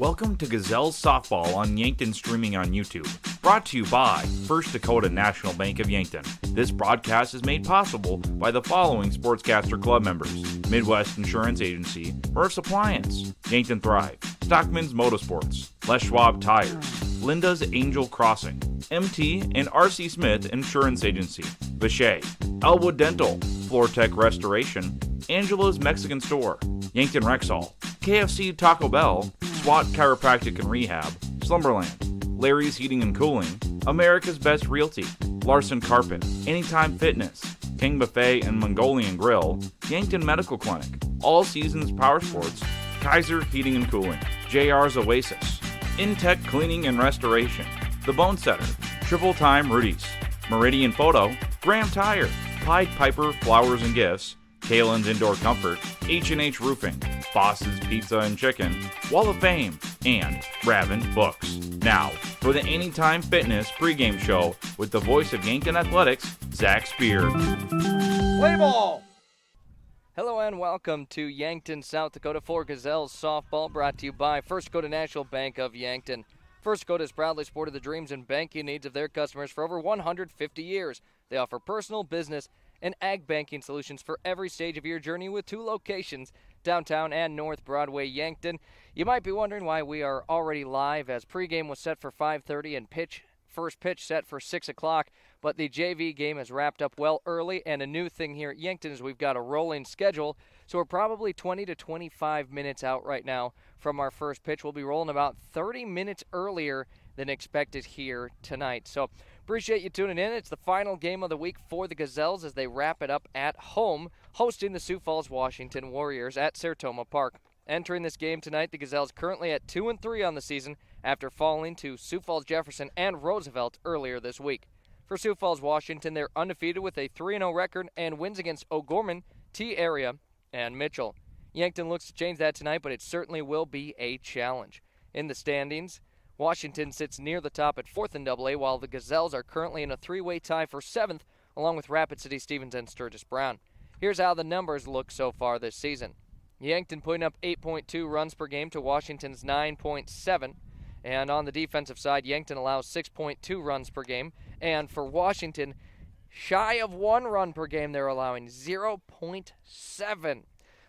Welcome to Gazelles Softball on Yankton streaming on YouTube. Brought to you by First Dakota National Bank of Yankton. This broadcast is made possible by the following Sportscaster Club members: Midwest Insurance Agency, Murph's Appliance, Yankton Thrive, Stockman's Motorsports, Les Schwab Tires, Linda's Angel Crossing, MT and RC Smith Insurance Agency, Vichet, Elwood Dental, Floortech Restoration, Angela's Mexican Store, Yankton Rexall, KFC Taco Bell, SWAT Chiropractic and Rehab, Slumberland, Larry's Heating and Cooling, America's Best Realty, Larson Carpet, Anytime Fitness, King Buffet and Mongolian Grill, Yankton Medical Clinic, All Seasons Power Sports, Kaiser Heating and Cooling, JR's Oasis, Intech Cleaning and Restoration, The Bone Setter, Triple Time Rudy's, Meridian Photo, Graham Tire, Pied Piper Flowers and Gifts, Kalen's Indoor Comfort, H&H Roofing, Boss's Pizza and Chicken, Wall of Fame, and Ravin Books. Now, for the Anytime Fitness pregame show with the voice of Yankton Athletics, Zach Spear. Play ball! Hello and welcome to Yankton, South Dakota for Gazelles Softball, brought to you by First Dakota National Bank of Yankton. First Dakota has proudly supported the dreams and banking needs of their customers for over 150 years. They offer personal, business, and ag banking solutions for every stage of your journey with 2 locations, downtown and North Broadway, Yankton. You might be wondering why we are already live, as pregame was set for 5:30 and first pitch set for 6 o'clock, but the JV game has wrapped up well early, and a new thing here at Yankton is we've got a rolling schedule, so we're probably 20 to 25 minutes out right now from our first pitch. We'll be rolling about 30 minutes earlier than expected here tonight. So appreciate you tuning in. It's the final game of the week for the Gazelles as they wrap it up at home, hosting the Sioux Falls Washington Warriors at Sertoma Park. Entering this game tonight, the Gazelles currently at 2-3 on the season after falling to Sioux Falls Jefferson and Roosevelt earlier this week. For Sioux Falls Washington, they're undefeated with a 3-0 record and wins against O'Gorman, T-Area, and Mitchell. Yankton looks to change that tonight, but it certainly will be a challenge. In the standings, Washington sits near the top at 4th in AA, while the Gazelles are currently in a 3-way tie for 7th, along with Rapid City Stevens and Sturgis Brown. Here's how the numbers look so far this season. Yankton putting up 8.2 runs per game to Washington's 9.7. And on the defensive side, Yankton allows 6.2 runs per game. And for Washington, shy of 1 run per game, they're allowing 0.7.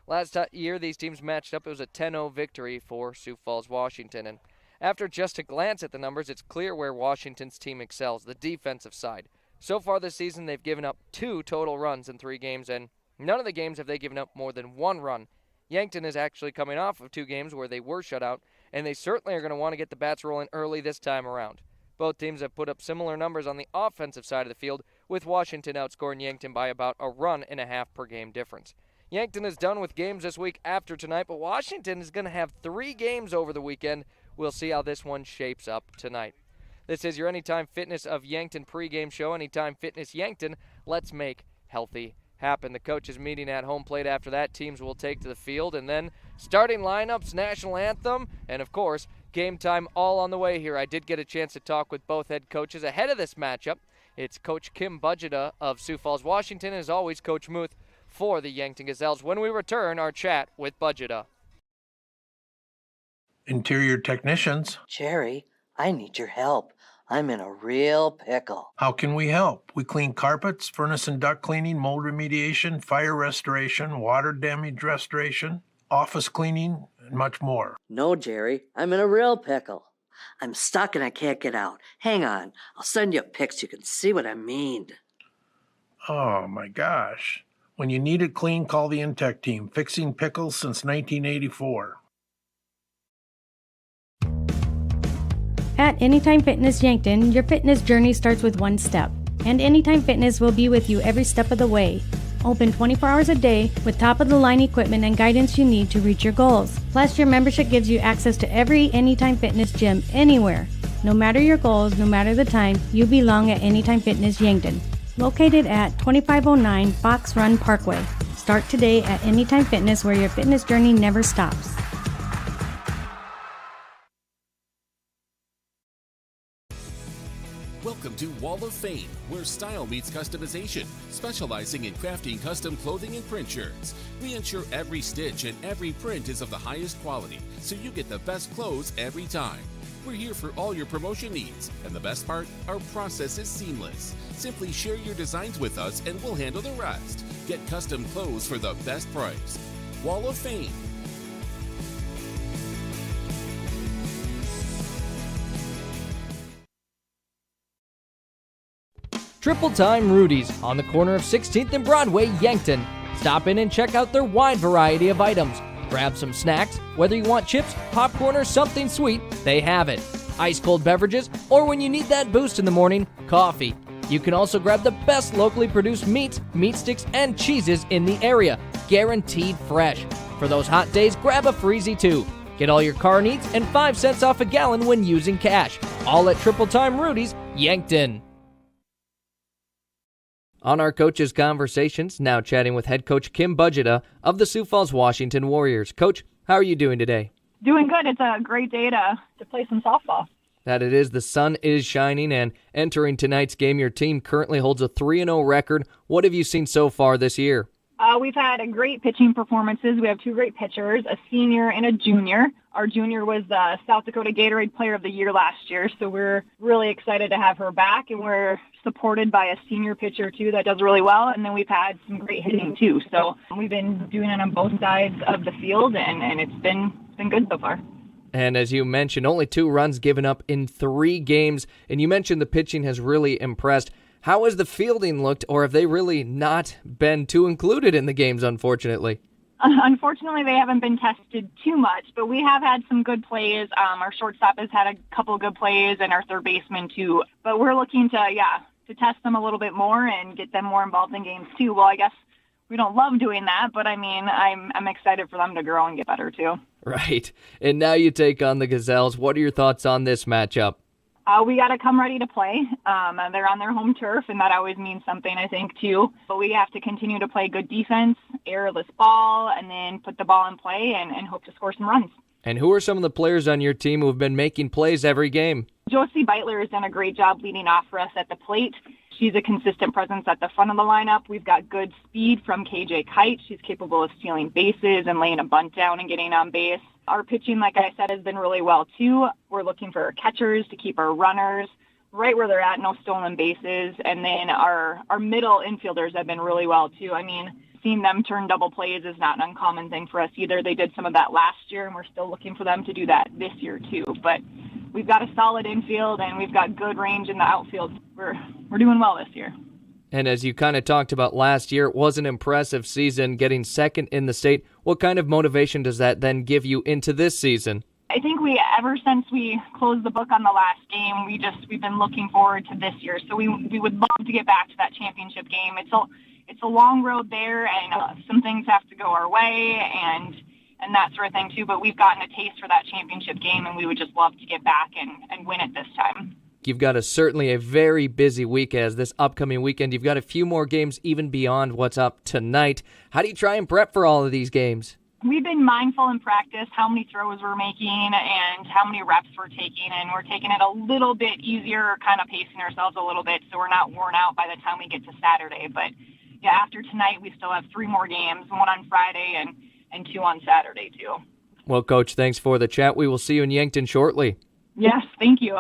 Last year, these teams matched up. It was a 10-0 victory for Sioux Falls Washington. And after just a glance at the numbers, it's clear where Washington's team excels, the defensive side. So far this season, they've given up 2 total runs in 3 games, and none of the games have they given up more than 1 run. Yankton is actually coming off of 2 games where they were shut out, and they certainly are going to want to get the bats rolling early this time around. Both teams have put up similar numbers on the offensive side of the field, with Washington outscoring Yankton by about a run and a half per game difference. Yankton is done with games this week after tonight, but Washington is going to have 3 games over the weekend. We'll see how this one shapes up tonight. This is your Anytime Fitness of Yankton pregame show. Anytime Fitness Yankton. Let's make healthy happen. The coaches meeting at home plate after that. Teams will take to the field, and then starting lineups, national anthem, and of course, game time all on the way here. I did get a chance to talk with both head coaches ahead of this matchup. It's Coach Kim Budgeta of Sioux Falls, Washington, and as always, Coach Muth for the Yankton Gazelles. When we return, our chat with Budgeta. Interior technicians. Jerry, I need your help. I'm in a real pickle. How can we help? We clean carpets, furnace and duct cleaning, mold remediation, fire restoration, water damage restoration, office cleaning, and much more. No, Jerry, I'm in a real pickle. I'm stuck and I can't get out. Hang on, I'll send you a pic so you can see what I mean. Oh my gosh. When you need it clean, call the Intech team. Fixing pickles since 1984. At Anytime Fitness Yankton, your fitness journey starts with 1 step, and Anytime Fitness will be with you every step of the way. Open 24 hours a day with top-of-the-line equipment and guidance you need to reach your goals. Plus, your membership gives you access to every Anytime Fitness gym anywhere. No matter your goals, no matter the time, you belong at Anytime Fitness Yankton. Located at 2509 Fox Run Parkway. Start today at Anytime Fitness, where your fitness journey never stops. Welcome to Wall of Fame, where style meets customization, specializing in crafting custom clothing and print shirts. We ensure every stitch and every print is of the highest quality, so you get the best clothes every time. We're here for all your promotion needs, and the best part, our process is seamless. Simply share your designs with us and we'll handle the rest. Get custom clothes for the best price. Wall of Fame. Triple Time Rudy's on the corner of 16th and Broadway, Yankton. Stop in and check out their wide variety of items. Grab some snacks, whether you want chips, popcorn, or something sweet, they have it. Ice cold beverages, or when you need that boost in the morning, coffee. You can also grab the best locally produced meats, meat sticks, and cheeses in the area, guaranteed fresh. For those hot days, grab a Freezy too. Get all your car needs and 5 cents off a gallon when using cash. All at Triple Time Rudy's, Yankton. On our coaches' conversations, now chatting with head coach Kim Budgeta of the Sioux Falls Washington Warriors. Coach, how are you doing today? Doing good. It's a great day to play some softball. That it is. The sun is shining, and entering tonight's game, your team currently holds a 3-0 record. What have you seen so far this year? We've had great pitching performances. We have 2 great pitchers, a senior and a junior. Our junior was the South Dakota Gatorade Player of the Year last year, so we're really excited to have her back, and we're supported by a senior pitcher, too, that does really well, and then we've had some great hitting, too. So we've been doing it on both sides of the field, and it's been good so far. And as you mentioned, only 2 runs given up in 3 games, and you mentioned the pitching has really impressed. How has the fielding looked, or have they really not been too included in the games, unfortunately? Unfortunately, they haven't been tested too much, but we have had some good plays. Our shortstop has had a couple good plays, and our third baseman, too. But we're looking to test them a little bit more and get them more involved in games, too. Well, I guess we don't love doing that, but, I mean, I'm excited for them to grow and get better, too. Right. And now you take on the Gazelles. What are your thoughts on this matchup? We got to come ready to play. They're on their home turf, and that always means something, I think, too. But we have to continue to play good defense, airless ball, and then put the ball in play and hope to score some runs. And who are some of the players on your team who have been making plays every game? Josie Beitler has done a great job leading off for us at the plate. She's a consistent presence at the front of the lineup. We've got good speed from KJ Kite. She's capable of stealing bases and laying a bunt down and getting on base. Our pitching, like I said, has been really well, too. We're looking for our catchers to keep our runners right where they're at, no stolen bases. And then our middle infielders have been really well, too. I mean, seeing them turn double plays is not an uncommon thing for us either. They did some of that last year, and we're still looking for them to do that this year, too. But we've got a solid infield, and we've got good range in the outfield. We're doing well this year. And as you kind of talked about last year, it was an impressive season, getting second in the state. What kind of motivation does that then give you into this season? I think ever since we closed the book on the last game, we've been looking forward to this year. So we would love to get back to that championship game. It's a long road there, and some things have to go our way, and that sort of thing too. But we've gotten a taste for that championship game, and we would just love to get back and win it this time. You've got certainly a very busy week as this upcoming weekend. You've got a few more games even beyond what's up tonight. How do you try and prep for all of these games? We've been mindful in practice how many throws we're making and how many reps we're taking, and we're taking it a little bit easier, kind of pacing ourselves a little bit so we're not worn out by the time we get to Saturday. But yeah, after tonight, we still have 3 more games, 1 on Friday and 2 on Saturday too. Well, Coach, thanks for the chat. We will see you in Yankton shortly. Yes, thank you.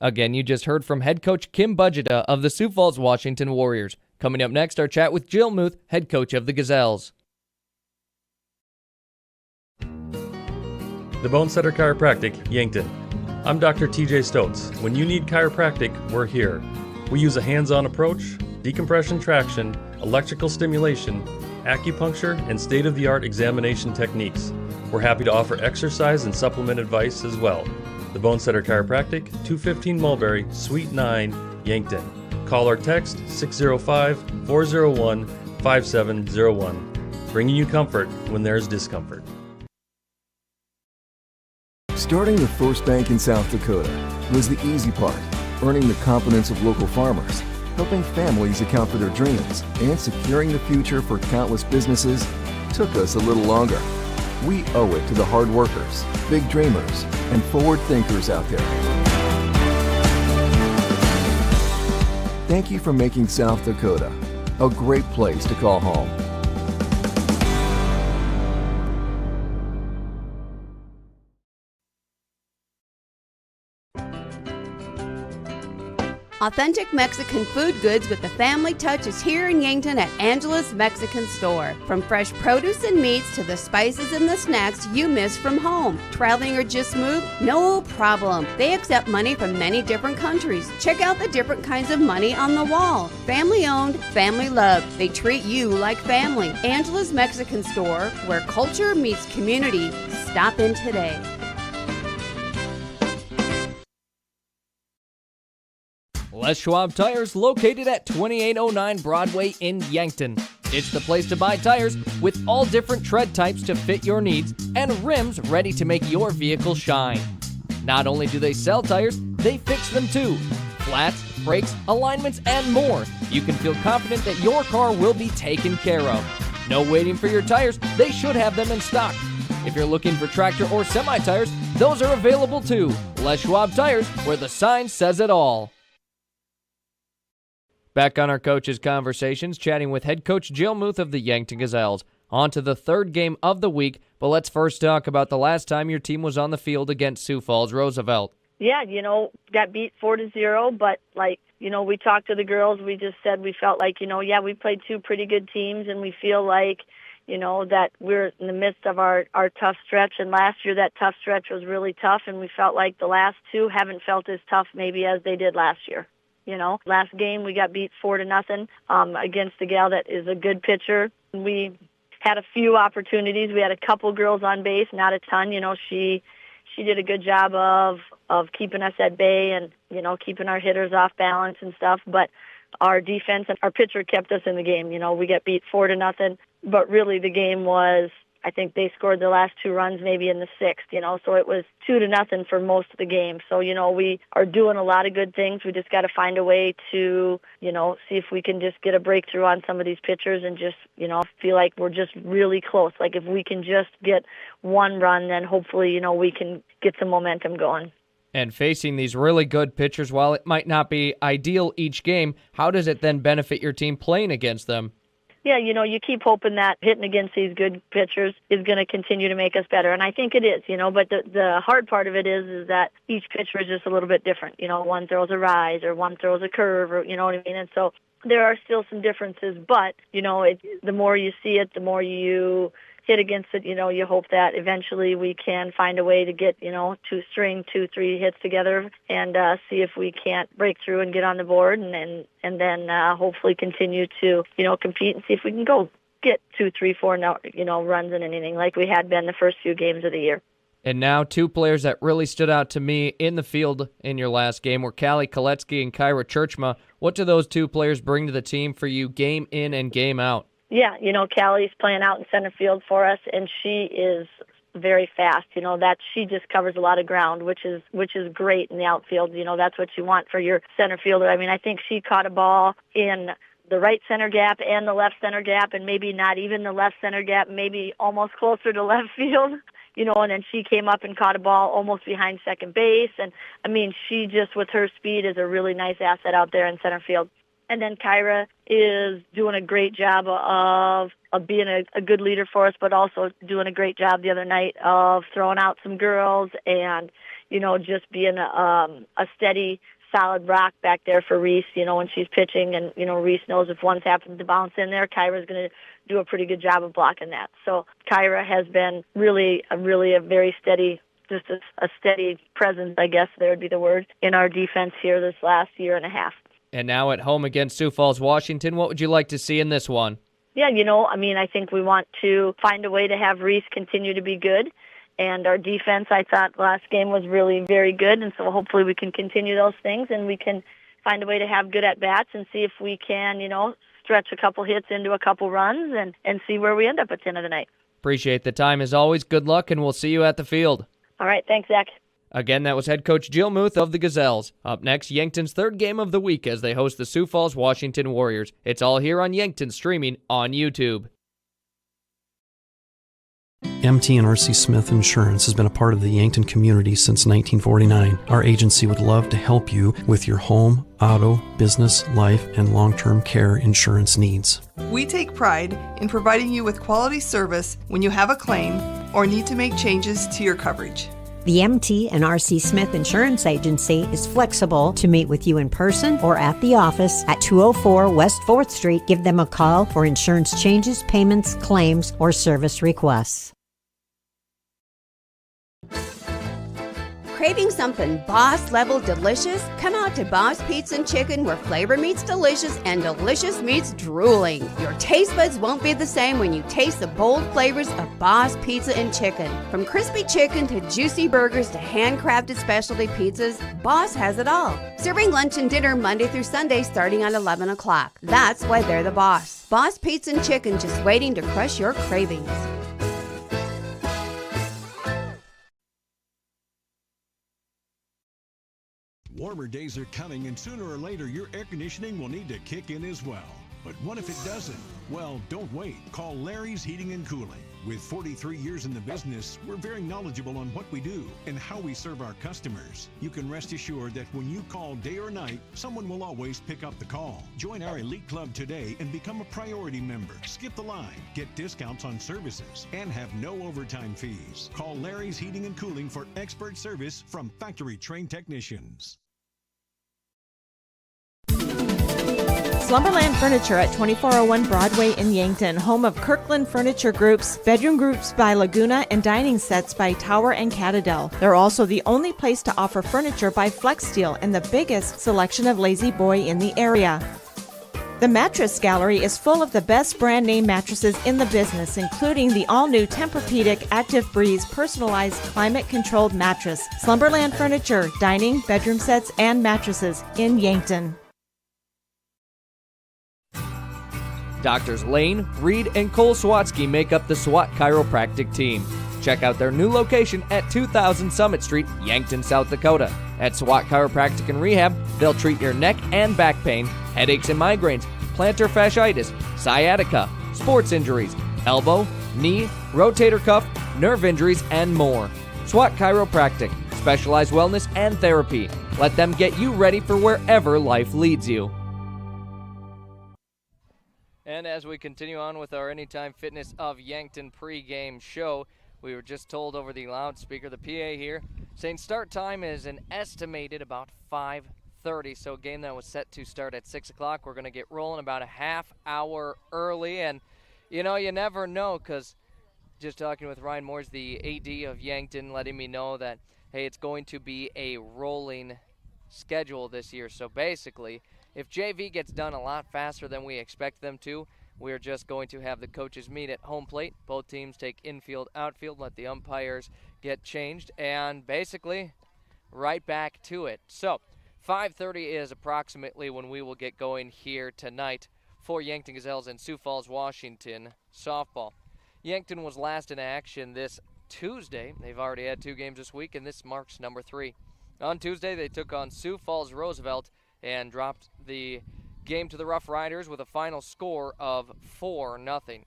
Again, you just heard from head coach Kim Budgeta of the Sioux Falls Washington Warriors. Coming up next, our chat with Jill Muth, head coach of the Gazelles. The Bonesetter Chiropractic, Yankton. I'm Dr. TJ Stotz. When you need chiropractic, we're here. We use a hands-on approach, decompression traction, electrical stimulation, acupuncture, and state-of-the-art examination techniques. We're happy to offer exercise and supplement advice as well. The Bonesetter Chiropractic, 215 Mulberry, Suite 9, Yankton. Call or text 605-401-5701. Bringing you comfort when there's discomfort. Starting the first bank in South Dakota was the easy part, earning the confidence of local farmers, helping families account for their dreams, and securing the future for countless businesses took us a little longer. We owe it to the hard workers, big dreamers, and forward thinkers out there. Thank you for making South Dakota a great place to call home. Authentic Mexican food goods with the family touch is here in Yankton at Angela's Mexican Store. From fresh produce and meats to the spices and the snacks you miss from home. Traveling or just moved? No problem. They accept money from many different countries. Check out the different kinds of money on the wall. Family owned, family loved. They treat you like family. Angela's Mexican Store, where culture meets community. Stop in today. Les Schwab Tires, located at 2809 Broadway in Yankton. It's the place to buy tires with all different tread types to fit your needs and rims ready to make your vehicle shine. Not only do they sell tires, they fix them too. Flats, brakes, alignments, and more. You can feel confident that your car will be taken care of. No waiting for your tires, they should have them in stock. If you're looking for tractor or semi-tires, those are available too. Les Schwab Tires, where the sign says it all. Back on our coaches' conversations, chatting with head coach Jill Muth of the Yankton Gazelles. On to the third game of the week, but let's first talk about the last time your team was on the field against Sioux Falls Roosevelt. Yeah, got beat 4-0, but we talked to the girls. We just said we felt like, we played two pretty good teams, and we feel like, that we're in the midst of our tough stretch. And last year that tough stretch was really tough, and we felt like the last two haven't felt as tough maybe as they did last year. Last game we got beat 4-0 against a gal that is a good pitcher. We had a few opportunities. We had a couple girls on base, not a ton. She did a good job of keeping us at bay and keeping our hitters off balance and stuff. But our defense and our pitcher kept us in the game. We got beat 4-0, but really the game was, I think they scored the last two runs maybe in the sixth, so it was 2-0 for most of the game. So, we are doing a lot of good things. We just got to find a way to, see if we can just get a breakthrough on some of these pitchers and just, feel like we're just really close. Like if we can just get one run, then hopefully, we can get some momentum going. And facing these really good pitchers, while it might not be ideal each game, how does it then benefit your team playing against them? Yeah, you keep hoping that hitting against these good pitchers is going to continue to make us better. And I think it is, but the hard part of it is that each pitcher is just a little bit different. One throws a rise or one throws a curve, or, what I mean? And so there are still some differences, but, the more you see it, the more you hit against it, you hope that eventually we can find a way to get, string 2-3 hits together and see if we can't break through and get on the board and then hopefully continue to, compete and see if we can go get 2, 3, 4, runs in an inning like we had been the first few games of the year. And now two players that really stood out to me in the field in your last game were Callie Koletsky and Kyra Churchma. What do those two players bring to the team for you game in and game out? Yeah, Callie's playing out in center field for us, and she is very fast. That she just covers a lot of ground, which is great in the outfield. That's what you want for your center fielder. I mean, I think she caught a ball in the right center gap and the left center gap, and maybe not even the left center gap, maybe almost closer to left field. And then she came up and caught a ball almost behind second base. And, I mean, she just, with her speed, is a really nice asset out there in center field. And then Kyra is doing a great job of being a good leader for us, but also doing a great job the other night of throwing out some girls and, just being a steady, solid rock back there for Reese, when she's pitching. And, Reese knows if one's happened to bounce in there, Kyra's going to do a pretty good job of blocking that. So Kyra has been really a very steady, just a steady presence, I guess there would be the word, in our defense here this last year and a half. And now at home against Sioux Falls, Washington, what would you like to see in this one? Yeah, I think we want to find a way to have Reese continue to be good. And our defense, I thought, last game was really very good. And so hopefully we can continue those things and we can find a way to have good at-bats and see if we can, stretch a couple hits into a couple runs and see where we end up at the end of the night. Appreciate the time as always. Good luck, and we'll see you at the field. All right. Thanks, Zach. Again, that was head coach Jill Muth of the Gazelles. Up next, Yankton's third game of the week as they host the Sioux Falls Washington Warriors. It's all here on Yankton, streaming on YouTube. MT and RC Smith Insurance has been a part of the Yankton community since 1949. Our agency would love to help you with your home, auto, business, life, and long-term care insurance needs. We take pride in providing you with quality service when you have a claim or need to make changes to your coverage. The MT and RC Smith Insurance Agency is flexible to meet with you in person or at the office at 204 West 4th Street. Give them a call for insurance changes, payments, claims, or service requests. Craving something boss-level delicious? Come out to Boss Pizza and Chicken, where flavor meets delicious and delicious meets drooling. Your taste buds won't be the same when you taste the bold flavors of Boss Pizza and Chicken. From crispy chicken to juicy burgers to handcrafted specialty pizzas, Boss has it all. Serving lunch and dinner Monday through Sunday starting at 11 o'clock. That's why they're the boss. Boss Pizza and Chicken, just waiting to crush your cravings. Warmer days are coming, and sooner or later your air conditioning will need to kick in as well. But what if it doesn't? Well, don't wait. Call Larry's Heating and Cooling. With 43 years in the business, we're very knowledgeable on what we do and how we serve our customers. You can rest assured that when you call day or night, someone will always pick up the call. Join our elite club today and become a priority member. Skip the line, get discounts on services, and have no overtime fees. Call Larry's Heating and Cooling for expert service from factory-trained technicians. Slumberland Furniture at 2401 Broadway in Yankton, home of Kirkland Furniture Group's, bedroom groups by Laguna, and dining sets by Tower and Catadel. They're also the only place to offer furniture by Flex Steel and the biggest selection of Lazy Boy in the area. The Mattress Gallery is full of the best brand name mattresses in the business, including the all-new Tempur-Pedic Active Breeze personalized climate-controlled mattress. Slumberland Furniture, dining, bedroom sets, and mattresses in Yankton. Doctors Lane, Reed, and Cole Swatsky make up the SWAT Chiropractic team. Check out their new location at 2000 Summit Street, Yankton, South Dakota. At SWAT Chiropractic and Rehab, they'll treat your neck and back pain, headaches and migraines, plantar fasciitis, sciatica, sports injuries, elbow, knee, rotator cuff, nerve injuries, and more. SWAT Chiropractic, specialized wellness and therapy. Let them get you ready for wherever life leads you. And as we continue on with our Anytime Fitness of Yankton pregame show, we were just told over the loudspeaker, the PA here, saying start time is an estimated about 5:30. So a game that was set to start at 6 o'clock, we're going to get rolling about a half hour early. And, you know, you never know, because just talking with Ryan Moores, the AD of Yankton, letting me know that, hey, it's going to be a rolling schedule this year. So basically, if JV gets done a lot faster than we expect them to, we're just going to have the coaches meet at home plate. Both teams take infield, outfield, let the umpires get changed, and basically right back to it. So 5:30 is approximately when we will get going here tonight for Yankton Gazelles and Sioux Falls, Washington softball. Yankton was last in action this Tuesday. They've already had 2 games this week, and this marks number 3. On Tuesday, they took on Sioux Falls Roosevelt and dropped the game to the Rough Riders with a final score of 4-0.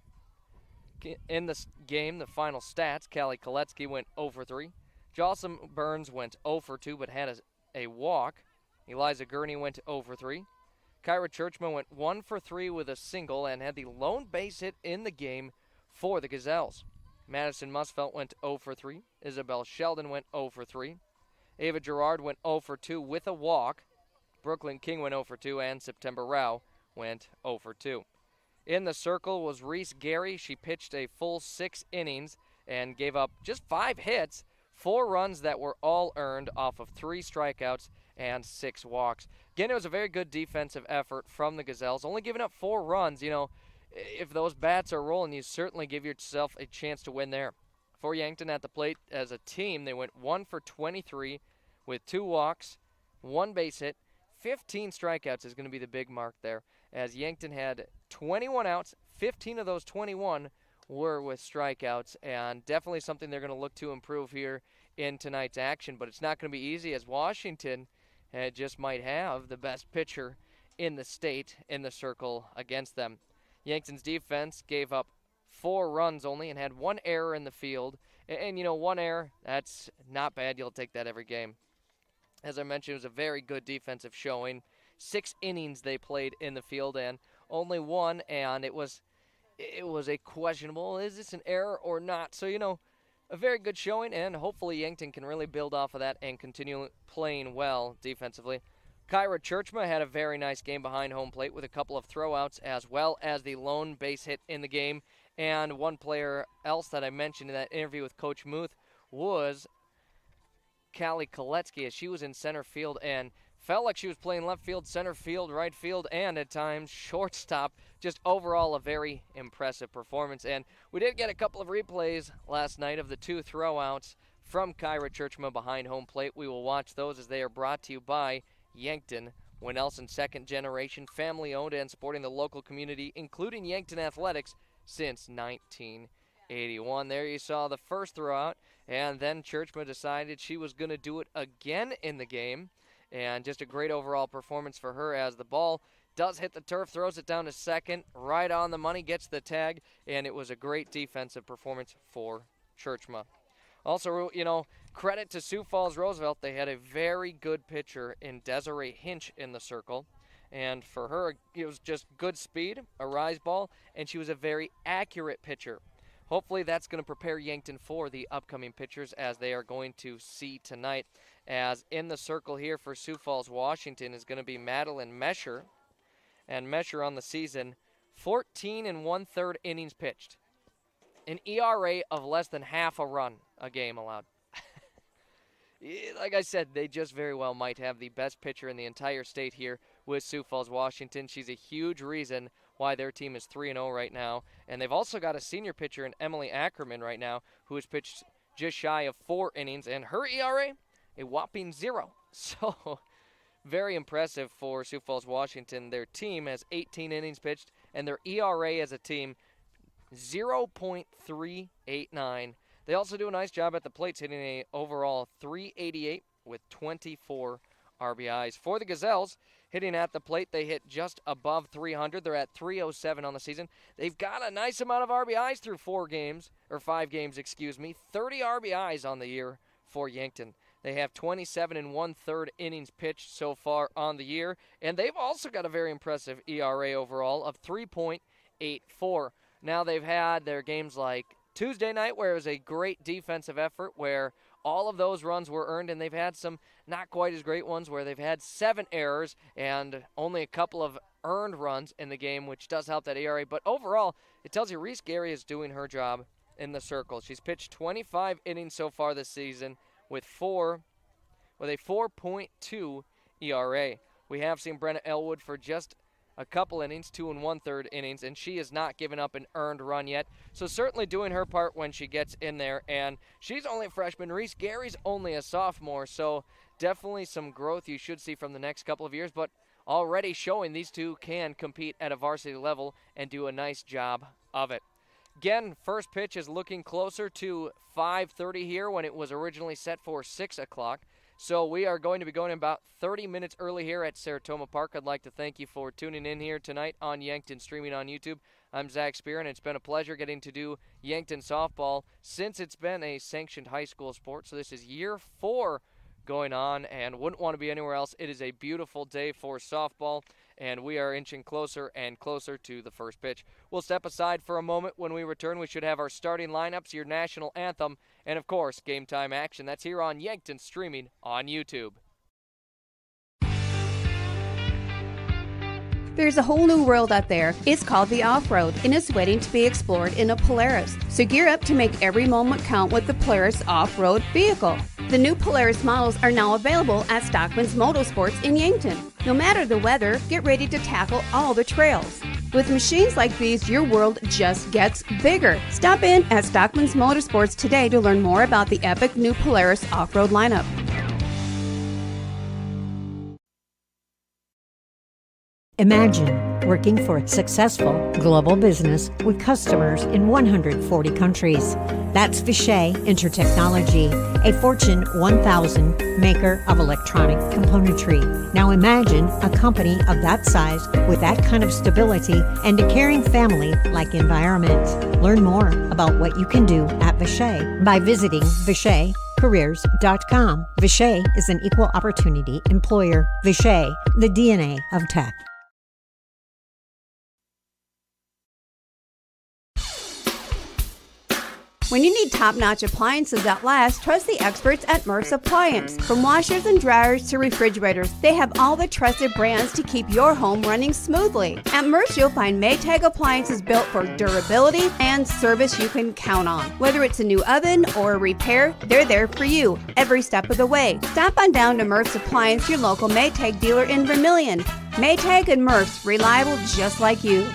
In this game, the final stats, Callie Koletsky went 0-for-3. Jocelyn Burns went 0-for-2 but had a walk. Eliza Gurney went 0-for-3. Kyra Churchman went 1-for-3 with a single and had the lone base hit in the game for the Gazelles. Madison Musfelt went 0-for-3. Isabel Sheldon went 0-for-3. Ava Gerard went 0-for-2 with a walk. Brooklyn King went 0-for-2, and September Rao went 0-for-2. In the circle was Reese Gary. She pitched a full 6 innings and gave up just 5 hits, 4 runs that were all earned off of 3 strikeouts and 6 walks. Again, it was a very good defensive effort from the Gazelles, only giving up 4 runs. You know, if those bats are rolling, you certainly give yourself a chance to win there. For Yankton at the plate as a team, they went 1-for-23 with 2 walks, 1 base hit. 15 strikeouts is going to be the big mark there, as Yankton had 21 outs. 15 of those 21 were with strikeouts, and definitely something they're going to look to improve here in tonight's action. But it's not going to be easy, as Washington just might have the best pitcher in the state in the circle against them. Yankton's defense gave up 4 runs only and had 1 error in the field. And 1 error, that's not bad. You'll take that every game. As I mentioned, it was a very good defensive showing. 6 innings they played in the field and only 1, and it was a questionable, is this an error or not? So, a very good showing, and hopefully Yankton can really build off of that and continue playing well defensively. Kyra Churchma had a very nice game behind home plate with a couple of throwouts as well as the lone base hit in the game. And one player else that I mentioned in that interview with Coach Muth was Callie Koletsky, as she was in center field and felt like she was playing left field, center field, right field, and at times shortstop. Just overall a very impressive performance. And we did get a couple of replays last night of the 2 throwouts from Kyra Churchma behind home plate. We will watch those as they are brought to you by Yankton, Winnelson, second generation, family owned and supporting the local community, including Yankton athletics since 1981. There you saw the first throwout, and then Churchma decided she was going to do it again in the game. And just a great overall performance for her as the ball does hit the turf, throws it down to second, right on the money, gets the tag, and it was a great defensive performance for Churchma. Also, credit to Sioux Falls Roosevelt. They had a very good pitcher in Desiree Hinch in the circle. And for her, it was just good speed, a rise ball, and she was a very accurate pitcher. Hopefully that's going to prepare Yankton for the upcoming pitchers as they are going to see tonight. As in the circle here for Sioux Falls, Washington is going to be Madeline Mesher. And Mesher on the season, 14 1/3 innings pitched. An ERA of less than half a run a game allowed. Like I said, they just very well might have the best pitcher in the entire state here with Sioux Falls, Washington. She's a huge reason why their team is 3-0 right now. And they've also got a senior pitcher in Emily Ackerman right now who has pitched just shy of 4 innings. And her ERA, a whopping 0. So very impressive for Sioux Falls, Washington. Their team has 18 innings pitched, and their ERA as a team, 0.389. They also do a nice job at the plates, hitting a overall .388 with 24 RBIs. For the Gazelles, hitting at the plate, they hit just above 300. They're at .307 on the season. They've got a nice amount of RBIs through 5 games, 30 RBIs on the year for Yankton. They have 27 1/3 innings pitched so far on the year, and they've also got a very impressive ERA overall of 3.84. Now they've had their games like Tuesday night, where it was a great defensive effort, where all of those runs were earned, and they've had some not quite as great ones where they've had 7 errors and only a couple of earned runs in the game, which does help that ERA. But overall, it tells you Reese Gary is doing her job in the circle. She's pitched 25 innings so far this season with a 4.2 ERA. We have seen Brenna Elwood for just a couple innings, 2 1/3 innings, and she has not given up an earned run yet. So certainly doing her part when she gets in there. And she's only a freshman. Reese Gary's only a sophomore, so definitely some growth you should see from the next couple of years. But already showing these two can compete at a varsity level and do a nice job of it. Again, first pitch is looking closer to 5:30 here when it was originally set for 6 o'clock. So we are going to be going about 30 minutes early here at Saratoga Park. I'd like to thank you for tuning in here tonight on Yankton Streaming on YouTube. I'm Zach Spear, and it's been a pleasure getting to do Yankton softball since it's been a sanctioned high school sport. So this is year 4 going on, and wouldn't want to be anywhere else. It is a beautiful day for softball, and we are inching closer and closer to the first pitch. We'll step aside for a moment. When we return, we should have our starting lineups, your national anthem, and of course, game time action. That's here on Yankton Streaming on YouTube. There's a whole new world out there. It's called the off-road, and it's waiting to be explored in a Polaris. So gear up to make every moment count with the Polaris off-road vehicle. The new Polaris models are now available at Stockman's Motorsports in Yankton. No matter the weather, get ready to tackle all the trails. With machines like these, your world just gets bigger. Stop in at Stockman's Motorsports today to learn more about the epic new Polaris off-road lineup. Imagine working for a successful global business with customers in 140 countries. That's Vishay Intertechnology, a Fortune 1000 maker of electronic componentry. Now imagine a company of that size with that kind of stability and a caring family-like environment. Learn more about what you can do at Vishay by visiting VishayCareers.com. Vishay is an equal opportunity employer. Vishay, the DNA of tech. When you need top-notch appliances that last, trust the experts at Murph's Appliance. From washers and dryers to refrigerators, they have all the trusted brands to keep your home running smoothly. At Murph's, you'll find Maytag appliances built for durability and service you can count on. Whether it's a new oven or a repair, they're there for you every step of the way. Stop on down to Murph's Appliance, your local Maytag dealer in Vermilion. Maytag and Murph's, reliable just like you.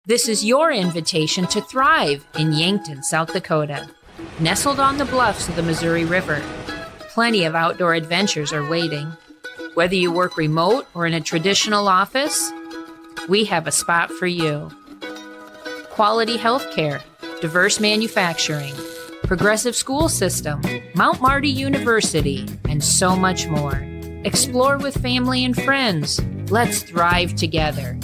This is your invitation to thrive in Yankton, South Dakota. Nestled on the bluffs of the Missouri River, plenty of outdoor adventures are waiting. Whether you work remote or in a traditional office, we have a spot for you. Quality health care, diverse manufacturing, progressive school system, Mount Marty University, and so much more. Explore with family and friends. Let's thrive together.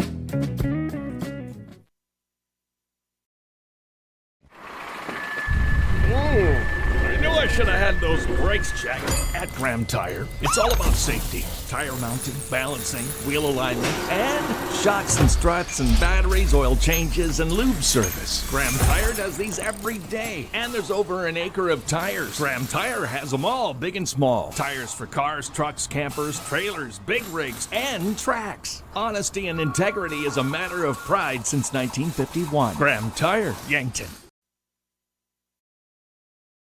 I should have had those brakes checked at Graham Tire. It's all about safety. Tire mounting, balancing, wheel alignment, and shocks and struts and batteries, oil changes, and lube service. Graham Tire does these every day. And there's over an acre of tires. Graham Tire has them all, big and small. Tires for cars, trucks, campers, trailers, big rigs, and tracks. Honesty and integrity is a matter of pride since 1951. Graham Tire, Yankton.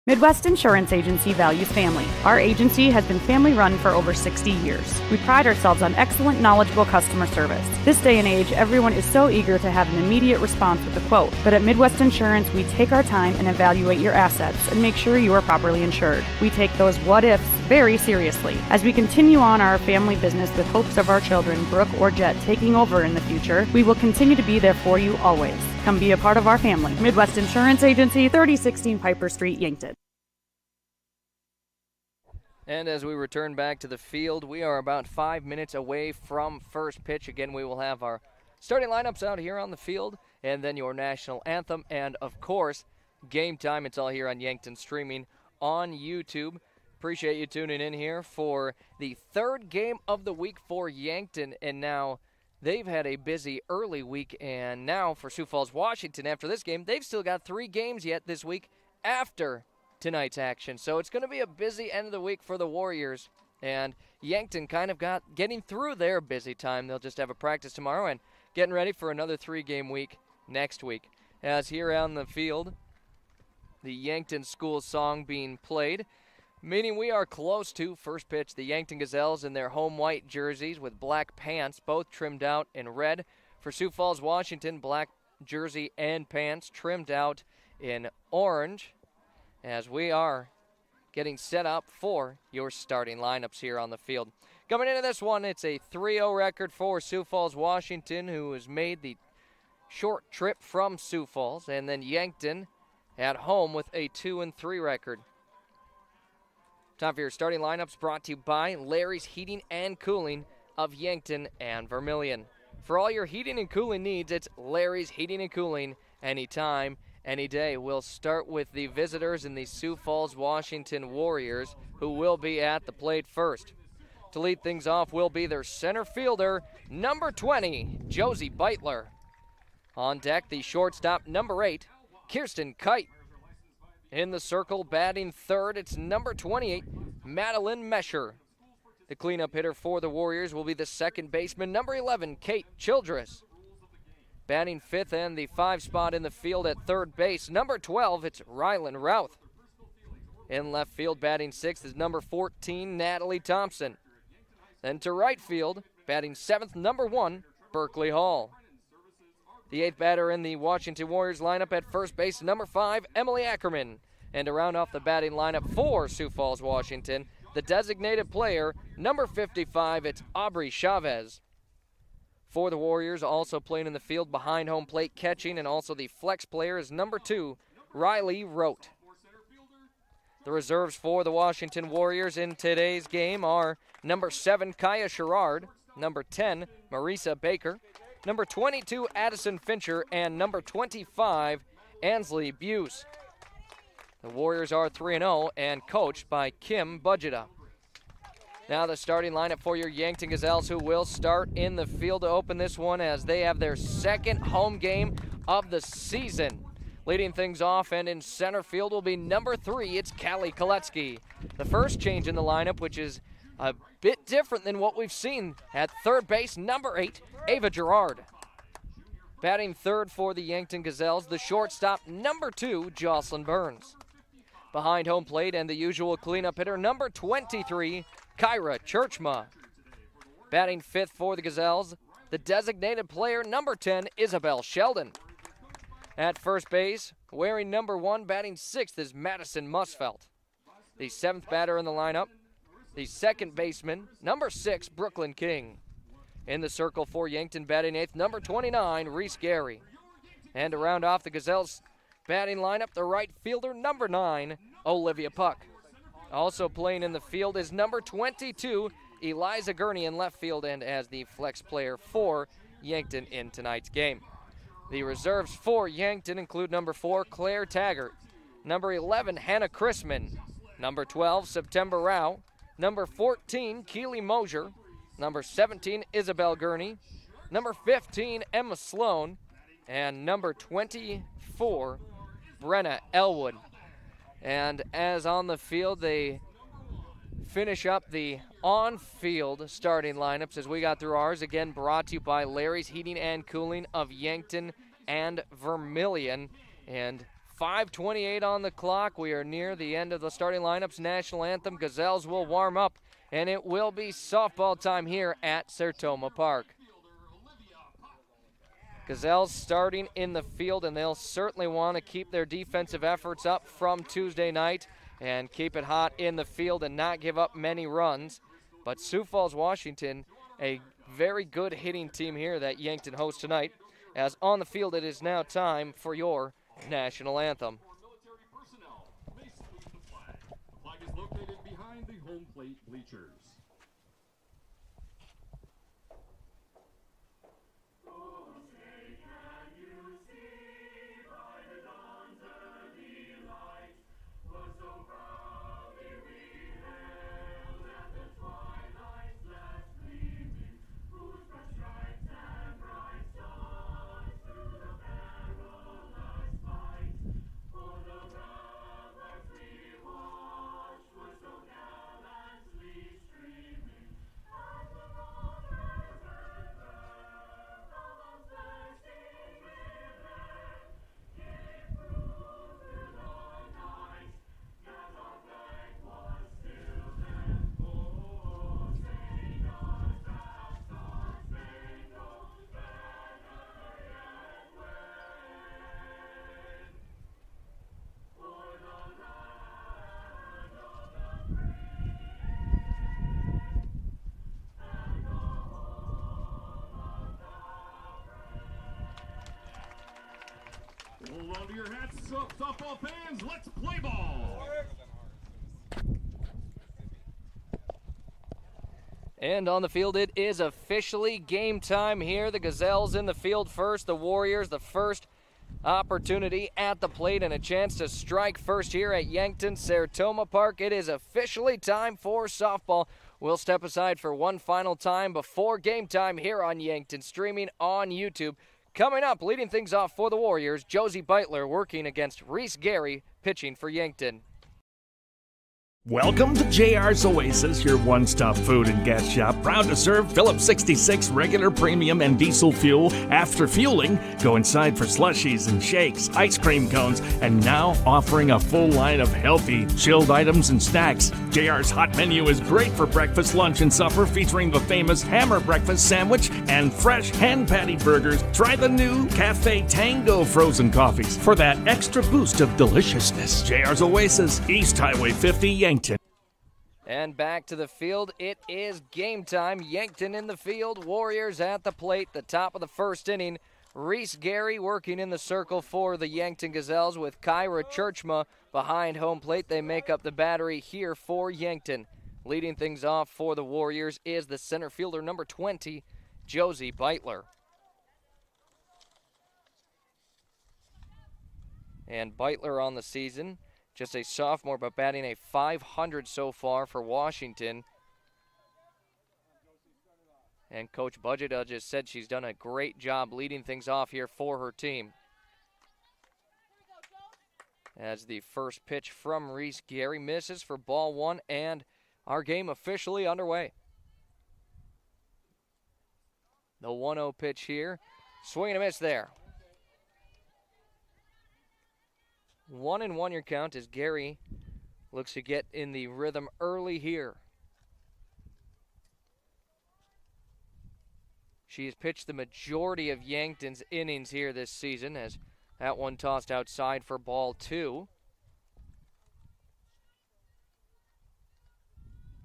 Midwest Insurance Agency values family. Our agency has been family-run for over 60 years. We pride ourselves on excellent, knowledgeable customer service. This day and age, everyone is so eager to have an immediate response with a quote. But at Midwest Insurance, we take our time and evaluate your assets and make sure you are properly insured. We take those what-ifs very seriously. As we continue on our family business with hopes of our children, Brooke or Jet, taking over in the future, we will continue to be there for you always. Come be a part of our family. Midwest Insurance Agency, 3016 Piper Street, Yankton. And as we return back to the field, we are about 5 minutes away from first pitch. Again, we will have our starting lineups out here on the field, and then your national anthem, and of course, game time. It's all here on Yankton streaming on YouTube. Appreciate you tuning in here for the third game of the week for Yankton, and now they've had a busy early week, and now for Sioux Falls, Washington, after this game, they've still got 3 games yet this week after tonight's action. So it's going to be a busy end of the week for the Warriors, and Yankton kind of getting through their busy time. They'll just have a practice tomorrow and getting ready for another 3-game week next week. As here on the field, the Yankton school song being played, meaning we are close to first pitch. The Yankton Gazelles in their home white jerseys with black pants, both trimmed out in red. For Sioux Falls, Washington, black jersey and pants trimmed out in orange, as we are getting set up for your starting lineups here on the field. Coming into this one, it's a 3-0 record for Sioux Falls, Washington, who has made the short trip from Sioux Falls, and then Yankton at home with a 2-3 record. Time for your starting lineups, brought to you by Larry's Heating and Cooling of Yankton and Vermilion. For all your heating and cooling needs, it's Larry's Heating and Cooling anytime, any day. We'll start with the visitors in the Sioux Falls Washington Warriors, who will be at the plate first. To lead things off will be their center fielder, number 20, Josie Beitler. On deck, the shortstop, number 8, Kirsten Kite. In the circle, batting third, it's number 28, Madeline Mesher. The cleanup hitter for the Warriors will be the second baseman, number 11, Kate Childress. Batting fifth and the 5 spot in the field at third base, number 12, it's Rylan Routh. In left field, batting sixth is number 14, Natalie Thompson. Then to right field, batting seventh, number 1, Berkeley Hall. The 8th batter in the Washington Warriors lineup at first base, number 5, Emily Ackerman. And to round off the batting lineup for Sioux Falls, Washington, the designated player, number 55, it's Aubrey Chavez. For the Warriors, also playing in the field behind home plate catching, and also the flex player is number 2, Riley Rote. The reserves for the Washington Warriors in today's game are number 7, Kaya Sherrard, number 10, Marisa Baker, number 22, Addison Fincher, and number 25, Ansley Buse. The Warriors are 3-0 and coached by Kim Budgeta. Now the starting lineup for your Yankton Gazelles, who will start in the field to open this one as they have their second home game of the season. Leading things off and in center field will be number 3, it's Callie Koletsky. The first change in the lineup, which is a bit different than what we've seen at third base, number 8, Ava Gerard. Batting third for the Yankton Gazelles, the shortstop, number 2, Jocelyn Burns. Behind home plate and the usual cleanup hitter, number 23, Kyra Churchma. Batting fifth for the Gazelles, the designated player, number 10, Isabel Sheldon. At first base, wearing number 1, batting sixth, is Madison Musfelt. The 7th batter in the lineup, the second baseman, number 6, Brooklyn King. In the circle for Yankton, batting 8th, number 29, Reese Gary. And to round off the Gazelles' batting lineup, the right fielder, number 9, Olivia Puck. Also playing in the field is number 22, Eliza Gurney in left field, and as the flex player for Yankton in tonight's game. The reserves for Yankton include number 4, Claire Taggart, number 11, Hannah Chrisman, number 12, September Rao, number 14, Keely Mosier, number 17, Isabel Gurney, number 15, Emma Sloan, and number 24, Brenna Elwood. And as on the field, they finish up the on-field starting lineups as we got through ours. Again, brought to you by Larry's Heating and Cooling of Yankton and Vermilion. And 5:28 on the clock. We are near the end of the starting lineups. National anthem. Gazelles will warm up, and it will be softball time here at Sertoma Park. Gazelles starting in the field, and they'll certainly want to keep their defensive efforts up from Tuesday night and keep it hot in the field and not give up many runs. But Sioux Falls, Washington, a very good hitting team here that Yankton hosts tonight. As on the field, it is now time for your national anthem. The flag is located behind the home plate bleachers. Hold on to your hats, softball fans. Let's play ball. And on the field, it is officially game time here. The Gazelles in the field first. The Warriors, the first opportunity at the plate and a chance to strike first here at Yankton Sertoma Park. It is officially time for softball. We'll step aside for one final time before game time here on Yankton, streaming on YouTube. Coming up, leading things off for the Warriors, Josie Beitler working against Reese Gary, pitching for Yankton. Welcome to JR's Oasis, your one-stop food and gas shop. Proud to serve Phillips 66 regular, premium, and diesel fuel. After fueling, go inside for slushies and shakes, ice cream cones, and now offering a full line of healthy, chilled items and snacks. JR's hot menu is great for breakfast, lunch, and supper, featuring the famous Hammer Breakfast Sandwich and fresh hand patty burgers. Try the new Cafe Tango frozen coffees for that extra boost of deliciousness. JR's Oasis, East Highway 50, Yankton. And back to the field. It is game time. Yankton in the field. Warriors at the plate. The top of the first inning. Reese Gary working in the circle for the Yankton Gazelles with Kyra Churchma behind home plate. They make up the battery here for Yankton. Leading things off for the Warriors is the center fielder, number 20, Josie Beitler. And Beitler on the season, just a sophomore, but batting a .500 so far for Washington. And Coach Budgeta just said she's done a great job leading things off here for her team. As the first pitch from Reese Gary misses for ball one, and our game officially underway. The 1-0 pitch here. Swing and a miss there. 1-1 your count as Gary looks to get in the rhythm early here. She has pitched the majority of Yankton's innings here this season, as that one tossed outside for ball two.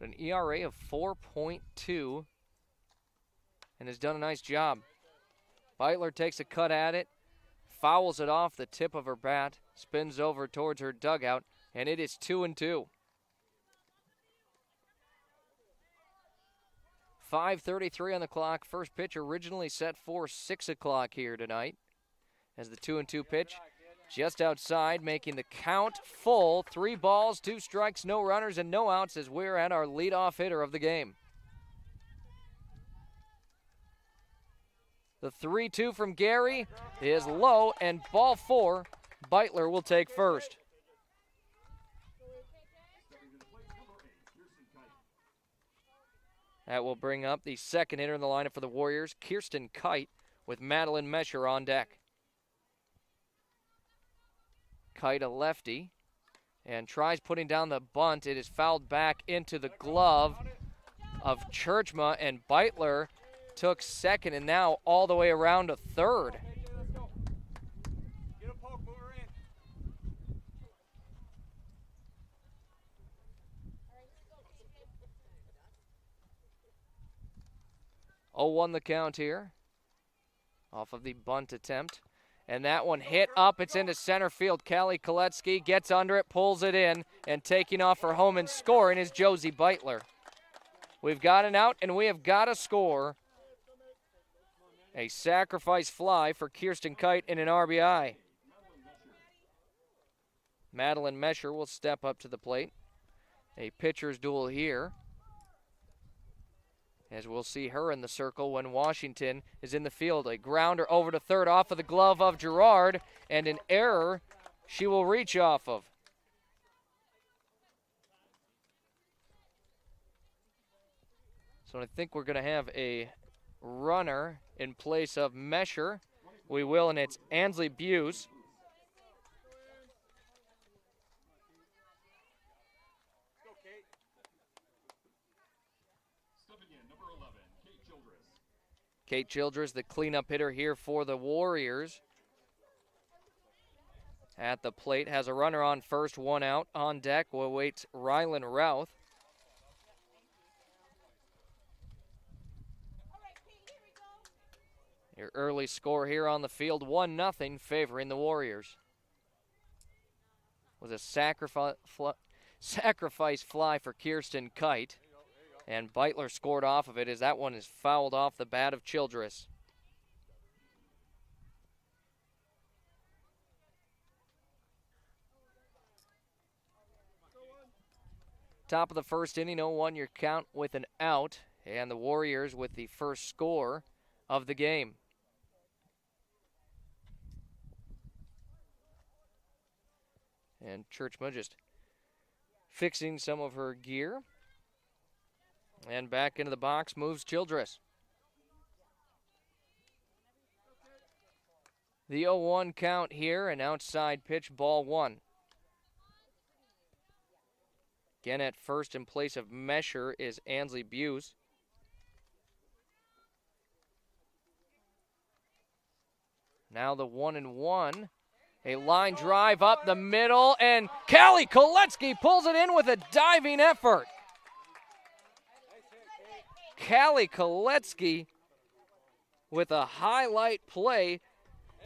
An ERA of 4.2 and has done a nice job. Beitler takes a cut at it, fouls it off the tip of her bat, spins over towards her dugout, and it is 2-2. 5:33 on the clock. First pitch originally set for 6 o'clock here tonight. As the 2-2 pitch just outside, making the count full. 3 balls, 2 strikes, no runners, and no outs as we're at our leadoff hitter of the game. The 3-2 from Gary is low, and ball 4, Beitler will take first. That will bring up the second hitter in the lineup for the Warriors, Kirsten Kite, with Madeline Mesher on deck. Kite, a lefty, and tries putting down the bunt. It is fouled back into the glove of Churchma, and Beitler took second and now all the way around to third. Won the count here off of the bunt attempt. And that one hit up. It's into center field. Callie Koletsky gets under it, pulls it in, and taking off for home and scoring is Josie Beitler. We've got an out, and we have got a score. A sacrifice fly for Kirsten Kite and an RBI. Madeline Mesher will step up to the plate. A pitcher's duel here, as we'll see her in the circle when Washington is in the field. A grounder over to third off of the glove of Gerard, and an error she will reach off of. So I think we're going to have a runner in place of Mesher. We will, and it's Ansley Buse. Kate Childress, the cleanup hitter here for the Warriors. At the plate, has a runner on first, 1 out. On deck awaits Rylan Routh. Your early score here on the field, 1-0, favoring the Warriors. Was a sacrifice fly for Kirsten Kite. And Beitler scored off of it as that one is fouled off the bat of Childress. Top of the first inning, 0-1 your count with an out. And the Warriors with the first score of the game. And Churchma just fixing some of her gear. And back into the box moves Childress. The 0-1 count here, an outside pitch, ball 1. Again at first in place of Mesher is Ansley Buse. Now the 1-1. A line drive up the middle, and Callie Koletsky pulls it in with a diving effort. Callie Koletsky with a highlight play.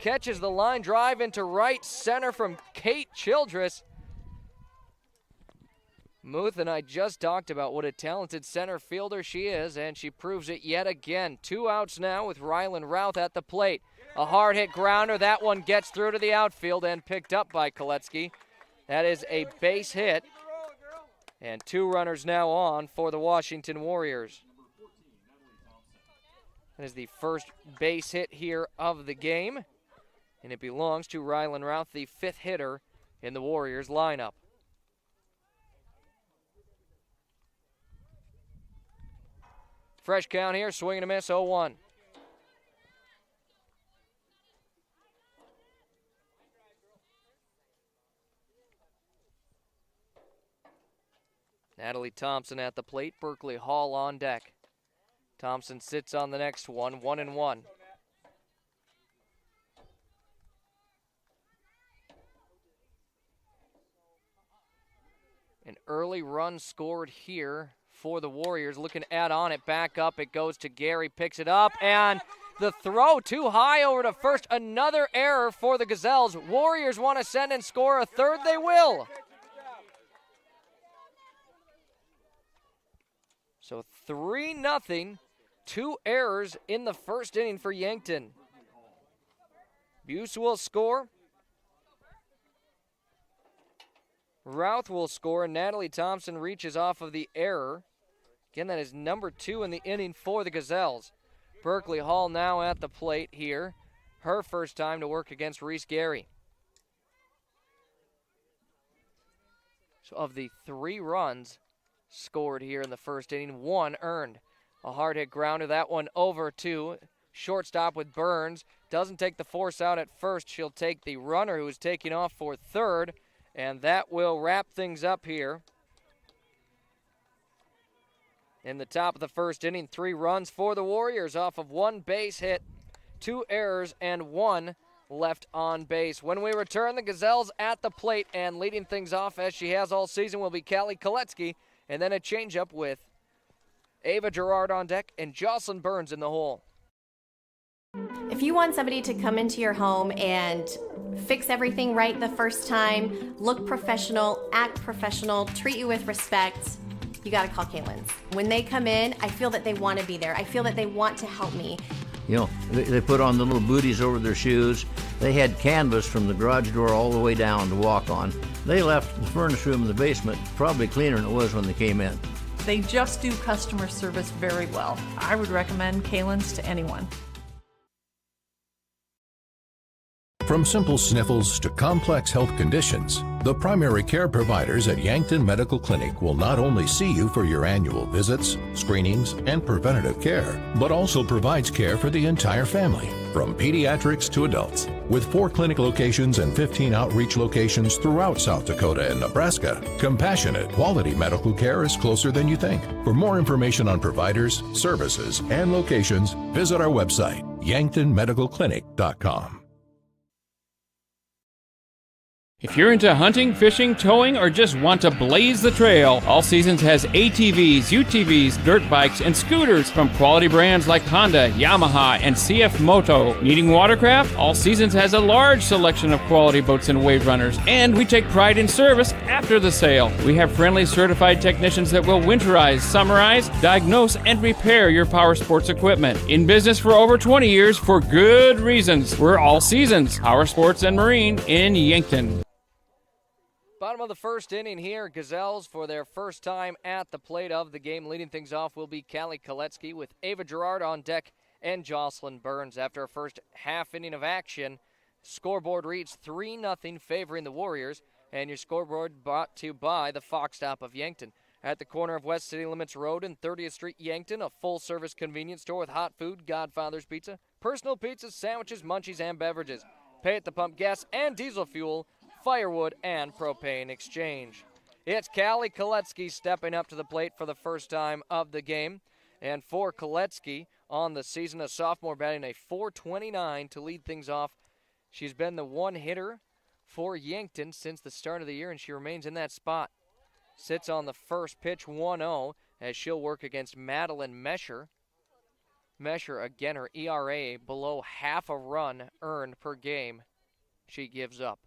Catches the line drive into right center from Kate Childress. Muth and I just talked about what a talented center fielder she is, and she proves it yet again. 2 outs now with Rylan Routh at the plate. A hard hit grounder. That one gets through to the outfield and picked up by Koletsky. That is a base hit. And 2 runners now on for the Washington Warriors. That is the first base hit here of the game. And it belongs to Rylan Routh, the 5th hitter in the Warriors lineup. Fresh count here, swing and a miss, 0-1. Natalie Thompson at the plate, Berkeley Hall on deck. Thompson sits on the next one, 1-1. An early run scored here for the Warriors. Looking to add on it, back up. It goes to Gary, picks it up, and the throw too high over to first. Another error for the Gazelles. Warriors want to send and score a third. They will. So 3-0. 2 errors in the first inning for Yankton. Buse will score. Routh will score, and Natalie Thompson reaches off of the error. Again, that is number 2 in the inning for the Gazelles. Berkeley Hall now at the plate here. Her first time to work against Reese Gary. So of the 3 runs scored here in the first inning, 1 earned. A hard hit grounder, that one over to shortstop with Burns. Doesn't take the force out at first. She'll take the runner who is taking off for third. And that will wrap things up here. In the top of the first inning, 3 runs for the Warriors off of 1 base hit, 2 errors, and 1 left on base. When we return, the Gazelles at the plate, and leading things off as she has all season will be Callie Koletsky, and then a changeup with Ava Gerard on deck and Jocelyn Burns in the hole. If you want somebody to come into your home and fix everything right the first time, look professional, act professional, treat you with respect, you gotta call Caitlin's. When they come in, I feel that they want to be there. I feel that they want to help me. You know, they put on the little booties over their shoes. They had canvas from the garage door all the way down to walk on. They left the furnace room in the basement probably cleaner than it was when they came in. They just do customer service very well. I would recommend Caitlin's to anyone. From simple sniffles to complex health conditions, the primary care providers at Yankton Medical Clinic will not only see you for your annual visits, screenings, and preventative care, but also provides care for the entire family, from pediatrics to adults. With 4 clinic locations and 15 outreach locations throughout South Dakota and Nebraska, compassionate, quality medical care is closer than you think. For more information on providers, services, and locations, visit our website, yanktonmedicalclinic.com. If you're into hunting, fishing, towing, or just want to blaze the trail, All Seasons has ATVs, UTVs, dirt bikes, and scooters from quality brands like Honda, Yamaha, and CF Moto. Needing watercraft? All Seasons has a large selection of quality boats and wave runners, and we take pride in service after the sale. We have friendly certified technicians that will winterize, summarize, diagnose, and repair your power sports equipment. In business for over 20 years for good reasons. We're All Seasons, Power Sports and Marine in Yankton. Bottom of the first inning here, Gazelles for their first time at the plate of the game. Leading things off will be Callie Koletsky with Ava Gerard on deck and Jocelyn Burns. After a first half inning of action, scoreboard reads 3-0 favoring the Warriors, and your scoreboard brought to you by the Fox Stop of Yankton. At the corner of West City Limits Road and 30th Street, Yankton, a full-service convenience store with hot food, Godfather's Pizza, personal pizzas, sandwiches, munchies, and beverages. Pay at the pump gas and diesel fuel, firewood, and propane exchange. It's Callie Koletsky stepping up to the plate for the first time of the game. And for Koletsky on the season, a sophomore batting a .429 to lead things off. She's been the one hitter for Yankton since the start of the year, and she remains in that spot. Sits on the first pitch, 1-0. as she'll work against Madeline Mesher. Mesher, again, her ERA below half a run earned per game she gives up.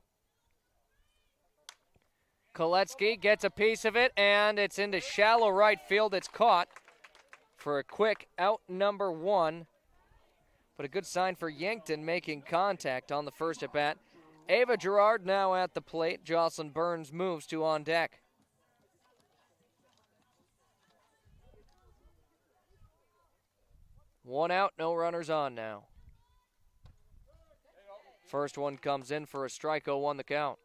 Koletsky gets a piece of it, and it's into shallow right field. It's caught for a quick out number 1. But a good sign for Yankton making contact on the first at bat. Ava Gerard now at the plate. Jocelyn Burns moves to on deck. One out, no runners on now. First one comes in for a strike, 0-1 the count.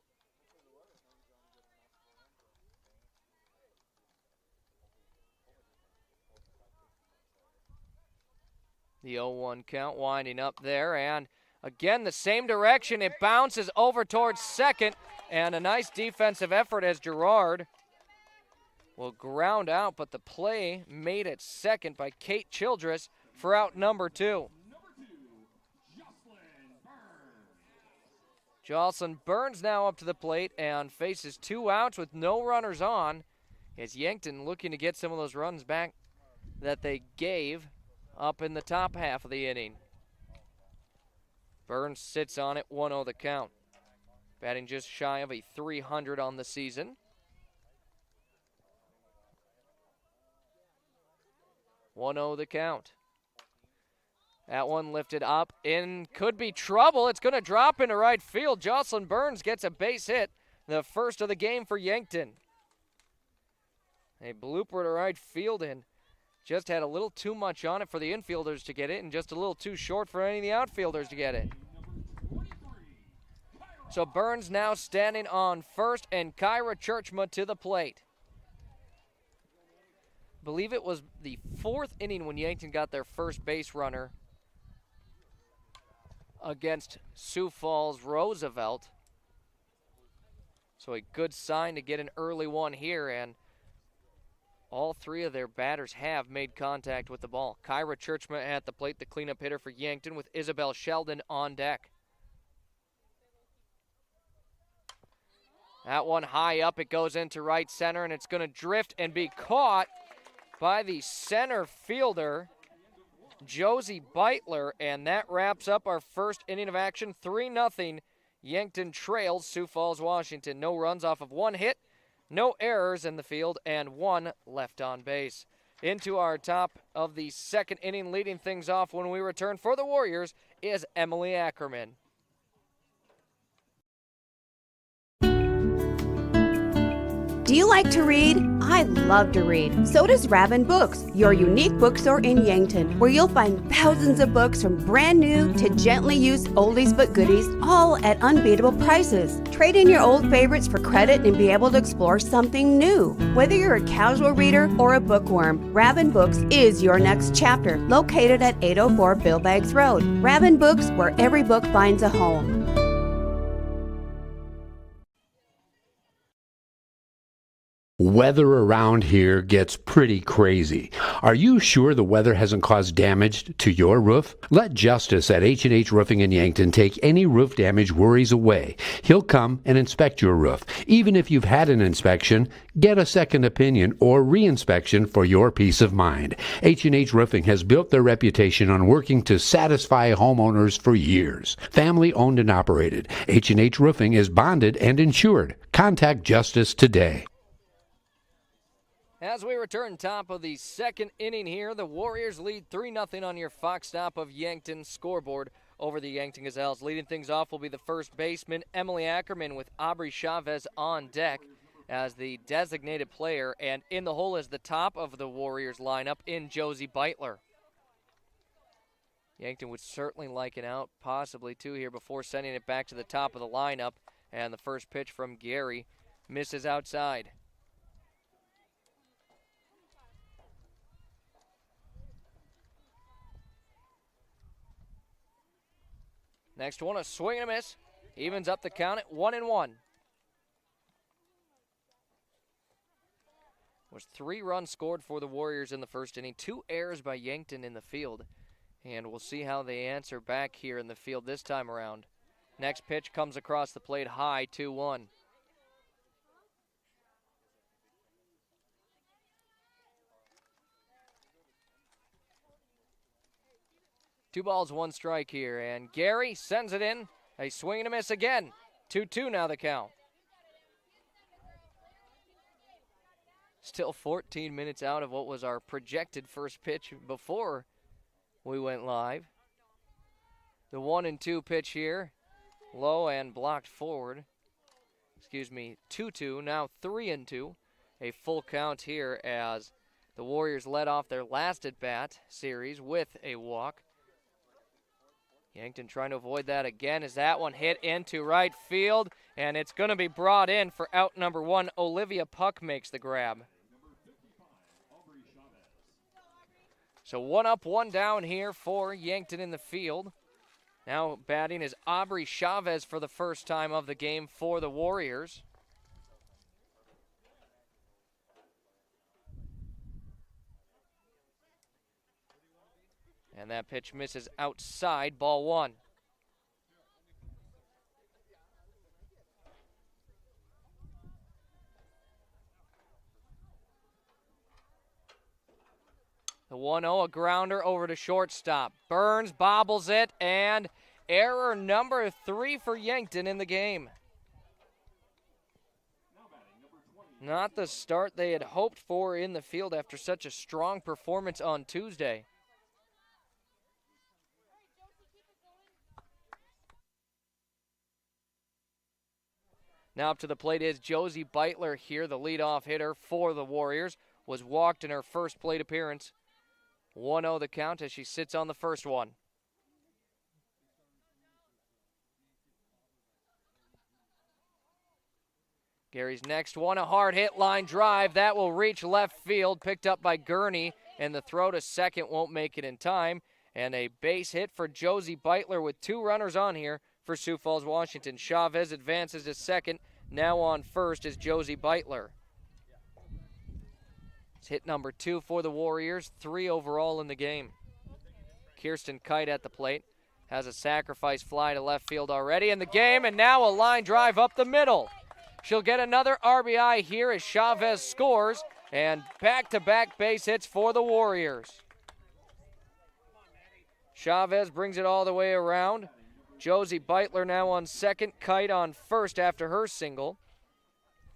The 0-1 count winding up there, and again the same direction. It bounces over towards second, and a nice defensive effort as Gerard will ground out, but the play made at second by Kate Childress for out number 2. Jocelyn Burns now up to the plate and faces 2 outs with no runners on, as Yankton looking to get some of those runs back that they gave up in the top half of the inning. Burns sits on it, 1-0 the count. Batting just shy of a 300 on the season. 1-0 the count. That one lifted up in, could be trouble. It's going to drop into right field. Jocelyn Burns gets a base hit, the first of the game for Yankton. A blooper to right field, and just had a little too much on it for the infielders to get it, and just a little too short for any of the outfielders to get it. So Burns now standing on first, and Kyra Churchma to the plate. I believe it was the 4th inning when Yankton got their first base runner against Sioux Falls Roosevelt. So a good sign to get an early one here, and all 3 of their batters have made contact with the ball. Kyra Churchma at the plate, the cleanup hitter for Yankton, with Isabel Sheldon on deck. That one high up, it goes into right center, and it's going to drift and be caught by the center fielder, Josie Beitler, and that wraps up our first inning of action. 3-0. Yankton trails Sioux Falls, Washington. No runs off of 1 hit, no errors in the field, and 1 left on base. Into our top of the second inning, leading things off when we return for the Warriors is Emily Ackerman. Do you like to read? I love to read. So does Raven Books, your unique bookstore in Yankton, where you'll find thousands of books from brand new to gently used oldies but goodies, all at unbeatable prices. Trade in your old favorites for credit and be able to explore something new. Whether you're a casual reader or a bookworm, Raven Books is your next chapter, located at 804 Bill Baggs Road. Raven Books, where every book finds a home. Weather around here gets pretty crazy. Are you sure the weather hasn't caused damage to your roof? Let Justice at H&H Roofing in Yankton take any roof damage worries away. He'll come and inspect your roof. Even if you've had an inspection, get a second opinion or re-inspection for your peace of mind. H&H Roofing has built their reputation on working to satisfy homeowners for years. Family owned and operated. H&H Roofing is bonded and insured. Contact Justice today. As we return top of the second inning here, the Warriors lead 3-0 on your Fox Stop of Yankton scoreboard over the Yankton Gazelles. Leading things off will be the first baseman, Emily Ackerman, with Aubrey Chavez on deck as the designated player, and in the hole is the top of the Warriors lineup in Josie Beitler. Yankton would certainly like an out, possibly two here, before sending it back to the top of the lineup, and the first pitch from Gary misses outside. Next one, a swing and a miss. Evens up the count at 1-1. Was 3 runs scored for the Warriors in the first inning. 2 errors by Yankton in the field. And we'll see how they answer back here in the field this time around. Next pitch comes across the plate high, 2-1. 2 balls, 1 strike here, and Gary sends it in. A swing and a miss again. 2-2 now the count. Still 14 minutes out of what was our projected first pitch before we went live. The 1-2 pitch here, low and blocked forward. 2-2, now 3-2. A full count here as the Warriors led off their last at-bat series with a walk. Yankton trying to avoid that again as that one hit into right field, and it's going to be brought in for out number 1. Olivia Puck makes the grab. So 1 up, 1 down here for Yankton in the field. Now batting is Aubrey Chavez for the first time of the game for the Warriors. And that pitch misses outside, ball 1. The 1-0, a grounder over to shortstop. Burns bobbles it, and error number 3 for Yankton in the game. Not the start they had hoped for in the field after such a strong performance on Tuesday. Now up to the plate is Josie Beitler here, the leadoff hitter for the Warriors. Was walked in her first plate appearance. 1-0 the count as she sits on the first one. Gary's next one, a hard hit line drive. That will reach left field, picked up by Gurney, and the throw to second won't make it in time. And a base hit for Josie Beitler with 2 runners on here for Sioux Falls, Washington. Chavez advances to second. Now on first is Josie Beitler. It's hit number 2 for the Warriors, 3 overall in the game. Kirsten Kite at the plate. Has a sacrifice fly to left field already in the game, and now a line drive up the middle. She'll get another RBI here as Chavez scores, and back-to-back base hits for the Warriors. Chavez brings it all the way around. Josie Beitler now on second, Kite on first after her single.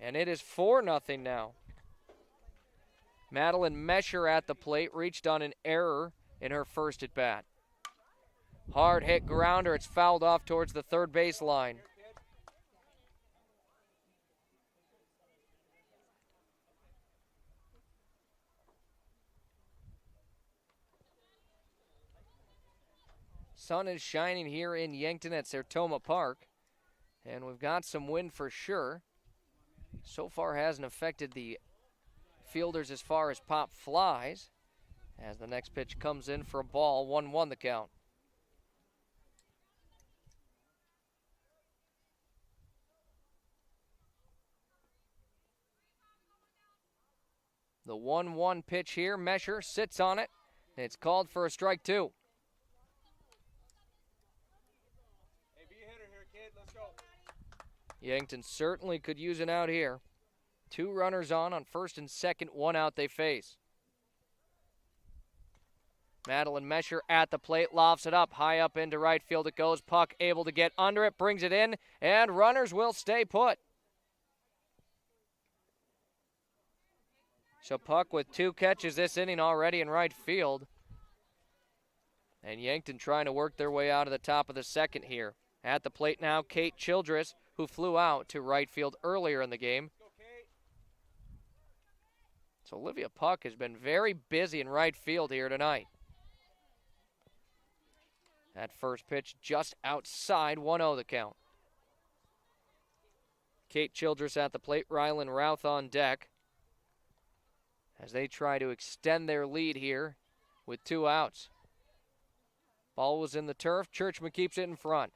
And it is 4-0 now. Madeline Mesher at the plate, reached on an error in her first at-bat. Hard hit grounder, it's fouled off towards the third base line. Sun is shining here in Yankton at Sertoma Park, and we've got some wind for sure. So far hasn't affected the fielders as far as pop flies, as the next pitch comes in for a ball. 1-1 the count. The 1-1 pitch here, Mesher sits on it, and it's called for a strike 2. Yankton certainly could use an out here. 2 runners on first and second, 1 out they face. Madeline Mesher at the plate, lofts it up, high up into right field it goes. Puck able to get under it, brings it in, and runners will stay put. So Puck with 2 catches this inning already in right field. And Yankton trying to work their way out of the top of the second here. At the plate now, Kate Childress, who flew out to right field earlier in the game. So Olivia Puck has been very busy in right field here tonight. That first pitch just outside, 1-0 the count. Kate Childress at the plate, Rylan Routh on deck, as they try to extend their lead here with 2 outs. Ball was in the turf, Churchman keeps it in front.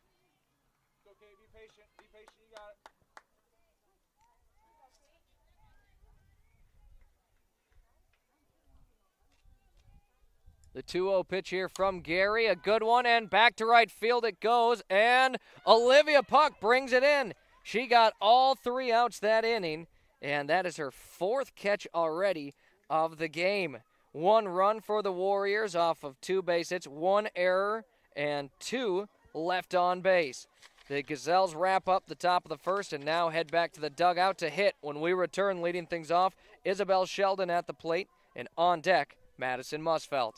The 2-0 pitch here from Gary, a good one, and back to right field it goes, and Olivia Puck brings it in. She got all 3 outs that inning, and that is her 4th catch already of the game. 1 run for the Warriors off of 2 base hits, 1 error, and 2 left on base. The Gazelles wrap up the top of the first and now head back to the dugout to hit. When we return, leading things off, Isabel Sheldon at the plate, and on deck, Madison Musfelt.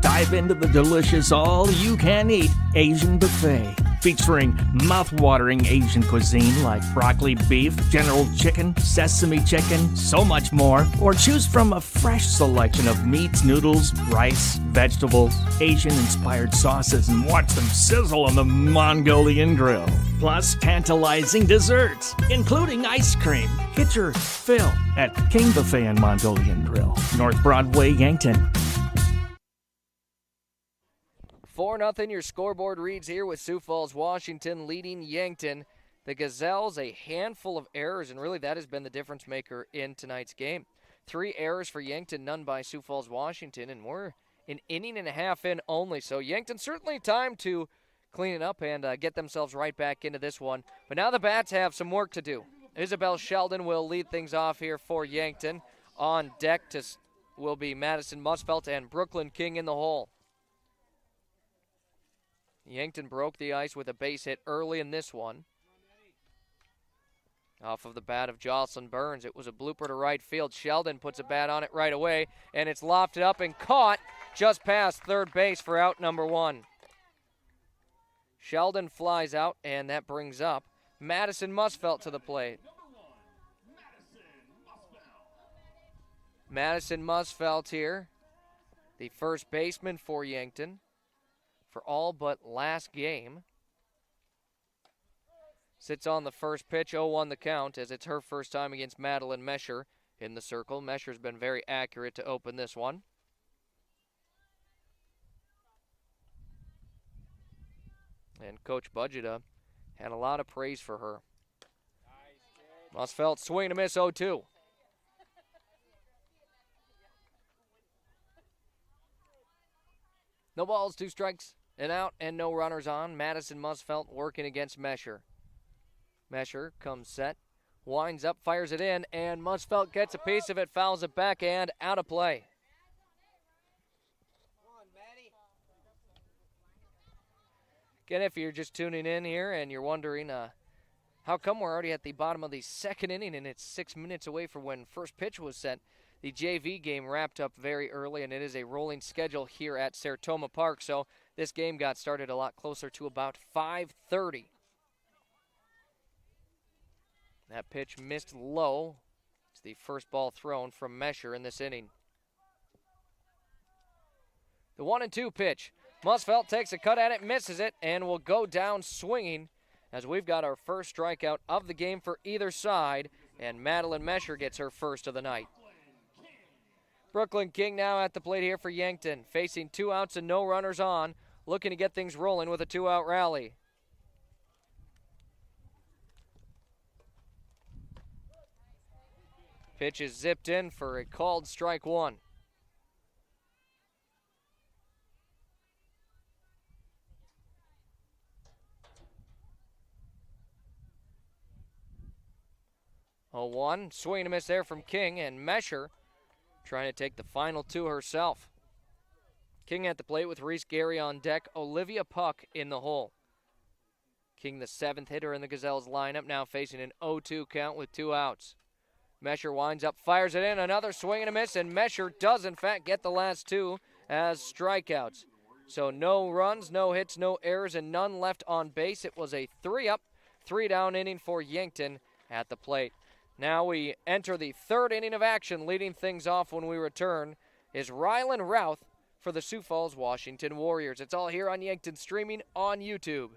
Dive into the delicious all-you-can-eat Asian buffet, featuring mouth-watering Asian cuisine like broccoli beef, General Chicken, sesame chicken, so much more. Or choose from a fresh selection of meats, noodles, rice, vegetables, Asian-inspired sauces, and watch them sizzle on the Mongolian grill. Plus tantalizing desserts, including ice cream. Get your fill at King Buffet and Mongolian Grill, North Broadway, Yankton. 4-0 your scoreboard reads here with Sioux Falls, Washington leading Yankton. The Gazelles, a handful of errors, and really that has been the difference maker in tonight's game. 3 errors for Yankton, none by Sioux Falls, Washington, and we're an inning and a half in only. So Yankton certainly time to clean it up and get themselves right back into this one. But now the Bats have some work to do. Isabel Sheldon will lead things off here for Yankton. On deck will be Madison Musfelt and Brooklyn King in the hole. Yankton broke the ice with a base hit early in this one. Off of the bat of Jocelyn Burns. It was a blooper to right field. Sheldon puts a bat on it right away, and it's lofted up and caught just past third base for out number 1. Sheldon flies out, and that brings up Madison Musfelt to the plate. Madison Musfelt here, the first baseman for Yankton for all but last game. Sits on the first pitch, 0-1 the count, as it's her first time against Madeline Mesher in the circle. Mesher's been very accurate to open this one. And Coach Budgeta had a lot of praise for her. Musfelt swing and a miss, 0-2. No balls, 2 strikes, an out, and no runners on. Madison Musfelt working against Mesher. Mesher comes set, winds up, fires it in, and Musfelt gets a piece of it, fouls it back, and out of play. Again, if you're just tuning in here and you're wondering how come we're already at the bottom of the second inning and it's 6 minutes away from when first pitch was sent, the JV game wrapped up very early, and it is a rolling schedule here at Sartoma Park, so this game got started a lot closer to about 5:30. That pitch missed low. It's the first ball thrown from Mesher in this inning. The 1-2 pitch. Musfelt takes a cut at it, misses it, and will go down swinging as we've got our first strikeout of the game for either side, and Madeline Mesher gets her first of the night. Brooklyn King now at the plate here for Yankton, facing 2 outs and no runners on, looking to get things rolling with a 2-out rally. Pitch is zipped in for a called strike 1. Oh, 1, swing and a miss there from King, and Mesher trying to take the final 2 herself. King at the plate with Reese Gary on deck, Olivia Puck in the hole. King, the 7th hitter in the Gazelles lineup, now facing an 0-2 count with 2 outs. Mesher winds up, fires it in, another swing and a miss, and Mesher does in fact get the last 2 as strikeouts. So no runs, no hits, no errors, and none left on base. It was a 3-up, 3-down inning for Yankton at the plate. Now we enter the 3rd inning of action. Leading things off when we return is Rylan Routh for the Sioux Falls Washington Warriors. It's all here on Yankton, streaming on YouTube.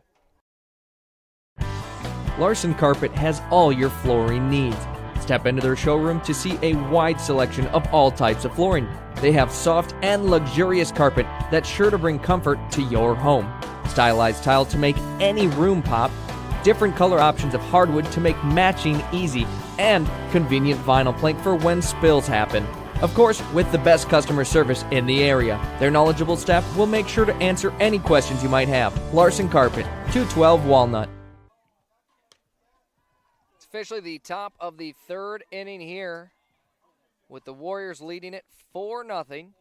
Larson Carpet has all your flooring needs. Step into their showroom to see a wide selection of all types of flooring. They have soft and luxurious carpet that's sure to bring comfort to your home. Stylized tile to make any room pop. Different color options of hardwood to make matching easy, and convenient vinyl plank for when spills happen. Of course, with the best customer service in the area. Their knowledgeable staff will make sure to answer any questions you might have. Larson Carpet, 212 Walnut. It's officially the top of the 3rd inning here, with the Warriors leading it 4-0.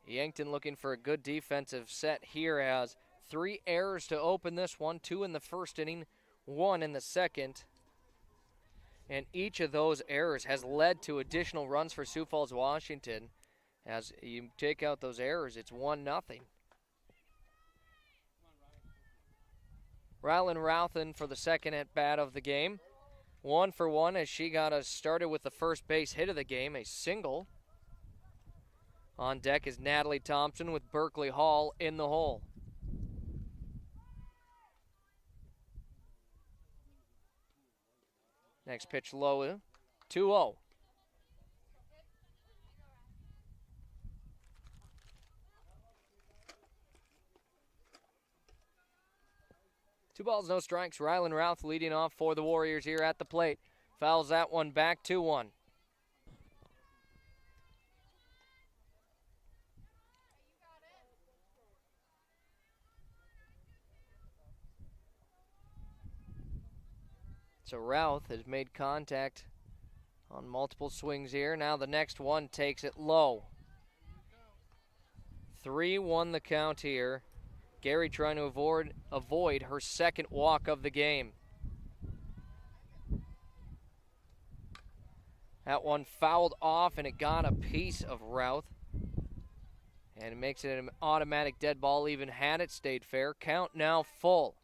Yankton looking for a good defensive set here, as 3 errors to open this one, 2 in the first inning, 1 in the second. And each of those errors has led to additional runs for Sioux Falls, Washington. As you take out those errors, it's 1-0. Rylan Routhen for the second at bat of the game. 1 for 1 as she got us started with the first base hit of the game, a single. On deck is Natalie Thompson with Berkeley Hall in the hole. Next pitch low, 2-0. Two balls, no strikes. Rylan Routh leading off for the Warriors here at the plate. Fouls that one back, 2-1. So Routh has made contact on multiple swings here. Now the next one takes it low. 3-1 the count here. Gary trying to avoid her second walk of the game. That one fouled off, and it got a piece of Routh. And it makes it an automatic dead ball even had it stayed fair. Count now full.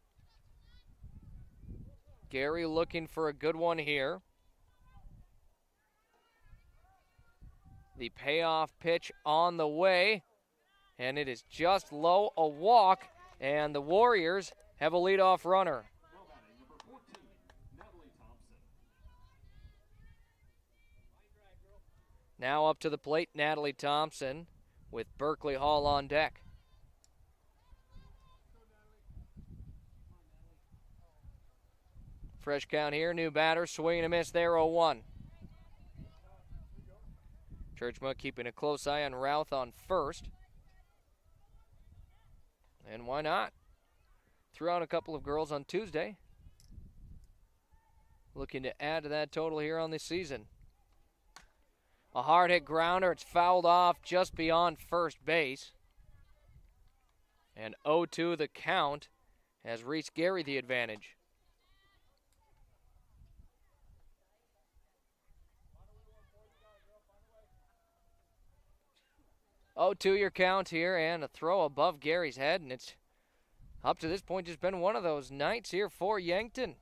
Gary looking for a good one here. The payoff pitch on the way, and it is just low, a walk, and the Warriors have a leadoff runner. Now up to the plate, Natalie Thompson with Berkeley Hall on deck. Fresh count here, new batter, swing and a miss there, 0-1. Churchma keeping a close eye on Routh on first. And why not? Threw out a couple of girls on Tuesday. Looking to add to that total here on this season. A hard hit grounder, it's fouled off just beyond first base. And 0-2 the count has Reese Gary the advantage. 0-2 your count here, and a throw above Gary's head, and it's up to this point just been one of those nights here for Yankton.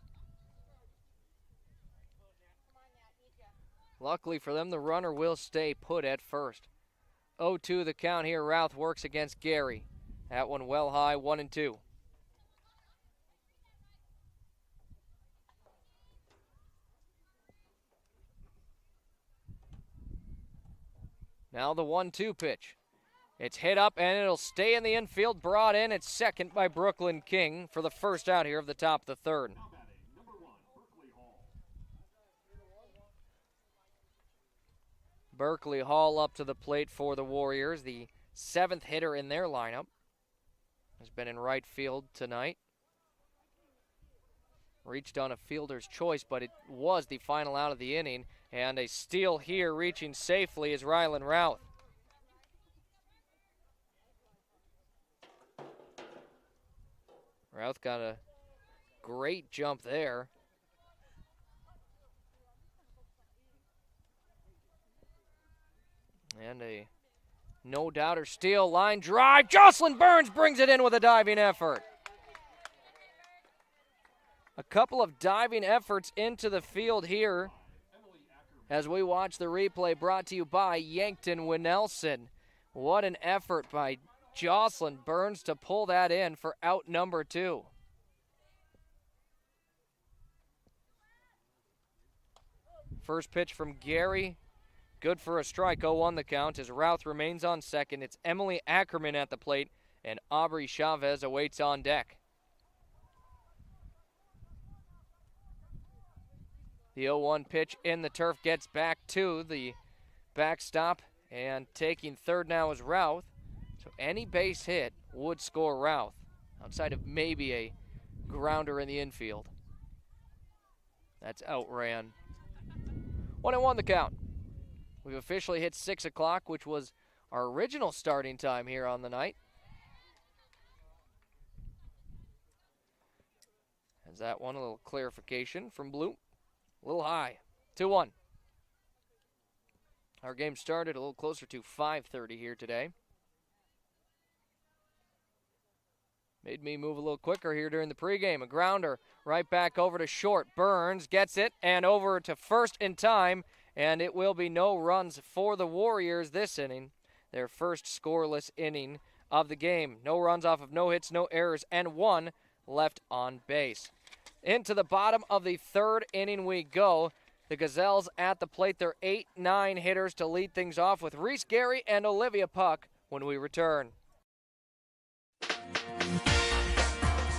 Luckily for them, the runner will stay put at first. 0-2 the count here. Routh works against Gary. That one well high, 1-2. Now the 1-2 pitch. It's hit up and it'll stay in the infield. Brought in at second by Brooklyn King for the first out here of the top of the third. Berkeley Hall up to the plate for the Warriors, the 7th hitter in their lineup. Has been in right field tonight. Reached on a fielder's choice, but it was the final out of the inning. And a steal here, reaching safely, is Rylan Routh. Routh got a great jump there. And a no-doubter steal, line drive. Jocelyn Burns brings it in with a diving effort. A couple of diving efforts into the field here as we watch the replay, brought to you by Yankton Winnelson. What an effort by Jocelyn Burns to pull that in for out number 2. First pitch from Gary. Good for a strike, 0-1 the count as Routh remains on second. It's Emily Ackerman at the plate, and Aubrey Chavez awaits on deck. The 0-1 pitch in the turf gets back to the backstop, and taking third now is Routh. So any base hit would score Routh, outside of maybe a grounder in the infield. That's outran. 1-1 the count. We've officially hit 6 o'clock, which was our original starting time here on the night. As that one, a little clarification from Blue. A little high. 2-1. Our game started a little closer to 5:30 here today. Made me move a little quicker here during the pregame. A grounder right back over to short. Burns gets it and over to first in time, and it will be no runs for the Warriors this inning. Their first scoreless inning of the game. No runs off of no hits, no errors, and one left on base. Into the bottom of the third inning we go. The Gazelles at the plate. They're 8-9 hitters to lead things off with Reese Gary and Olivia Puck when we return.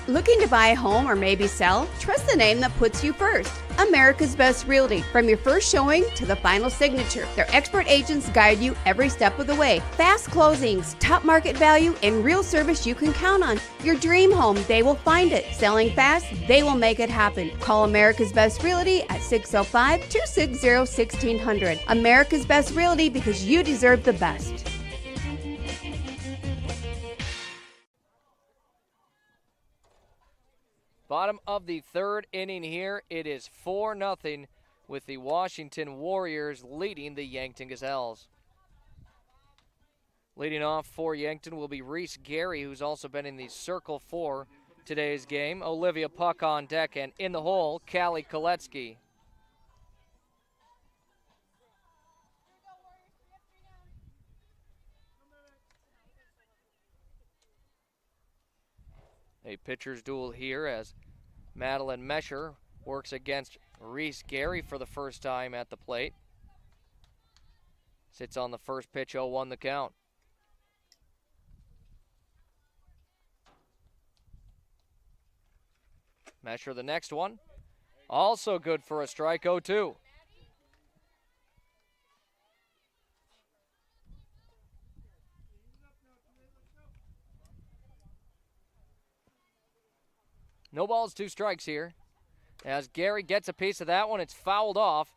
Looking to buy a home or maybe sell? Trust the name that puts you first. America's Best Realty. From your first showing to the final signature, their expert agents guide you every step of the way. Fast closings, top market value, and real service you can count on. Your dream home, they will find it. Selling fast, they will make it happen. Call America's Best Realty at 605-260-1600. America's Best Realty, because you deserve the best. Bottom of the third inning here. It is 4-0 with the Washington Warriors leading the Yankton Gazelles. Leading off for Yankton will be Reese Gary, who's also been in the circle for today's game. Olivia Puck on deck, and in the hole, Callie Koletsky. A pitcher's duel here as Madeline Mesher works against Reese Gary for the first time at the plate. Sits on the first pitch, 0-1 the count. Mesher the next one. Also good for a strike, 0-2. No balls, 2 strikes here. As Gary gets a piece of that one, it's fouled off.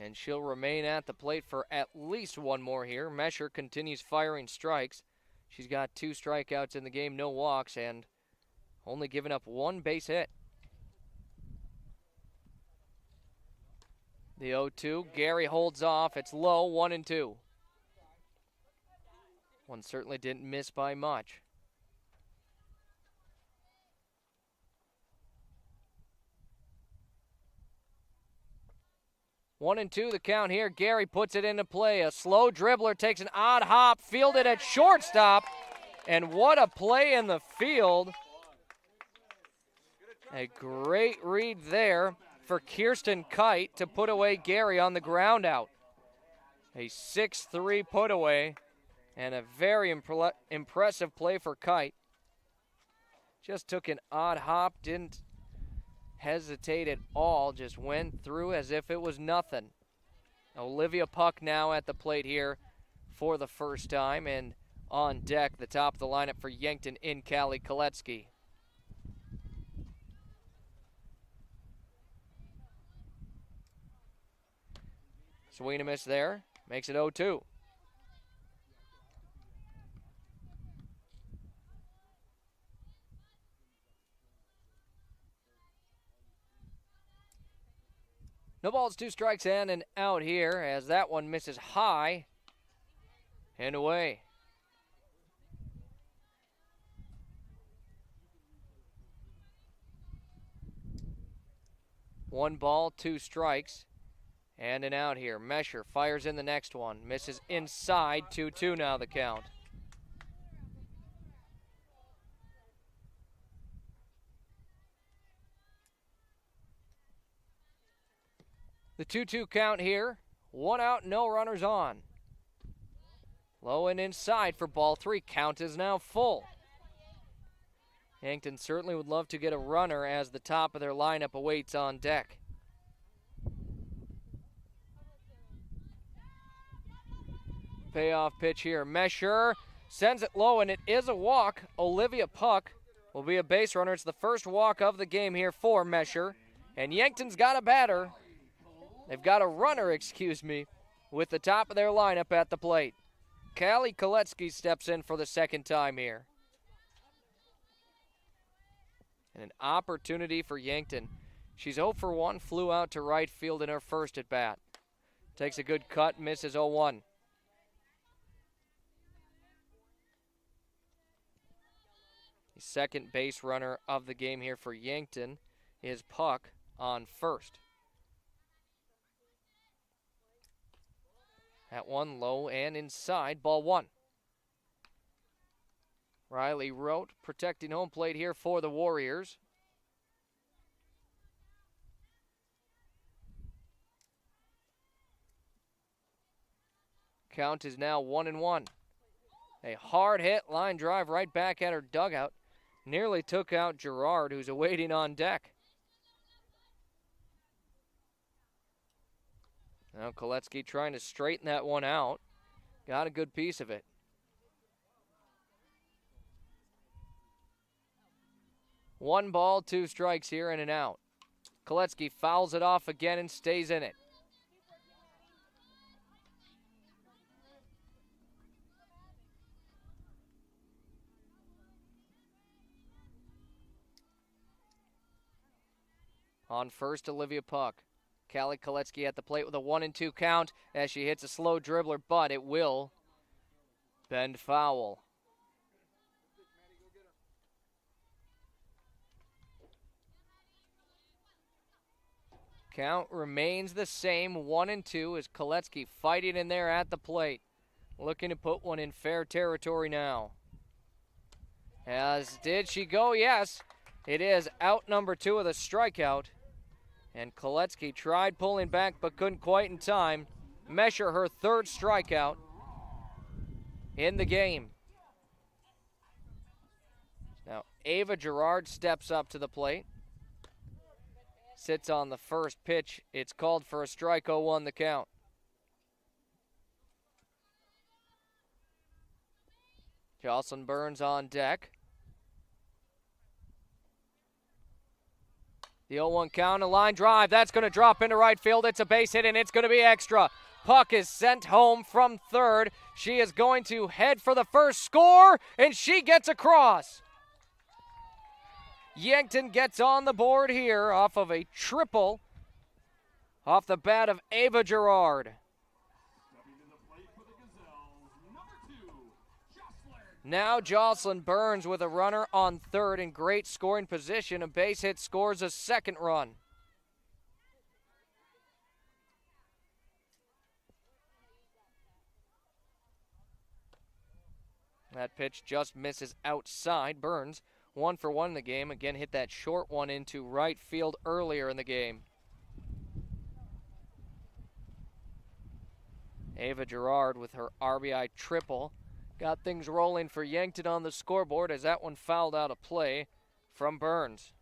And she'll remain at the plate for at least one more here. Mesher continues firing strikes. She's got 2 strikeouts in the game, no walks, and only giving up 1 base hit. The 0-2, Gary holds off. It's low, 1-2. One certainly didn't miss by much. 1-2 the count here. Gary puts it into play. A slow dribbler takes an odd hop, fielded at shortstop. And what a play in the field. A great read there for Kirsten Kite to put away Gary on the ground out. A 6-3 put away and a very impressive play for Kite. Just took an odd hop, didn't hesitate at all, just went through as if it was nothing. Olivia Puck now at the plate here for the first time, and on deck, the top of the lineup for Yankton in Callie Koletsky. Swing and a miss there, makes it 0-2. No balls, 2 strikes and an out here as that one misses high and away. One ball, 2 strikes and an out here. Mesher fires in the next one, misses inside, 2-2 now the count. The 2-2 count here. 1 out, no runners on. Low and inside for ball 3. Count is now full. Yankton certainly would love to get a runner as the top of their lineup awaits on deck. Payoff pitch here. Mesher sends it low, and it is a walk. Olivia Puck will be a base runner. It's the first walk of the game here for Mesher. And Yankton's got a batter. They've got a runner, excuse me. with the top of their lineup at the plate. Callie Koletsky steps in for the second time here. And an opportunity for Yankton. She's 0 for 1, flew out to right field in her first at bat. Takes a good cut, misses 0-1. The second base runner of the game here for Yankton is Puck on first. That one low and inside, ball 1. Riley Rote protecting home plate here for the Warriors. Count is now 1-1. A hard hit line drive right back at her dugout. Nearly took out Gerard, who's awaiting on deck. Now Koletsky trying to straighten that one out. Got a good piece of it. One ball, 2 strikes here and an out. Koletsky fouls it off again and stays in it. On first, Olivia Puck. Callie Koletsky at the plate with a 1-2 count as she hits a slow dribbler, but it will bend foul. Count remains the same, 1-2, as Koletsky fighting in there at the plate. Looking to put one in fair territory now. As did she go? Yes. It is out number 2 with a strikeout. And Koletsky tried pulling back but couldn't quite in time. Measure her 3rd strikeout in the game. Now Ava Gerard steps up to the plate. Sits on the first pitch. It's called for a strike, 0-1 the count. Jocelyn Burns on deck. The 0-1 count, a line drive. That's going to drop into right field. It's a base hit, and it's going to be extra. Puck is sent home from third. She is going to head for the first score, and she gets across. Yankton gets on the board here off of a triple off the bat of Ava Gerard. Now Jocelyn Burns with a runner on third in great scoring position. A base hit scores a second run. That pitch just misses outside. Burns 1 for 1 in the game. Again, hit that short one into right field earlier in the game. Ava Gerard with her RBI triple. Got things rolling for Yankton on the scoreboard as that one fouled out of play from Burns.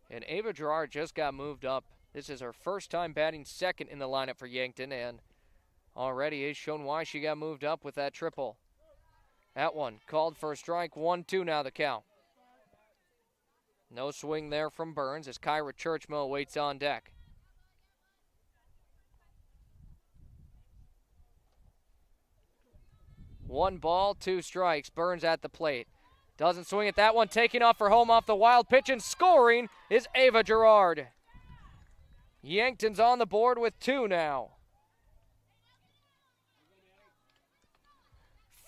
And Ava Gerard just got moved up. This is her first time batting second in the lineup for Yankton, and already has shown why she got moved up with that triple. That one called for a strike, 1-2 now the count. No swing there from Burns as Kyra Churchmill waits on deck. One ball, 2 strikes. Burns at the plate. Doesn't swing at that one. Taking off for home off the wild pitch and scoring is Ava Gerard. Yankton's on the board with 2 now.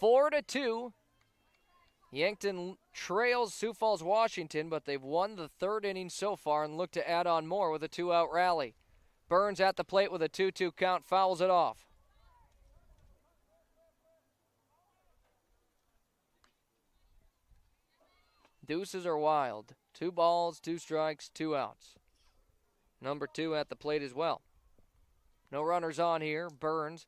4-2. Yankton trails Sioux Falls, Washington, but they've won the 3rd inning so far and look to add on more with a 2-out rally. Burns at the plate with a 2-2 count, fouls it off. Deuces are wild. 2 balls, 2 strikes, 2 outs. Number 2 at the plate as well. No runners on here. Burns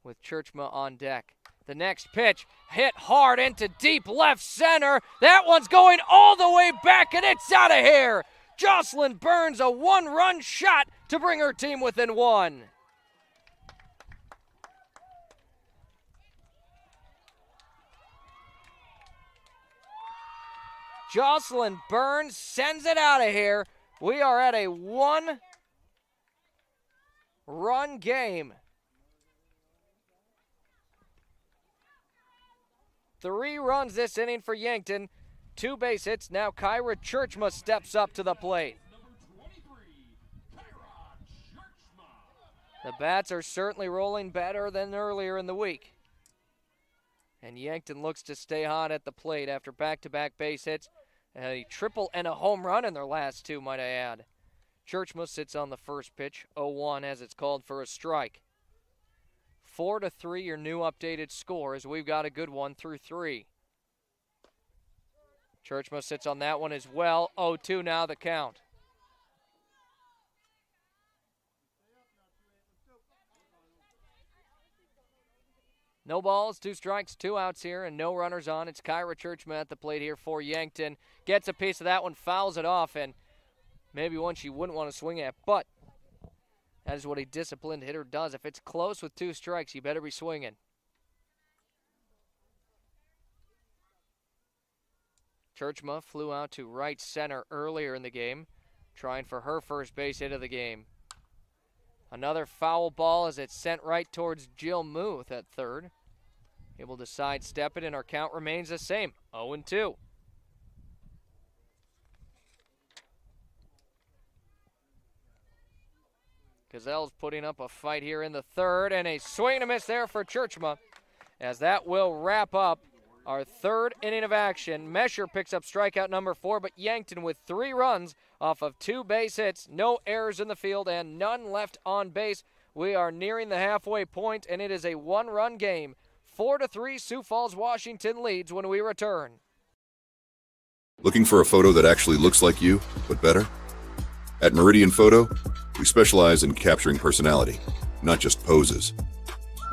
with Churchma on deck. The next pitch hit hard into deep left center. That one's going all the way back, and it's out of here. Jocelyn Burns, a 1-run shot to bring her team within 1. Jocelyn Burns sends it out of here We are at a 1-run game. 3 runs this inning for Yankton. 2 base hits. Now Kyra Churchma steps up to the plate. The bats are certainly rolling better than earlier in the week. And Yankton looks to stay hot at the plate after back-to-back base hits. A triple and a home run in their last 2, might I add. Churchma sits on the first pitch, 0-1 as it's called for a strike. 4-3 your new updated score as we've got a good one through 3. Churchma sits on that one as well, 0-2 now the count. No balls, 2 strikes, 2 outs here, and no runners on. It's Kyra Churchma at the plate here for Yankton. Gets a piece of that one, fouls it off, and maybe one she wouldn't want to swing at, but that is what a disciplined hitter does. If it's close with 2 strikes, you better be swinging. Churchma flew out to right center earlier in the game, trying for her first base hit of the game. Another foul ball as it's sent right towards Jill Muth at third. Able to sidestep it, and our count remains the same, 0-2. Gazelles putting up a fight here in the third, and a swing and a miss there for Churchma, as that will wrap up our 3rd inning of action. Mesher picks up strikeout number 4, but Yankton with 3 runs off of 2 base hits, no errors in the field, and none left on base. We are nearing the halfway point, and it is a 1-run game. 4-3, Sioux Falls, Washington leads when we return. Looking for a photo that actually looks like you, but better? At Meridian Photo, we specialize in capturing personality, not just poses.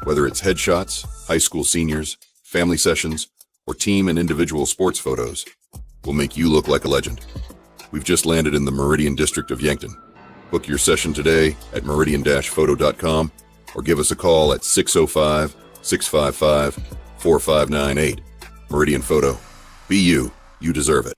Whether it's headshots, high school seniors, family sessions, or team and individual sports photos, we'll make you look like a legend. We've just landed in the Meridian District of Yankton. Book your session today at meridian-photo.com or give us a call at 605-655-4598. Meridian Photo. Be you. You deserve it.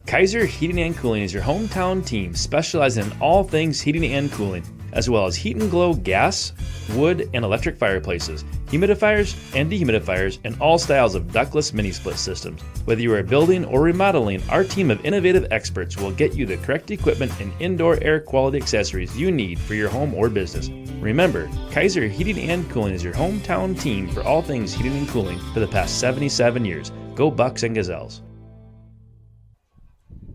Kaiser Heating and Cooling is your hometown team specializing in all things heating and cooling, as well as heat and glow gas, wood, and electric fireplaces, humidifiers and dehumidifiers, and all styles of ductless mini-split systems. Whether you are building or remodeling, our team of innovative experts will get you the correct equipment and indoor air quality accessories you need for your home or business. Remember, Kaiser Heating and Cooling is your hometown team for all things heating and cooling for the past 77 years. Go Bucks and Gazelles.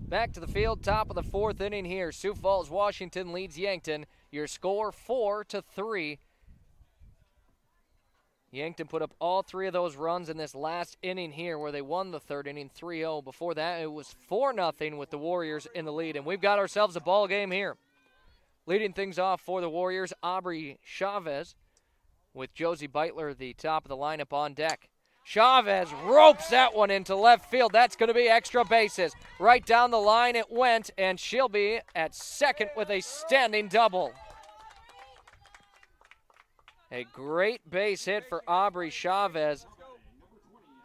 Back to the field, top of the 4th inning here. Sioux Falls, Washington leads Yankton. Your score 4-3. Yankton put up all 3 of those runs in this last inning here where they won the 3rd inning 3-0. Before that, it was 4-0 with the Warriors in the lead, and we've got ourselves a ball game here. Leading things off for the Warriors, Aubrey Chavez, with Josie Beitler, the top of the lineup, on deck. Chavez ropes that one into left field. That's going to be extra bases. Right down the line it went, and she'll be at second with a standing double. A great base hit for Aubrey Chavez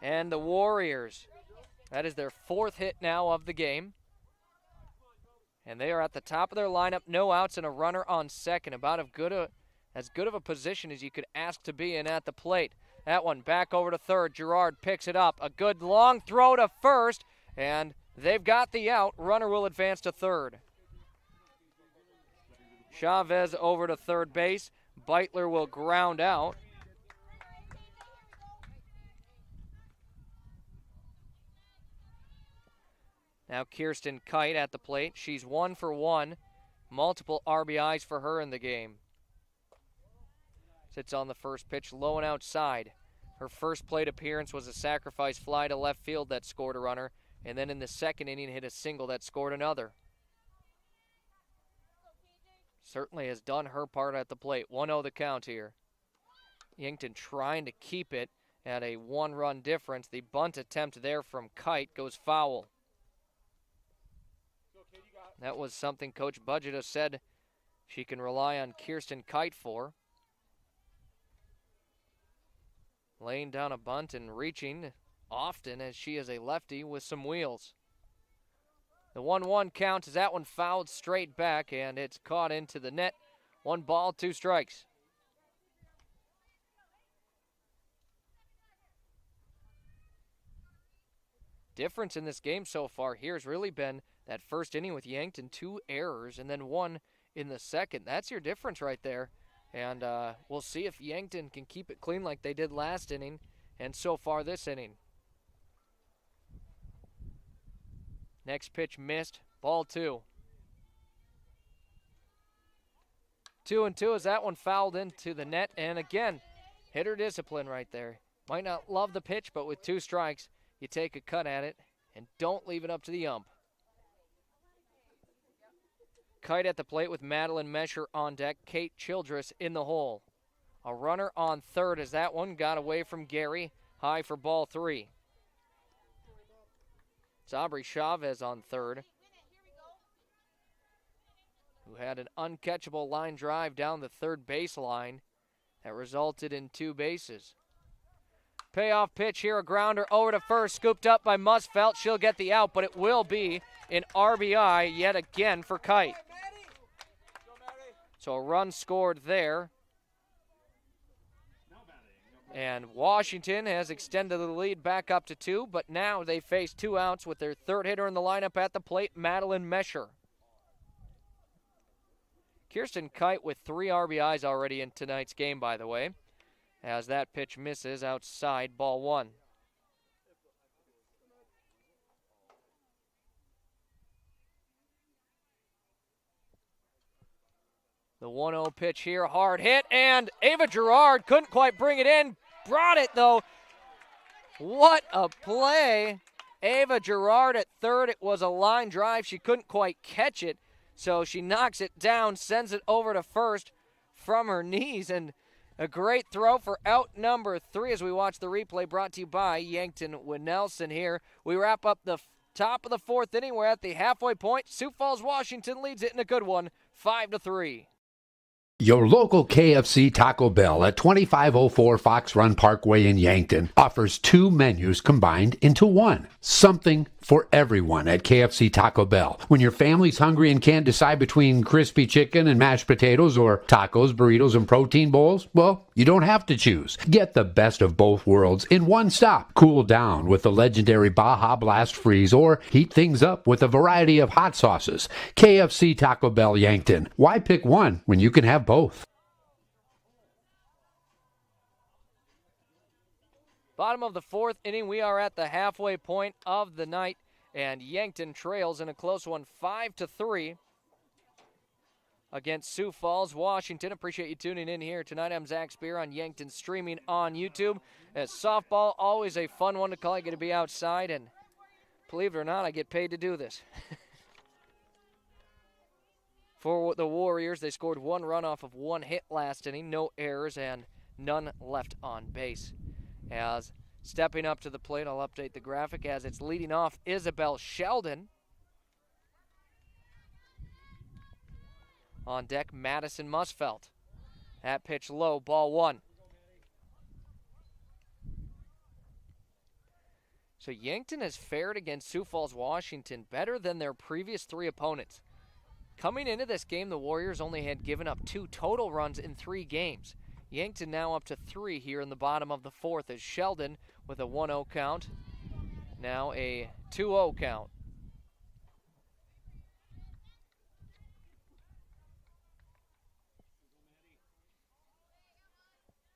and the Warriors. That is their 4th hit now of the game. And they are at the top of their lineup, no outs and a runner on second. About as good of a position as you could ask to be in at the plate. That one back over to third. Gerard picks it up. A good long throw to first, and they've got the out. Runner will advance to third. Chavez over to third base. Beitler will ground out. Now Kirsten Kite at the plate. She's 1 for 1. Multiple RBIs for her in the game. Sits on the first pitch, low and outside. Her first plate appearance was a sacrifice fly to left field that scored a runner, and then in the 2nd inning hit a single that scored another. Certainly has done her part at the plate. 1-0 the count here. Yankton trying to keep it at a 1-run difference. The bunt attempt there from Kite goes foul. That was something Coach Budgeta said she can rely on Kirsten Kite for. Laying down a bunt and reaching often, as she is a lefty with some wheels. The 1-1 count as that one fouled straight back, and it's caught into the net. 1 ball, 2 strikes. Difference in this game so far here has really been that first inning with Yankton, 2 errors, and then 1 in the second. That's your difference right there. And we'll see if Yankton can keep it clean like they did last inning and so far this inning. Next pitch missed. Ball 2. 2-2 as that one fouled into the net. And again, hitter discipline right there. Might not love the pitch, but with 2 strikes, you take a cut at it and don't leave it up to the ump. Kite at the plate with Madeline Mesher on deck. Kate Childress in the hole. A runner on third as that one got away from Gary. High for ball 3. It's Aubrey Chavez on third, who had an uncatchable line drive down the third baseline that resulted in 2 bases. Payoff pitch here, a grounder over to first, scooped up by Musfelt. She'll get the out, but it will be an RBI yet again for Kite. So a run scored there. And Washington has extended the lead back up to 2, but now they face 2 outs with their third hitter in the lineup at the plate, Madeline Mesher. Kirsten Kite with 3 RBIs already in tonight's game, by the way, as that pitch misses outside, ball 1. The 1-0 pitch here, hard hit, and Ava Gerard couldn't quite bring it in. Brought it, though. What a play. Ava Gerard at third. It was a line drive. She couldn't quite catch it, so she knocks it down, sends it over to first from her knees, and a great throw for out number 3 as we watch the replay, brought to you by Yankton Winnelson here. We wrap up the top of the 4th inning. We're at the halfway point. Sioux Falls, Washington leads it in a good one, 5-3. Your local KFC Taco Bell at 2504 Fox Run Parkway in Yankton offers 2 menus combined into 1. Something for everyone at KFC Taco Bell. When your family's hungry and can't decide between crispy chicken and mashed potatoes or tacos, burritos, and protein bowls, well, you don't have to choose. Get the best of both worlds in one stop. Cool down with the legendary Baja Blast Freeze or heat things up with a variety of hot sauces. KFC Taco Bell Yankton. Why pick one when you can have both? Bottom of the 4th inning, we are at the halfway point of the night, and Yankton trails in a close one, 5-3 against Sioux Falls, Washington. Appreciate you tuning in here tonight. I'm Zach Spear on Yankton, streaming on YouTube. As softball, always a fun one to call. I get to be outside, and believe it or not, I get paid to do this. For the Warriors, they scored 1 run off of 1 hit last inning, no errors, and none left on base. As stepping up to the plate, I'll update the graphic as it's leading off Isabel Sheldon. On deck, Madison Musfelt. That pitch low, ball 1. So Yankton has fared against Sioux Falls, Washington better than their previous 3 opponents. Coming into this game, the Warriors only had given up 2 total runs in 3 games. Yankton now up to 3 here in the bottom of the 4th as Sheldon with a 1-0 count. Now a 2-0 count.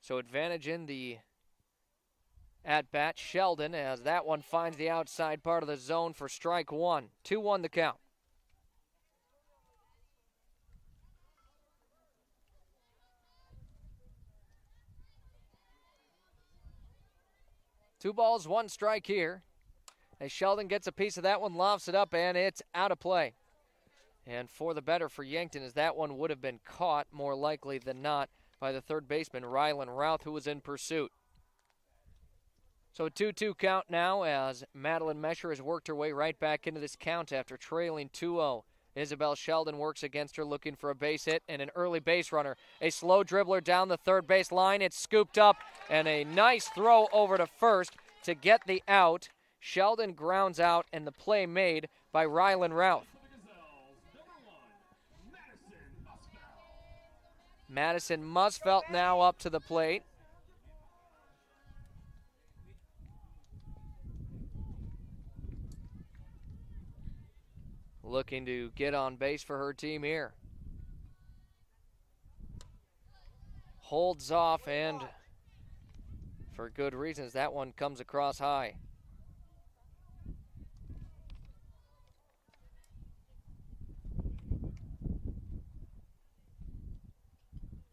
So advantage in the at-bat, Sheldon, as that one finds the outside part of the zone for strike 1. 2-1 the count. Two balls, 1 strike here. As Sheldon gets a piece of that one, lofts it up, and it's out of play. And for the better for Yankton, as that one would have been caught, more likely than not, by the third baseman, Rylan Routh, who was in pursuit. So a 2-2 count now as Madeline Mesher has worked her way right back into this count after trailing 2-0. Isabel Sheldon works against her, looking for a base hit and an early base runner. A slow dribbler down the third base line. It's scooped up, and a nice throw over to first to get the out. Sheldon grounds out, and the play made by Rylan Routh. Madison Musfelt now up to the plate. Looking to get on base for her team here. Holds off, and for good reasons, that one comes across high.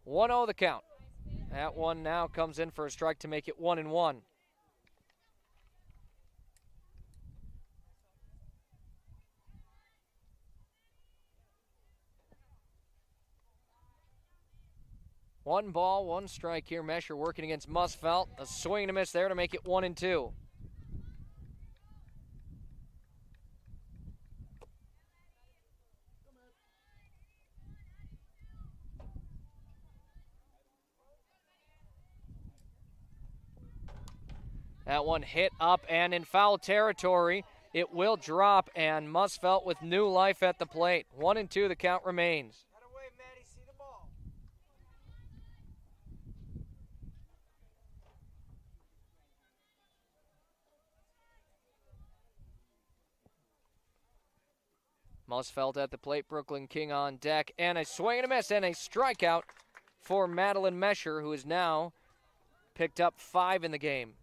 One-0 the count. That one now comes in for a strike to make it 1-1. One ball, one strike here. Mesher working against Musfelt. A swing and a miss there to make it 1-2. That one hit up and in foul territory. It will drop, and Musfelt with new life at the plate. 1-2 the count remains. Musfelt at the plate, Brooklyn King on deck, and a swing and a miss and a strikeout for Madeline Mesher, who has now picked up 5 in the game.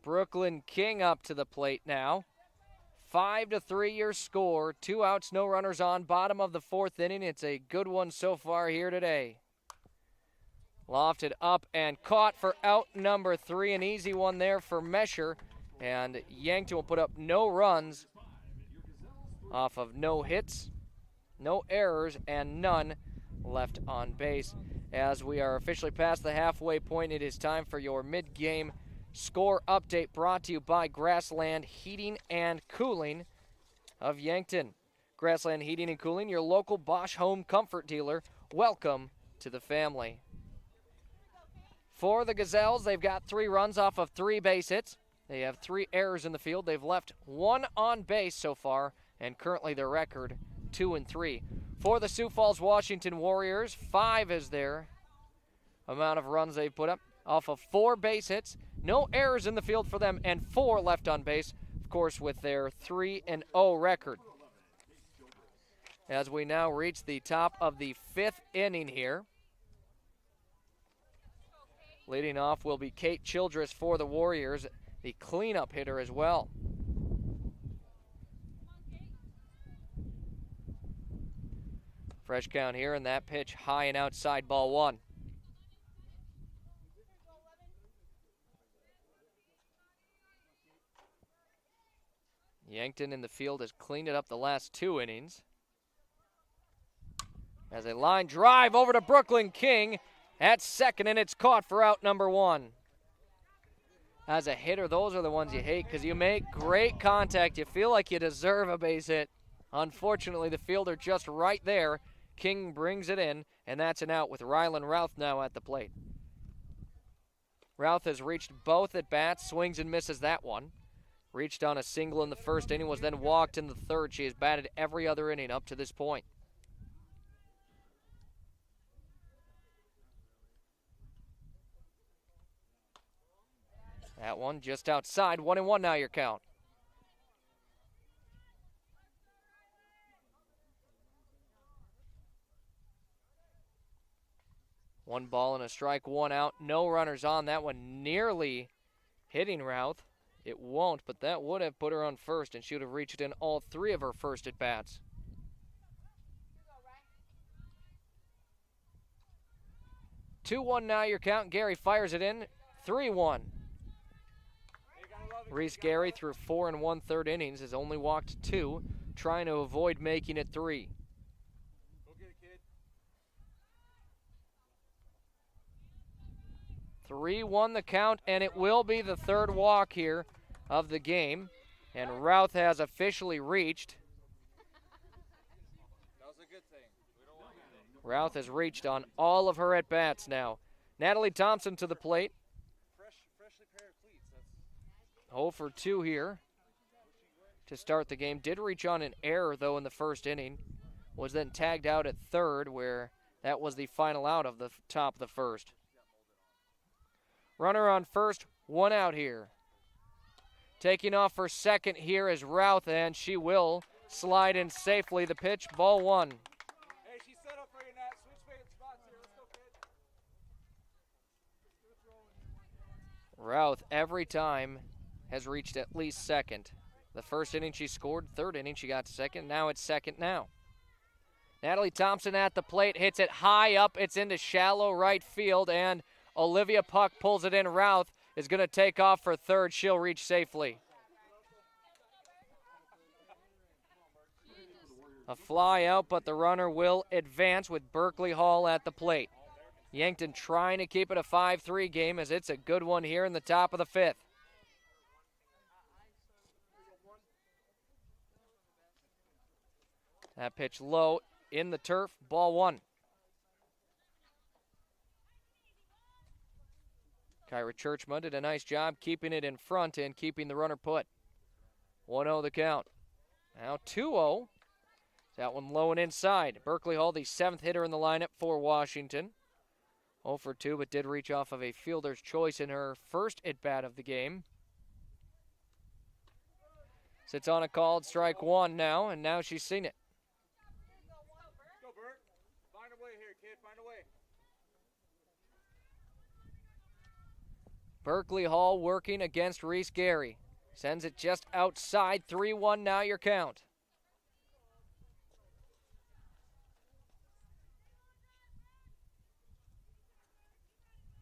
Brooklyn King up to the plate now. 5-3 your score. 2 outs, no runners on. Bottom of the 4th inning. It's a good one so far here today. Lofted up and caught for out number 3. An easy one there for Mesher. And Yankton will put up no runs off of no hits, no errors, and none left on base. As we are officially past the halfway point, it is time for your mid-game score update, brought to you by Grassland Heating and Cooling of Yankton. Grassland Heating and Cooling, your local Bosch home comfort dealer. Welcome to the family. For the Gazelles, they've got 3 runs off of 3 base hits. They have 3 errors in the field. They've left 1 on base so far, and currently their record 2-3. For the Sioux Falls Washington Warriors, 5 is their amount of runs they've put up off of 4 base hits. No errors in the field for them, and 4 left on base, of course, with their 3-0 record. As we now reach the top of the 5th inning here. Leading off will be Kate Childress for the Warriors, the cleanup hitter as well. Fresh count here, and that pitch high and outside, ball 1. Yankton in the field has cleaned it up the last 2 innings. As a line drive over to Brooklyn King at second, and it's caught for out number 1. As a hitter, those are the ones you hate because you make great contact. You feel like you deserve a base hit. Unfortunately, the fielder just right there. King brings it in, and that's an out with Rylan Routh now at the plate. Routh has reached both at bats, swings and misses that one. Reached on a single in the first inning, was then walked in the third. She has batted every other inning up to this point. That one just outside. 1-1 now your count. One ball and a strike, 1 out. No runners on. That one nearly hitting Routh. It won't, but that would have put her on first, and she would have reached in all 3 of her first at-bats. Two 2-1 now your count. Gary fires it in. 3-1. Reese Gary through 4 1/3 innings has only walked 2, trying to avoid making it 3. Go get it, kid. 3-1 the count, and it will be the 3rd walk here of the game. And Routh has officially reached. That was a good thing. Routh has reached on all of her at-bats now. Natalie Thompson to the plate. 0 for 2 here to start the game. Did reach on an error, though, in the first inning. Was then tagged out at third, where that was the final out of the top of the first. Runner on first, 1 out here. Taking off for second here is Routh, and she will slide in safely. The pitch, ball 1. Hey, she's set up for you, Nat. Switch spots here. Let's go, kid. Routh, every time, has reached at least second. The first inning she scored, third inning she got to second. Now it's second now. Natalie Thompson at the plate, hits it high up. It's into shallow right field, and Olivia Puck pulls it in. Routh is going to take off for third. She'll reach safely. A fly out, but the runner will advance with Berkeley Hall at the plate. Yankton trying to keep it a 5-3 game, as it's a good one here in the top of the 5th. That pitch low in the turf, ball 1. Kyra Churchman did a nice job keeping it in front and keeping the runner put. 1-0 the count. Now 2-0. That one low and inside. Berkeley Hall, the 7th hitter in the lineup for Washington. 0 for 2, but did reach off of a fielder's choice in her first at-bat of the game. Sits on a called strike 1 now, and now she's seen it. Berkeley Hall working against Reese Gary. Sends it just outside. 3-1 now your count.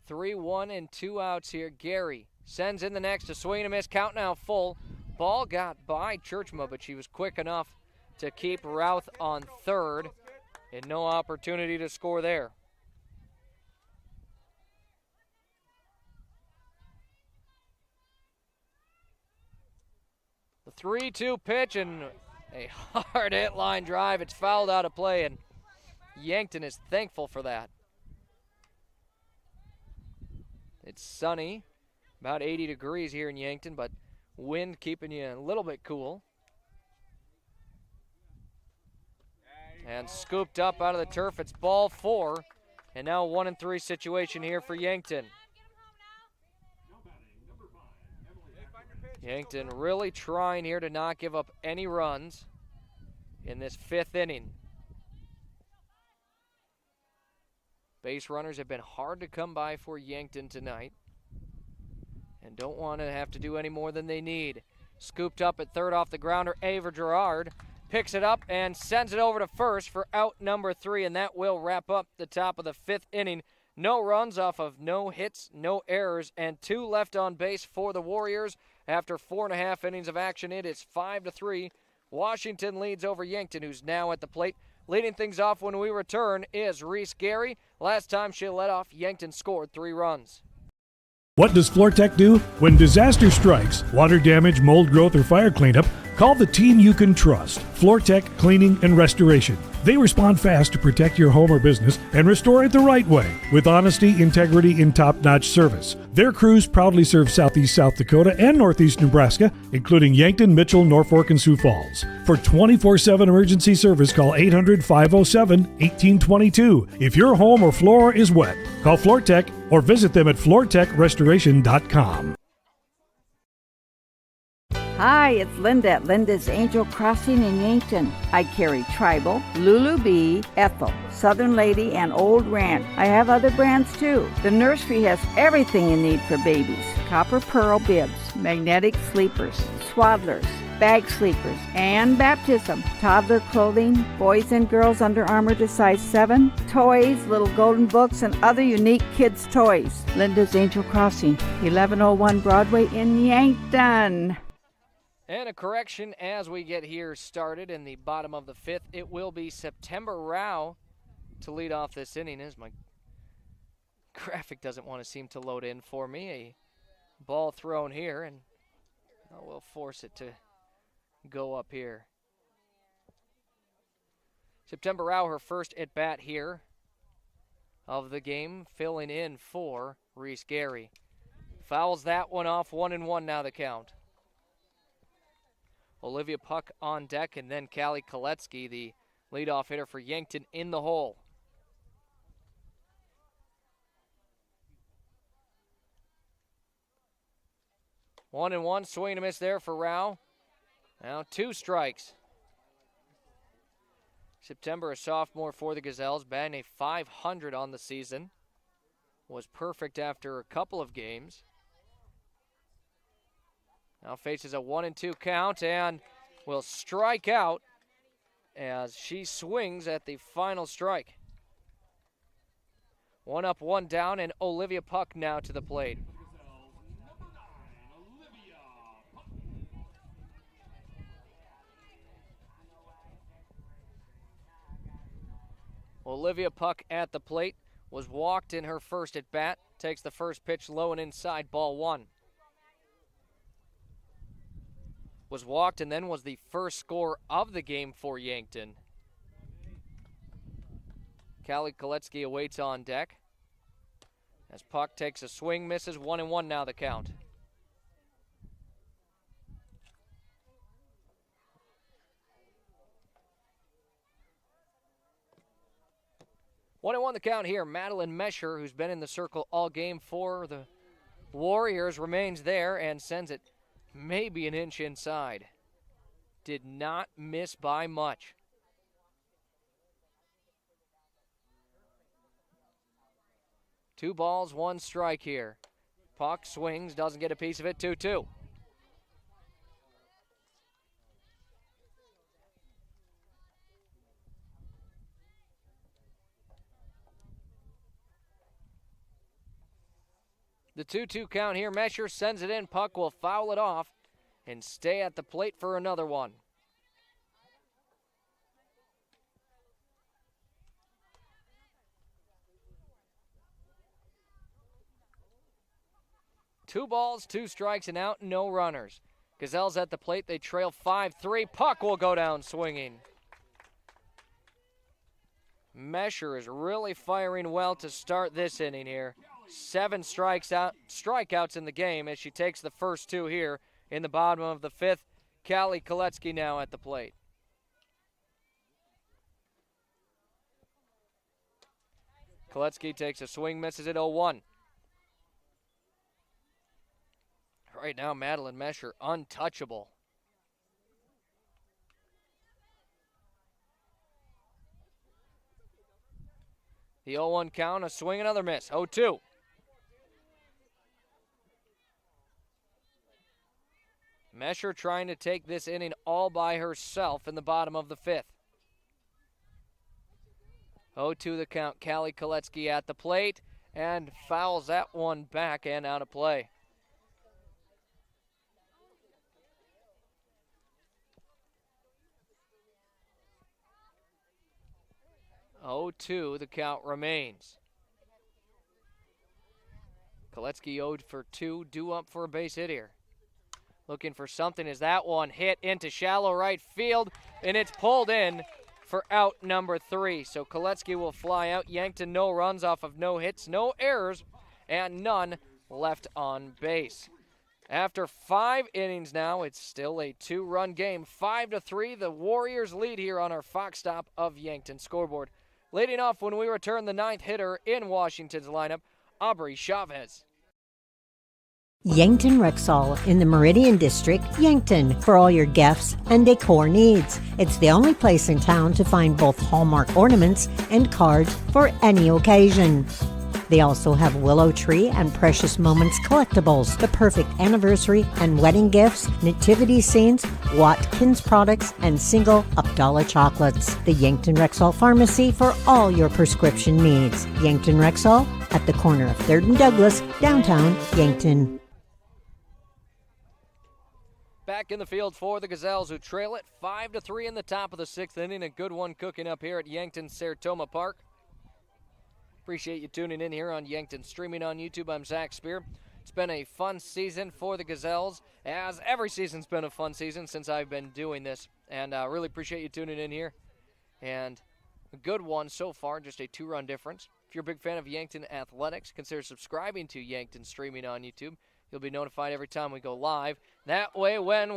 Three-1 and 2 outs here. Gary sends in the next, to swing and a miss. Count now full. Ball got by Churchma, but she was quick enough to keep Routh on third, and no opportunity to score there. The 3-2 pitch, and a hard hit line drive. It's fouled out of play, and Yankton is thankful for that. It's sunny, about 80 degrees here in Yankton, but wind keeping you a little bit cool. And scooped up out of the turf. It's ball 4, and now a 1-3 situation here for Yankton. Yankton really trying here to not give up any runs in this 5th inning. Base runners have been hard to come by for Yankton tonight, and don't want to have to do any more than they need. Scooped up at third off the grounder. Ava Gerard picks it up and sends it over to first for out number 3, and that will wrap up the top of the 5th inning. No runs off of no hits, no errors, and 2 left on base for the Warriors. After 4.5 innings of action, it is 5-3. Washington leads over Yankton, who's now at the plate. Leading things off when we return is Reese Gary. Last time she led off, Yankton scored 3 runs. What does FloorTech do? When disaster strikes, water damage, mold growth, or fire cleanup, call the team you can trust. FloorTech Cleaning and Restoration. They respond fast to protect your home or business and restore it the right way with honesty, integrity, and top-notch service. Their crews proudly serve southeast South Dakota and northeast Nebraska, including Yankton, Mitchell, Norfolk, and Sioux Falls. For 24/7 emergency service, call 800-507-1822. If your home or floor is wet, call FloorTech or visit them at floortechrestoration.com. Hi, it's Linda at Linda's Angel Crossing in Yankton. I carry Tribal, Lulu Bee, Ethel, Southern Lady, and Old Ranch. I have other brands too. The nursery has everything you need for babies. Copper pearl bibs, magnetic sleepers, swaddlers, bag sleepers, and baptism. Toddler clothing, boys and girls Under Armour to size 7, toys, little golden books, and other unique kids' toys. Linda's Angel Crossing, 1101 Broadway in Yankton. And a correction as we get here started in the bottom of the 5th. It will be September Rao to lead off this inning, as my graphic doesn't want to seem to load in for me. A ball thrown here, and we'll force it to go up here. September Rao, her first at-bat here of the game, filling in for Reese Gary. Fouls that one off, 1-1 now the count. Olivia Puck on deck, and then Callie Koletsky, the leadoff hitter for Yankton, in the hole. One and one, swing and a miss there for Rao. Now 2 strikes. September, a sophomore for the Gazelles, batting a .500 on the season. Was perfect after a couple of games. Now faces a 1-2 count and will strike out as she swings at the final strike. 1 up, 1 down, and Olivia Puck now to the plate. Olivia Puck at the plate, was walked in her first at bat, takes the first pitch low and inside, ball 1. Was walked and then was the first score of the game for Yankton. Callie Koletsky awaits on deck. As Puck takes a swing, misses, 1-1 now the count. One and one the count here. Madeline Mesher, who's been in the circle all game for the Warriors, remains there and sends it maybe an inch inside. Did not miss by much. Two balls, 1 strike here. Puck swings, doesn't get a piece of it, 2-2. The 2-2 count here. Mesher sends it in. Puck will foul it off and stay at the plate for another one. Two balls, 2 strikes, and out, no runners. Gazelles at the plate. They trail 5-3. Puck will go down swinging. Mesher is really firing well to start this inning here. 7 strikeouts in the game as she takes the first 2 here in the bottom of the 5th. Callie Koletsky now at the plate. Koletsky takes a swing, misses it, 0-1. Right now, Madeline Mesher untouchable. The 0-1 count, a swing, another miss, 0-2. Mesher trying to take this inning all by herself in the bottom of the 5th. 0-2 the count. Callie Koletsky at the plate and fouls that one back and out of play. The count remains. Koletsky 0'd for 2, due up for a base hit here. Looking for something as that one hit into shallow right field, and it's pulled in for out number 3. So Koletsky will fly out. Yankton no runs off of no hits, no errors, and none left on base. After 5 innings now, it's still a 2-run game. 5-3, the Warriors lead here on our Fox Stop of Yankton scoreboard. Leading off when we return, the 9th hitter in Washington's lineup, Aubrey Chavez. Yankton Rexall in the Meridian District, Yankton, for all your gifts and decor needs. It's the only place in town to find both Hallmark ornaments and cards for any occasion. They also have Willow Tree and Precious Moments collectibles, the perfect anniversary and wedding gifts, nativity scenes, Watkins products, and single $1 chocolates. The Yankton Rexall Pharmacy for all your prescription needs. Yankton Rexall at the corner of 3rd and Douglas, downtown Yankton. Back in the field for the Gazelles, who trail it 5-3 in the top of the 6th inning. A good one cooking up here at Yankton Sertoma Park. Appreciate you tuning in here on Yankton. Streaming on YouTube, I'm Zach Spear. It's been a fun season for the Gazelles, as every season's been a fun season since I've been doing this. And I really appreciate you tuning in here. And a good one so far, just a 2-run difference. If you're a big fan of Yankton Athletics, consider subscribing to Yankton Streaming on YouTube. You'll be notified every time we go live. That way, when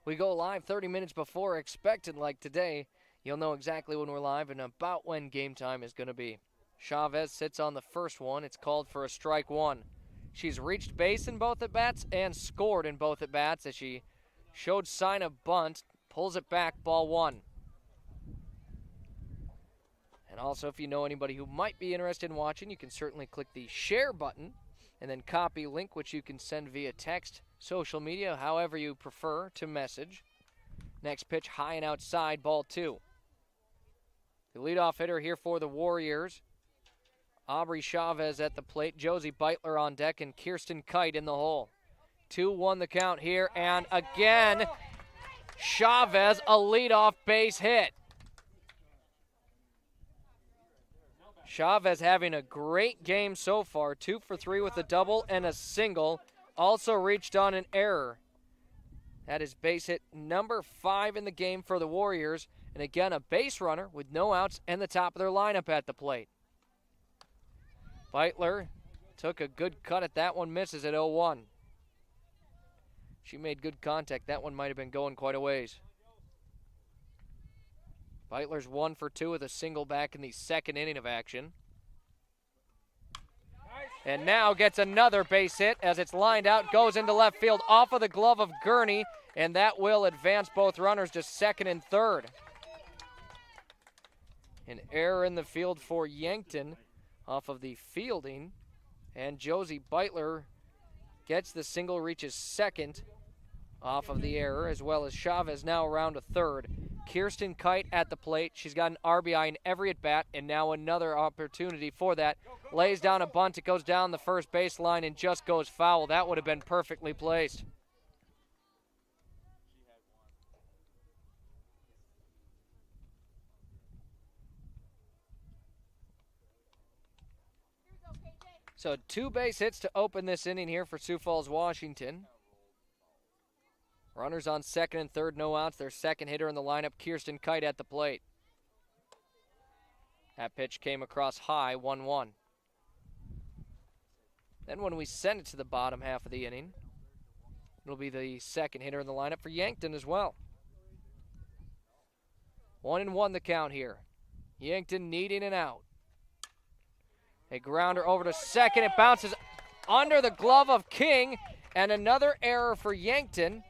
We go live 30 minutes before expected like today. You'll know exactly when we're live and about when game time is going to be. Chavez sits on the first one. It's called for a strike one. She's reached base in both at-bats and scored in both at-bats as she showed sign of bunt, pulls it back, ball one. And also, if you know anybody who might be interested in watching, you can certainly click the share button and then copy link, which you can send via text, social media, however you prefer to message. Next pitch, high and outside, ball two. The leadoff hitter here for the Warriors, Aubrey Chavez at the plate, Josie Beitler on deck, and Kirsten Kite in the hole. 2-1 the count here, and again, Chavez, a leadoff base hit. Chavez having a great game so far, 2 for 3 with a double and a single. Also reached on an error. That is base hit number 5 in the game for the Warriors. And again, a base runner with no outs and the top of their lineup at the plate. Beitler took a good cut at that one, misses at 0-1. She made good contact. That one might have been going quite a ways. Beitler's 1 for 2 with a single back in the second inning of action. And now gets another base hit as it's lined out, goes into left field off of the glove of Gurney, and that will advance both runners to second and third. An error in the field for Yankton off of the fielding, and Josie Beitler gets the single, reaches second off of the error, as well as Chavez now around to third. Kirsten Kite at the plate. She's got an RBI in every at-bat, and now another opportunity for that. Lays down a bunt. It goes down the first baseline and just goes foul. That would have been perfectly placed. So 2 base hits to open this inning here for Sioux Falls, Washington. Runners on second and third, no outs. Their second hitter in the lineup, Kirsten Kite at the plate. That pitch came across high, 1-1. Then when we send it to the bottom half of the inning, it'll be the second hitter in the lineup for Yankton as well. 1-1 the count here. Yankton needing an out. A grounder over to second. It bounces under the glove of King, and another error for Yankton,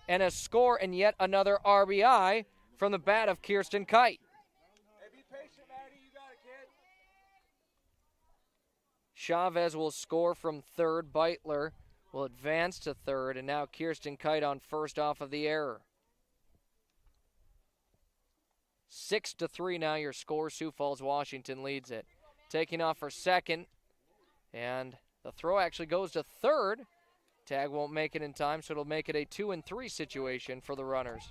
and a score and yet another RBI from the bat of Kirsten Kite. Hey, be patient, Maddie. You got it, kid. Chavez will score from third. Beitler will advance to third, and now Kirsten Kite on first off of the error. 6-3 now your score. Sioux Falls, Washington leads it. Taking off for second, and the throw actually goes to third. Tag won't make it in time, so it'll make it a 2-3 situation for the runners.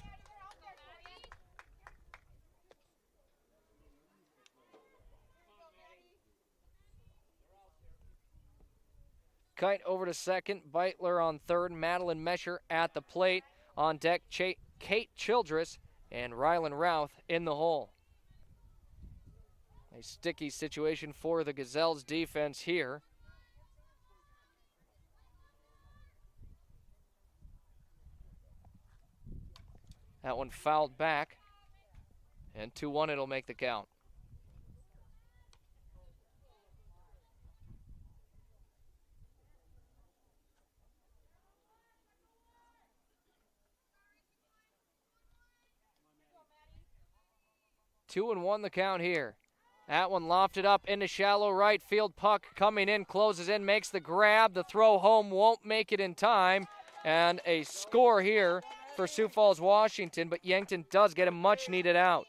Kite over to second, Beitler on third, Madeline Mesher at the plate. On deck, Kate Childress and Rylan Routh in the hole. A sticky situation for the Gazelles defense here. That one fouled back, and 2-1 it'll make the count. Two and 1 the count here. That one lofted up into shallow right field. Puck coming in, closes in, makes the grab. The throw home won't make it in time. And a score here for Sioux Falls, Washington, but Yankton does get a much-needed out.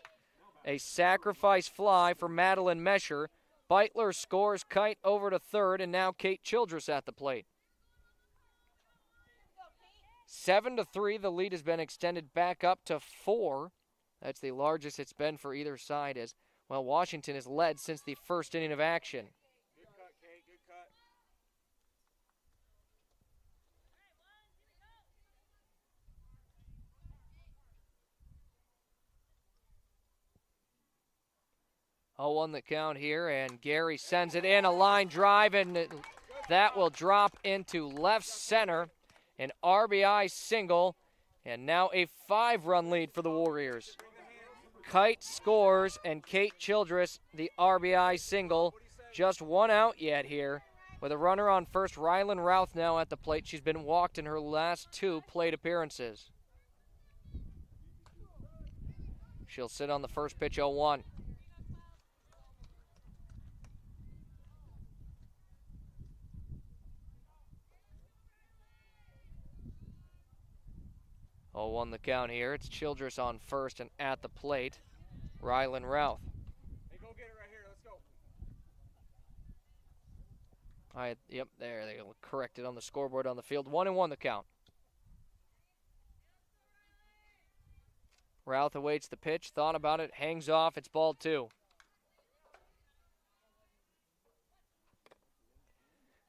A sacrifice fly for Madeline Mesher. Beitler scores, Kite over to third, and now Kate Childress at the plate. 7-3, the lead has been extended back up to 4. That's the largest it's been for either side, as well, Washington has led since the first inning of action. Good cut, Kate. Good cut. On the count here, and Gary sends it in, a line drive, and that will drop into left center. An RBI single And now a 5-run lead for the Warriors. Kite scores, and Kate Childress, the RBI single. Just one out yet here. With a runner on first, Rylan Routh now at the plate. She's been walked in her last 2 plate appearances. She'll sit on the first pitch, 0-1. On the count here. It's Childress on first and at the plate. Rylan Routh. Hey, go get it right here. Let's go. All right, yep, there. They correct it on the scoreboard on the field. 1-1 the count. Routh awaits the pitch, thought about it, hangs off. It's ball 2.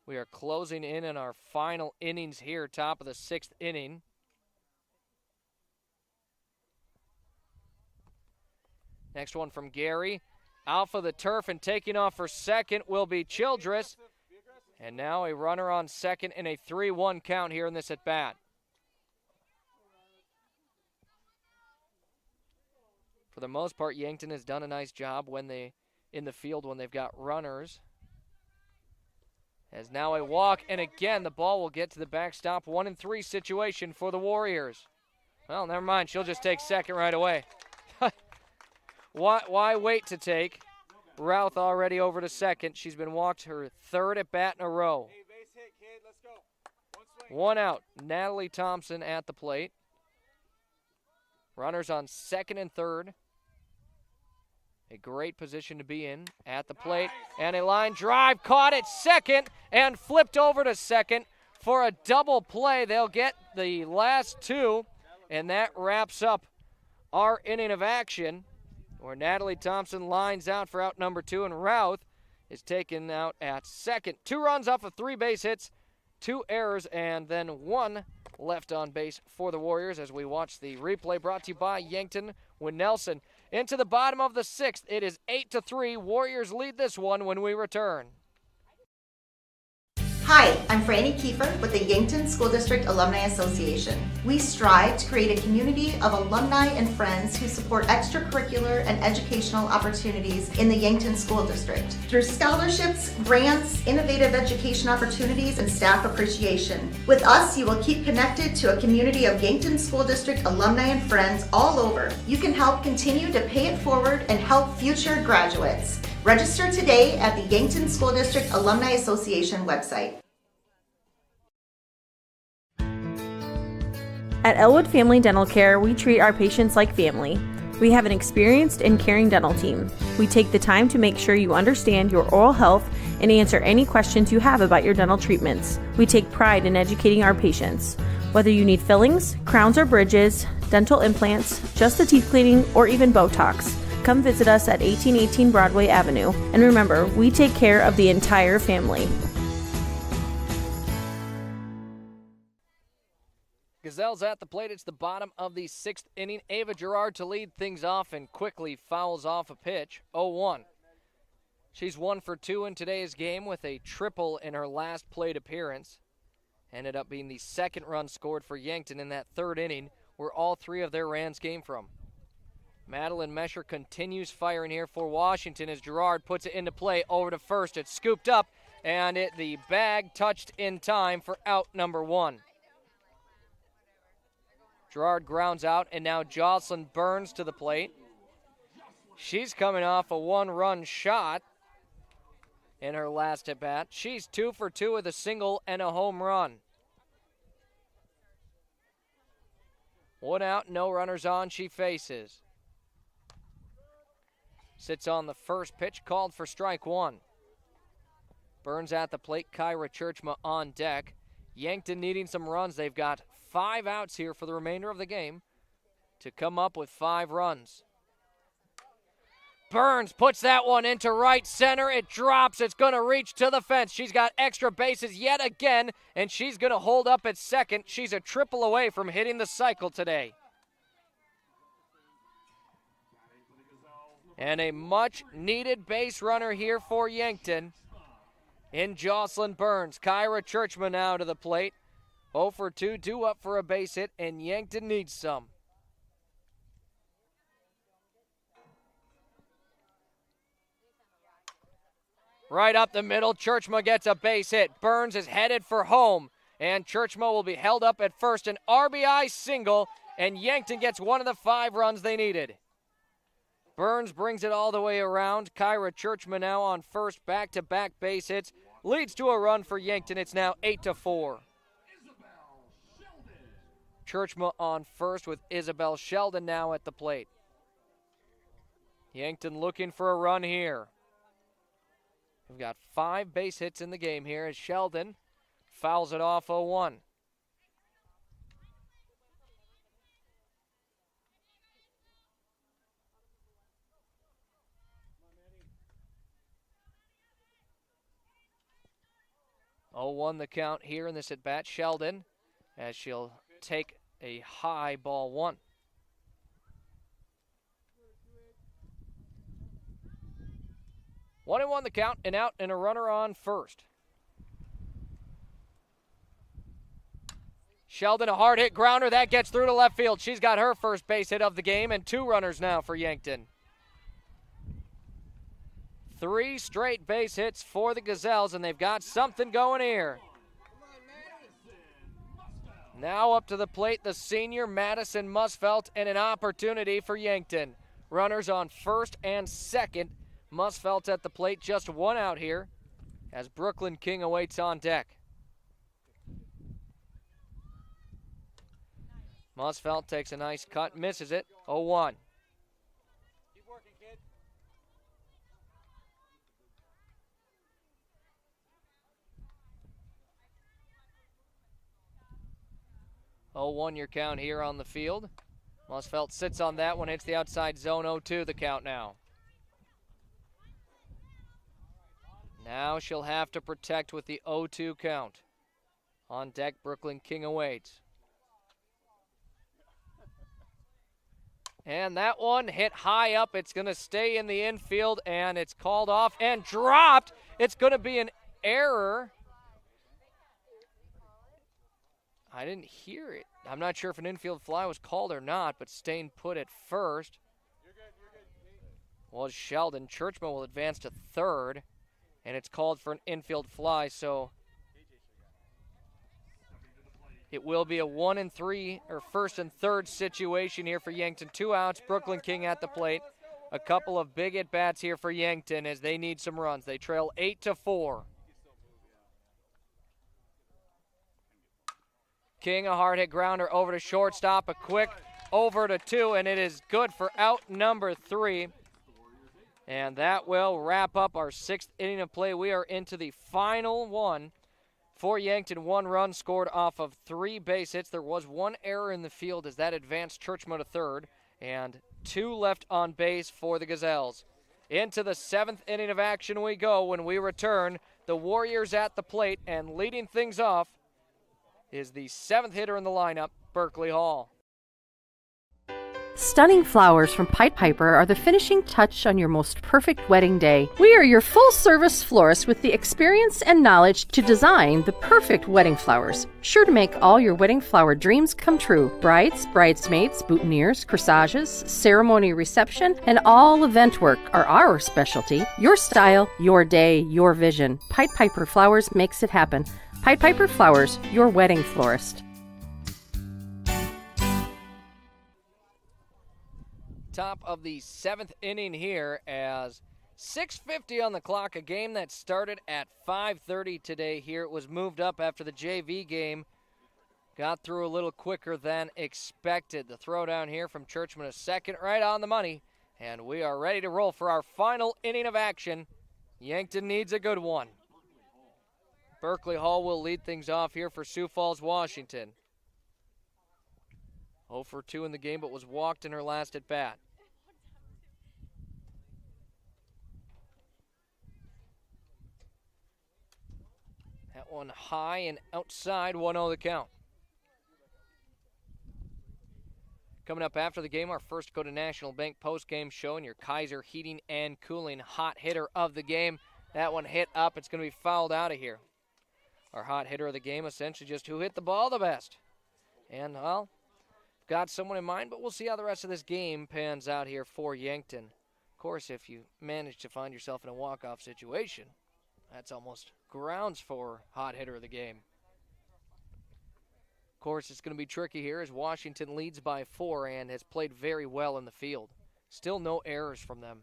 We are closing in on our final innings here, top of the 6th inning. Next one from Gary. Off of the turf and taking off for second will be Childress. And now a runner on second and a 3-1 count here in this at-bat. For the most part, Yankton has done a nice job in the field when they've got runners. As now a walk, and again the ball will get to the backstop. 1-3 situation for the Warriors. Well, never mind. She'll just take second right away. Why wait to take? Routh already over to second. She's been walked her 3rd at bat in a row. Hey, base hit, kid. Let's go. 1 out. Natalie Thompson at the plate. Runners on second and third. A great position to be in at the plate. And a line drive caught at second and flipped over to second for a double play. They'll get the last 2, and that wraps up our inning of action, where Natalie Thompson lines out for out number 2, and Routh is taken out at second. 2 runs off of 3 base hits, 2 errors, and then 1 left on base for the Warriors as we watch the replay brought to you by Yankton with Nelson. Into the bottom of the 6th, it is 8-3. Warriors lead this one when we return. Hi, I'm Franny Kiefer with the Yankton School District Alumni Association. We strive to create a community of alumni and friends who support extracurricular and educational opportunities in the Yankton School District through scholarships, grants, innovative education opportunities, and staff appreciation. With us, you will keep connected to a community of Yankton School District alumni and friends all over. You can help continue to pay it forward and help future graduates. Register today at the Yankton School District Alumni Association website. At Elwood Family Dental Care, we treat our patients like family. We have an experienced and caring dental team. We take the time to make sure you understand your oral health and answer any questions you have about your dental treatments. We take pride in educating our patients. Whether you need fillings, crowns or bridges, dental implants, just the teeth cleaning, or even Botox, come visit us at 1818 Broadway Avenue. And remember, we take care of the entire family. Gazelles at the plate. It's the bottom of the 6th inning. Ava Gerard to lead things off and quickly fouls off a pitch. 0-1. She's 1 for 2 in today's game with a triple in her last plate appearance. Ended up being the 2nd run scored for Yankton in that 3rd inning, where all 3 of their runs came from. Madeline Mesher continues firing here for Washington as Gerard puts it into play over to first. It's scooped up, and the bag touched in time for out number 1. Gerard grounds out, and now Jocelyn Burns to the plate. She's coming off a 1-run shot in her last at-bat. She's 2 for 2 with a single and a home run. 1 out, no runners on, she faces. Sits on the first pitch, called for strike 1. Burns at the plate, Kyra Churchma on deck. Yankton needing some runs. They've got 5 outs here for the remainder of the game to come up with 5 runs. Burns puts that one into right center. It drops. It's going to reach to the fence. She's got extra bases yet again, and she's going to hold up at second. She's a triple away from hitting the cycle today. And a much-needed base runner here for Yankton in Jocelyn Burns. Kyra Churchman now to the plate. 0 for 2, due up for a base hit, and Yankton needs some. Right up the middle, Churchma gets a base hit. Burns is headed for home, and Churchma will be held up at first. An RBI single, and Yankton gets one of the 5 runs they needed. Burns brings it all the way around. Kyra Churchma now on first, back-to-back base hits. Leads to a run for Yankton. It's now 8-4. Churchma on first with Isabel Sheldon now at the plate. Yankton looking for a run here. We've got 5 base hits in the game here as Sheldon fouls it off 0-1. The count here in this at-bat. Sheldon, as she'll take a high ball 1. One and one the count, and out and a runner on first. Sheldon, a hard hit grounder that gets through to left field. She's got her first base hit of the game, and 2 runners now for Yankton. 3 straight base hits for the Gazelles, and they've got something going here. Now up to the plate, the senior Madison Musfelt, and an opportunity for Yankton. Runners on first and second. Musfelt at the plate, just 1 out here as Brooklyn King awaits on deck. Musfelt takes a nice cut, misses it, 0-1. Keep working, kid. 0-1 your count here on the field. Musfelt sits on that one, hits the outside zone, 0-2 the count now. Now she'll have to protect with the 0-2 count. On deck, Brooklyn King awaits. And that one hit high up. It's going to stay in the infield, and it's called off and dropped. It's going to be an error. I didn't hear it. I'm not sure if an infield fly was called or not, but Stain put it first. Was Sheldon. Churchman will advance to third, and it's called for an infield fly, so it will be a 1-3 or first and third situation here for Yankton. 2 outs, Brooklyn King at the plate. A couple of big at-bats here for Yankton as they need some runs. They trail 8-4. King, a hard hit grounder over to shortstop, a quick over to 2, and it is good for out number 3. And that will wrap up our 6th inning of play. We are into the final one for Yankton. 1 run scored off of 3 base hits. There was 1 error in the field as that advanced Churchman to third, and 2 left on base for the Gazelles. Into the 7th inning of action we go when we return. The Warriors at the plate, and leading things off is the 7th hitter in the lineup, Berkeley Hall. Stunning flowers from Pied Piper are the finishing touch on your most perfect wedding day. We are your full-service florist with the experience and knowledge to design the perfect wedding flowers, sure to make all your wedding flower dreams come true. Brides, bridesmaids, boutonnieres, corsages, ceremony reception, and all event work are our specialty. Your style, your day, your vision. Pied Piper Flowers makes it happen. Pied Piper Flowers, your wedding florist. Top of the 7th inning here as 6:50 on the clock, a game that started at 5:30 today here. It was moved up after the JV game. Got through a little quicker than expected. The throwdown here from Churchman, a second right on the money, and we are ready to roll for our final inning of action. Yankton needs a good one. Berkeley Hall will lead things off here for Sioux Falls, Washington. 0 for 2 in the game, but was walked in her last at bat. That one high and outside, 1-0 the count. Coming up after the game, our first Go to National Bank post-game show and your Kaiser Heating and Cooling hot hitter of the game. That one hit up. It's going to be fouled out of here. Our hot hitter of the game, essentially just who hit the ball the best. And, well, got someone in mind, but we'll see how the rest of this game pans out here for Yankton. Of course, if you manage to find yourself in a walk-off situation, that's almost grounds for hot hitter of the game. Of course, it's going to be tricky here as Washington leads by 4 and has played very well in the field. Still no errors from them.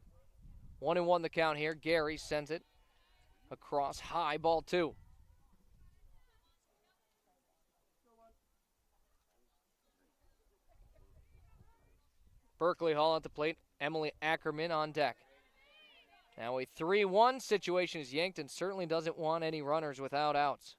1-1 the count here. Gary sends it across high, ball 2. Berkeley Hall at the plate. Emily Ackerman on deck. Now a 3-1 situation as Yankton certainly doesn't want any runners without outs.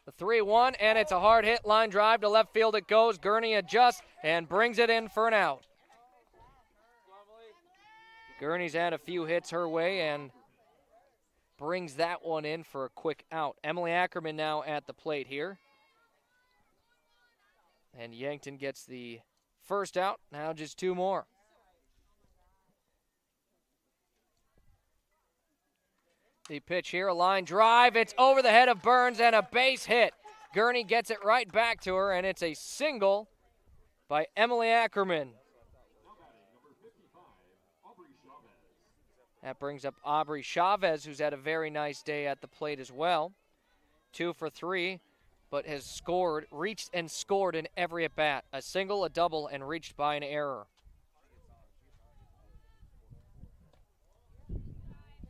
The 3-1, and it's a hard hit line drive to left field it goes. Gurney adjusts and brings it in for an out. Gurney's had a few hits her way and brings that one in for a quick out. Emily Ackerman now at the plate here. And Yankton gets the first out. Now just 2 more. The pitch here, a line drive. It's over the head of Burns and a base hit. Gurney gets it right back to her, and it's a single by Emily Ackerman. That brings up Aubrey Chavez, who's had a very nice day at the plate as well. 2 for 3, but has scored, reached and scored in every at-bat. A single, a double, and reached by an error.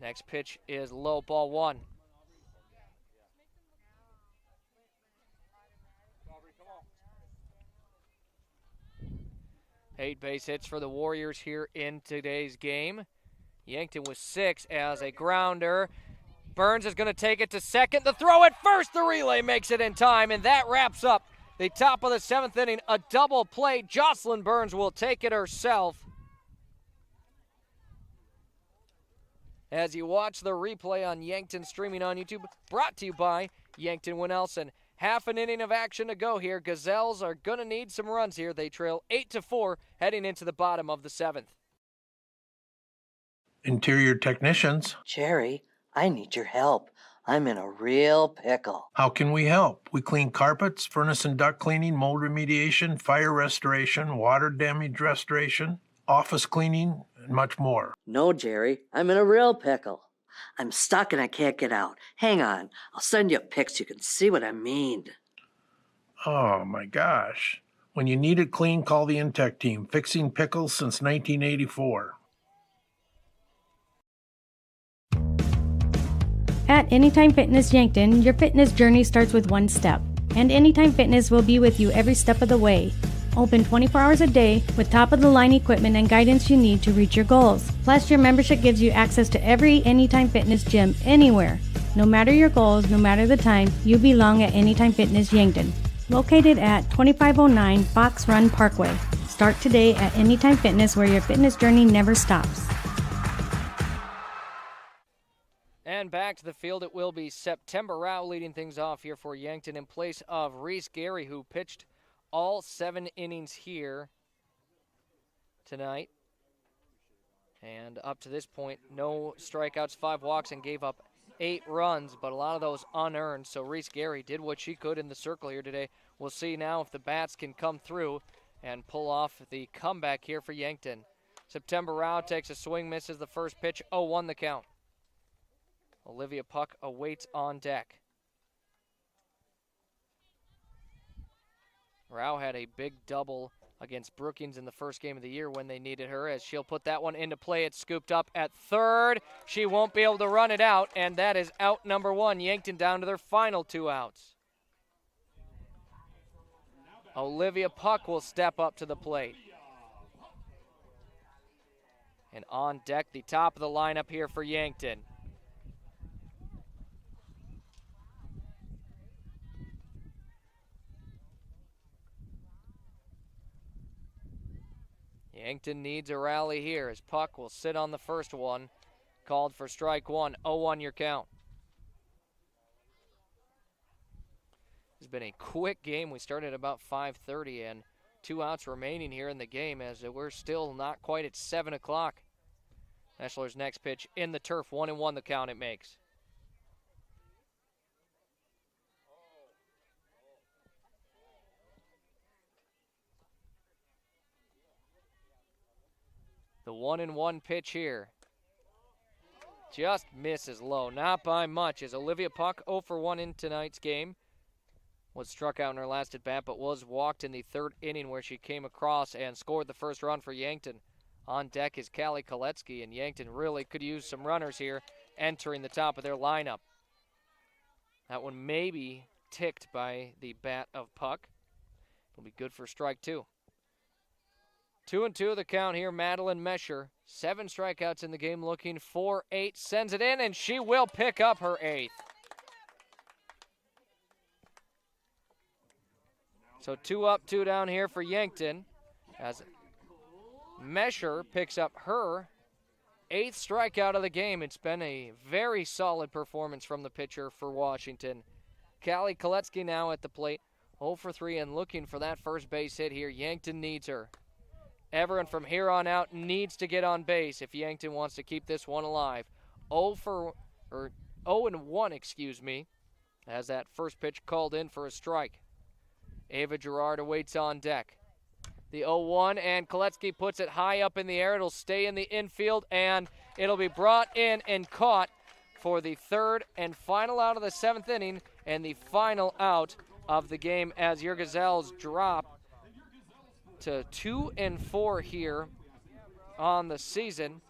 Next pitch is low, ball 1. Eight base hits for the Warriors here in today's game. Yankton with 6 as a grounder. Burns is going to take it to second. The throw at first. The relay makes it in time, and that wraps up the top of the 7th inning. A double play. Jocelyn Burns will take it herself. As you watch the replay on Yankton streaming on YouTube, brought to you by Yankton Winnelson. Half an inning of action to go here. Gazelles are going to need some runs here. They trail 8-4 heading into the bottom of the 7th. Interior technicians. Jerry, I need your help. I'm in a real pickle. How can we help? We clean carpets, furnace and duct cleaning, mold remediation, fire restoration, water damage restoration, office cleaning, and much more. No, Jerry, I'm in a real pickle. I'm stuck and I can't get out. Hang on, I'll send you pics so you can see what I mean. Oh my gosh. When you need it clean, call the Intech team. Fixing pickles since 1984. At Anytime Fitness Yankton, your fitness journey starts with one step, and Anytime Fitness will be with you every step of the way. Open 24 hours a day with top-of-the-line equipment and guidance you need to reach your goals. Plus, your membership gives you access to every Anytime Fitness gym anywhere. No matter your goals, no matter the time, you belong at Anytime Fitness Yankton. Located at 2509 Fox Run Parkway. Start today at Anytime Fitness, where your fitness journey never stops. And back to the field, it will be September Rao leading things off here for Yankton in place of Reese Gary, who pitched all 7 innings here tonight. And up to this point, no strikeouts, 5 walks, and gave up 8 runs, but a lot of those unearned. So Reese Gary did what she could in the circle here today. We'll see now if the bats can come through and pull off the comeback here for Yankton. September Rao takes a swing, misses the first pitch, 0-1 the count. Olivia Puck awaits on deck. Rao had a big double against Brookings in the first game of the year when they needed her, as she'll put that one into play. It's scooped up at third. She won't be able to run it out, and that is out number 1. Yankton down to their final 2 outs. Olivia Puck will step up to the plate. And on deck, the top of the lineup here for Yankton. Yankton needs a rally here as Puck will sit on the first one. Called for strike 1, 0-1 your count. It's been a quick game. We started about 5:30 and 2 outs remaining here in the game as we're still not quite at 7 o'clock. Eschler's next pitch in the turf, 1-1 the count it makes. The 1-1 pitch here. Just misses low, not by much, as Olivia Puck 0 for 1 in tonight's game. Was struck out in her last at bat, but was walked in the third inning where she came across and scored the first run for Yankton. On deck is Callie Koletsky, and Yankton really could use some runners here entering the top of their lineup. That one maybe ticked by the bat of Puck. It'll be good for strike two. 2-2 the count here, Madeline Mesher. 7 strikeouts in the game, looking for 8. Sends it in, and she will pick up her 8th. So 2 up, 2 down here for Yankton, as Mesher picks up her 8th strikeout of the game. It's been a very solid performance from the pitcher for Washington. Callie Koletsky now at the plate, 0 for 3 and looking for that first base hit here. Yankton needs her. Everyone from here on out needs to get on base if Yankton wants to keep this one alive. 0-1, as that first pitch called in for a strike. Ava Gerard awaits on deck. The 0-1, and Koletsky puts it high up in the air. It'll stay in the infield, and it'll be brought in and caught for the third and final out of the 7th inning, and the final out of the game as your Gazelles drop to 2-4 here on the season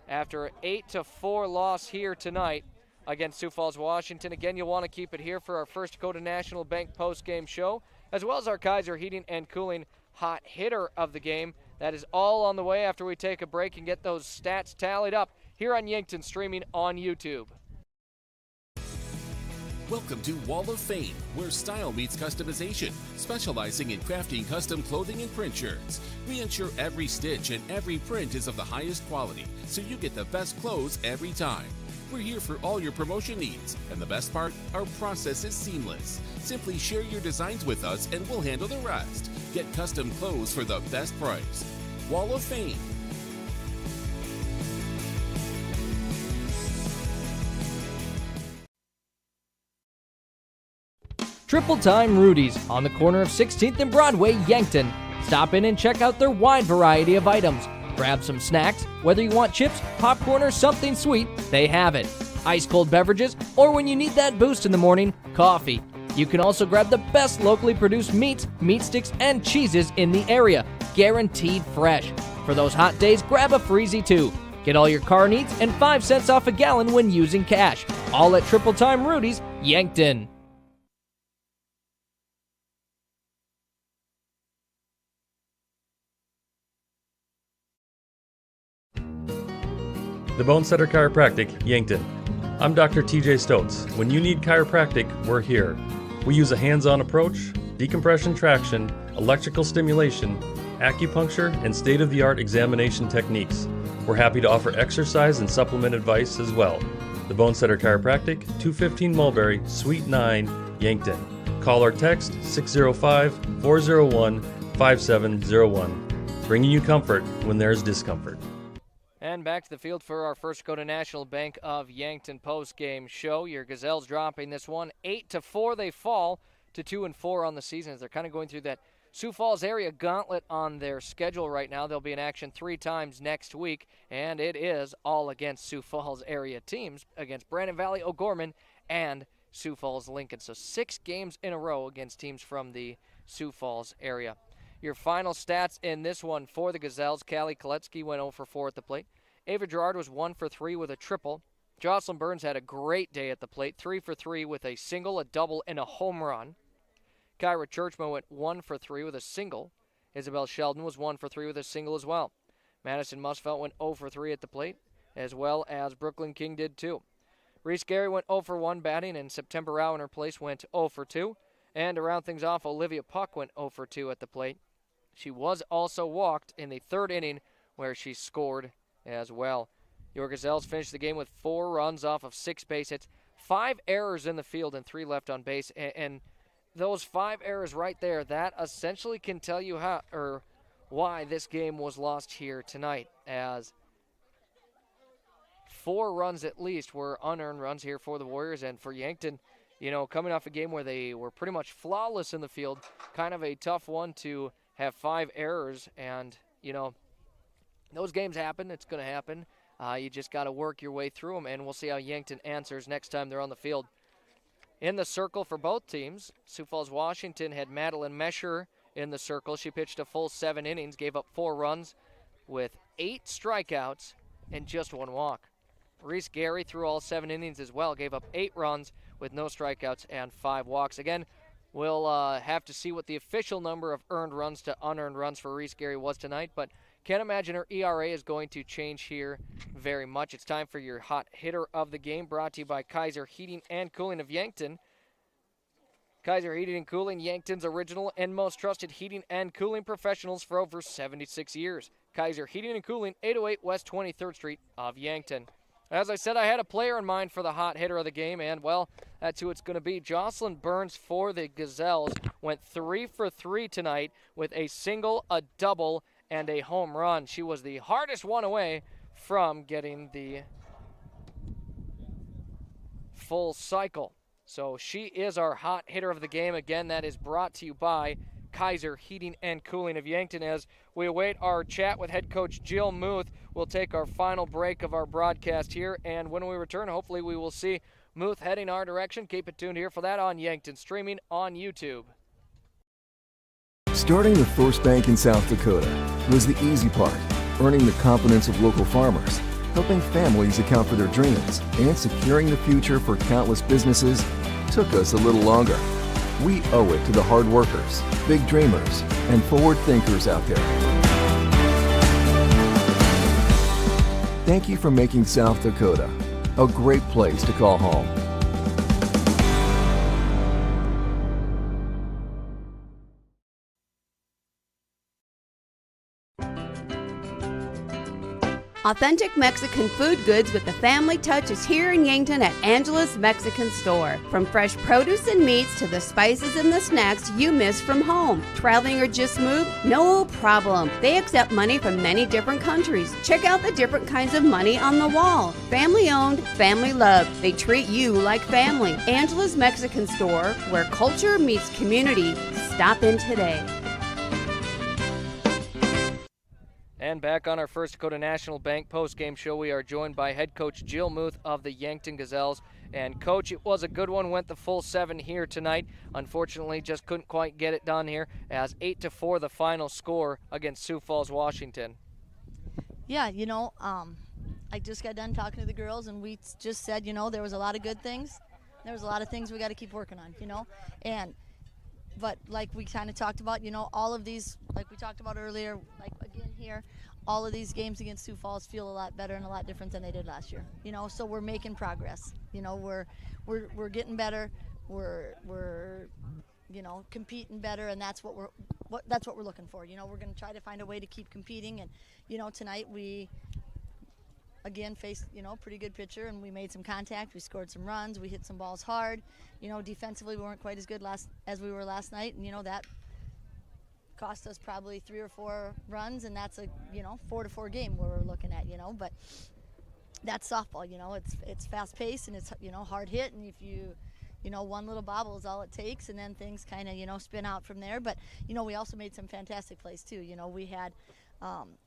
after an 8-4 loss here tonight against Sioux Falls, Washington. Again, you'll want to keep it here for our First Dakota National Bank post-game show, as well as our Kaiser Heating and Cooling hot hitter of the game. That is all on the way after we take a break and get those stats tallied up here on Yankton, streaming on YouTube. Welcome to Wall of Fame, where style meets customization, specializing in crafting custom clothing and print shirts. We ensure every stitch and every print is of the highest quality, so you get the best clothes every time. We're here for all your promotion needs, and the best part, our process is seamless. Simply share your designs with us and we'll handle the rest. Get custom clothes for the best price. Wall of Fame. Triple Time Rudy's on the corner of 16th and Broadway, Yankton. Stop in and check out their wide variety of items. Grab some snacks, whether you want chips, popcorn, or something sweet, they have it. Ice cold beverages, or when you need that boost in the morning, coffee. You can also grab the best locally produced meats, meat sticks, and cheeses in the area. Guaranteed fresh. For those hot days, grab a Freezy too. Get all your car needs and 5 cents off a gallon when using cash. All at Triple Time Rudy's, Yankton. The Bonesetter Chiropractic, Yankton. I'm Dr. TJ Stotz. When you need chiropractic, we're here. We use a hands-on approach, decompression traction, electrical stimulation, acupuncture, and state-of-the-art examination techniques. We're happy to offer exercise and supplement advice as well. The Bonesetter Chiropractic, 215 Mulberry, Suite 9, Yankton. Call or text 605-401-5701. Bringing you comfort when there's discomfort. And back to the field for our First Dakota National Bank of Yankton post-game show. Your Gazelles dropping this one 8-4. They fall to 2-4 on the season as they're kind of going through that Sioux Falls area gauntlet on their schedule right now. They'll be in action 3 times next week, and it is all against Sioux Falls area teams, against Brandon Valley, O'Gorman, and Sioux Falls Lincoln. So 6 games in a row against teams from the Sioux Falls area. Your final stats in this one for the Gazelles: Callie Koletsky went 0 for 4 at the plate. Ava Gerard was 1 for 3 with a triple. Jocelyn Burns had a great day at the plate, 3 for 3 with a single, a double, and a home run. Kyra Churchman went 1 for 3 with a single. Isabel Sheldon was 1 for 3 with a single as well. Madison Musfelt went 0 for 3 at the plate, as well as Brooklyn King did too. Reese Gary went 0 for 1 batting, and September Rao in her place went 0 for 2. And to round things off, Olivia Puck went 0 for 2 at the plate. She was also walked in the third inning where she scored as well. Your Gazelles finished the game with 4 runs off of 6 base hits, 5 errors in the field, and 3 left on base. And those 5 errors right there, that essentially can tell you how or why this game was lost here tonight, as 4 runs at least were unearned runs here for the Warriors. And for Yankton, coming off a game where they were pretty much flawless in the field, kind of a tough one to have 5 errors. And, those games happen. It's going to happen. You just got to work your way through them, and we'll see how Yankton answers next time they're on the field. In the circle for both teams, Sioux Falls Washington had Madeline Mesher in the circle. She pitched a full 7 innings, gave up 4 runs with 8 strikeouts and just 1 walk. Reese Gary threw all 7 innings as well, gave up 8 runs with no strikeouts and 5 walks. Again, we'll have to see what the official number of earned runs to unearned runs for Reese Gary was tonight, but can't imagine her ERA is going to change here very much. It's time for your hot hitter of the game, brought to you by Kaiser Heating and Cooling of Yankton. Kaiser Heating and Cooling, Yankton's original and most trusted heating and cooling professionals for over 76 years. Kaiser Heating and Cooling, 808 West 23rd Street of Yankton. As I said, I had a player in mind for the hot hitter of the game, and, well, that's who it's going to be. Jocelyn Burns for the Gazelles went 3 for 3 tonight with a single, a double, and a home run. She was the hardest one away from getting the full cycle. So she is our hot hitter of the game. Again, that is brought to you by Kaiser Heating and Cooling of Yankton. As we await our chat with head coach Jill Muth, we'll take our final break of our broadcast here, and when we return, hopefully we will see Muth heading our direction. Keep it tuned here for that on Yankton, streaming on YouTube. Starting the first bank in South Dakota was the easy part, earning the confidence of local farmers, helping families account for their dreams, and securing the future for countless businesses took us a little longer. We owe it to the hard workers, big dreamers, and forward thinkers out there. Thank you for making South Dakota a great place to call home. Authentic Mexican food goods with the family touch is here in Yankton at Angela's Mexican Store. From fresh produce and meats to the spices and the snacks you miss from home. Traveling or just moved? No problem. They accept money from many different countries. Check out the different kinds of money on the wall. Family owned, family loved. They treat you like family. Angela's Mexican Store, where culture meets community. Stop in today. And back on our First Dakota National Bank post-game show, we are joined by head coach Jill Muth of the Yankton Gazelles. And, Coach, it was a good one. Went the full 7 here tonight. Unfortunately, just couldn't quite get it done here, as 8-4 the final score against Sioux Falls, Washington. Yeah, I just got done talking to the girls, and we just said, there was a lot of good things. There was a lot of things we got to keep working on, But like we kind of talked about, all of these, like we talked about earlier, like again here, all of these games against Sioux Falls feel a lot better and a lot different than they did last year. So we're making progress. We're getting better. We're competing better, and that's what we're looking for. We're going to try to find a way to keep competing, and tonight we again faced pretty good pitcher, and we made some contact. We scored some runs. We hit some balls hard. Defensively we weren't quite as good as we were last night, and that cost us probably 3 or 4 runs, and that's a 4-4 game where we're looking at. But that's softball. It's fast paced, and it's hard hit, and if you one little bobble is all it takes, and then things kind of spin out from there. But we also made some fantastic plays too. We had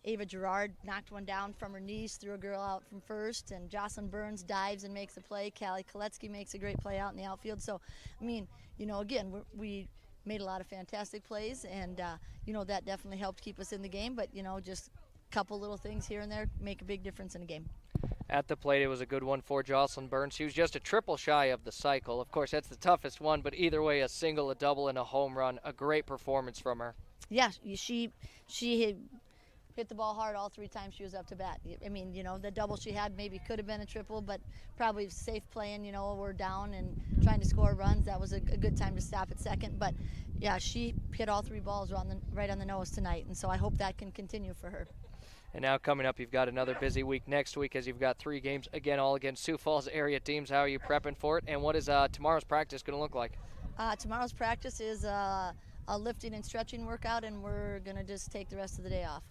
Ava Gerard knocked one down from her knees, threw a girl out from first, and Jocelyn Burns dives and makes a play. Callie Koletsky makes a great play out in the outfield. So, again, we made a lot of fantastic plays, and, that definitely helped keep us in the game. But, just a couple little things here and there make a big difference in a game. At the plate, it was a good one for Jocelyn Burns. She was just a triple shy of the cycle. Of course, that's the toughest one, but either way, a single, a double, and a home run. A great performance from her. Yeah, she hit the ball hard all 3 times she was up to bat. The double she had maybe could have been a triple, but probably safe playing, we're down and trying to score runs. That was a good time to stop at second. But, yeah, she hit all 3 balls right on the nose tonight, and so I hope that can continue for her. And now coming up, you've got another busy week next week, as you've got 3 games, again, all against Sioux Falls area teams. How are you prepping for it, and what is tomorrow's practice going to look like? Tomorrow's practice is a lifting and stretching workout, and we're going to just take the rest of the day off.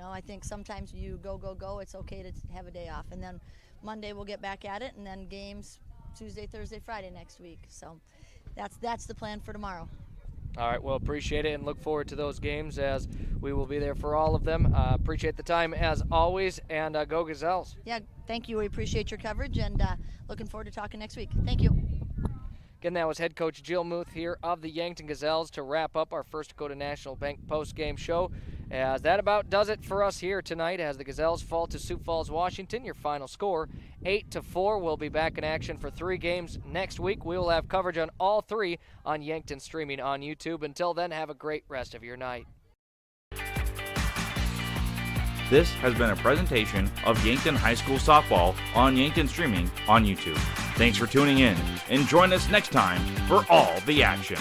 I think sometimes you go, it's okay to have a day off. And then Monday we'll get back at it, and then games Tuesday, Thursday, Friday next week. So that's the plan for tomorrow. All right, well, appreciate it and look forward to those games as we will be there for all of them. Appreciate the time as always, and go Gazelles. Yeah, thank you. We appreciate your coverage, and looking forward to talking next week. Thank you. Again, that was head coach Jill Muth here of the Yankton Gazelles to wrap up our First Dakota National Bank post-game show. As that about does it for us here tonight as the Gazelles fall to Sioux Falls, Washington. Your final score, 8-4. We'll be back in action for 3 games next week. We will have coverage on all 3 on Yankton streaming on YouTube. Until then, have a great rest of your night. This has been a presentation of Yankton High School Softball on Yankton streaming on YouTube. Thanks for tuning in, and join us next time for all the action.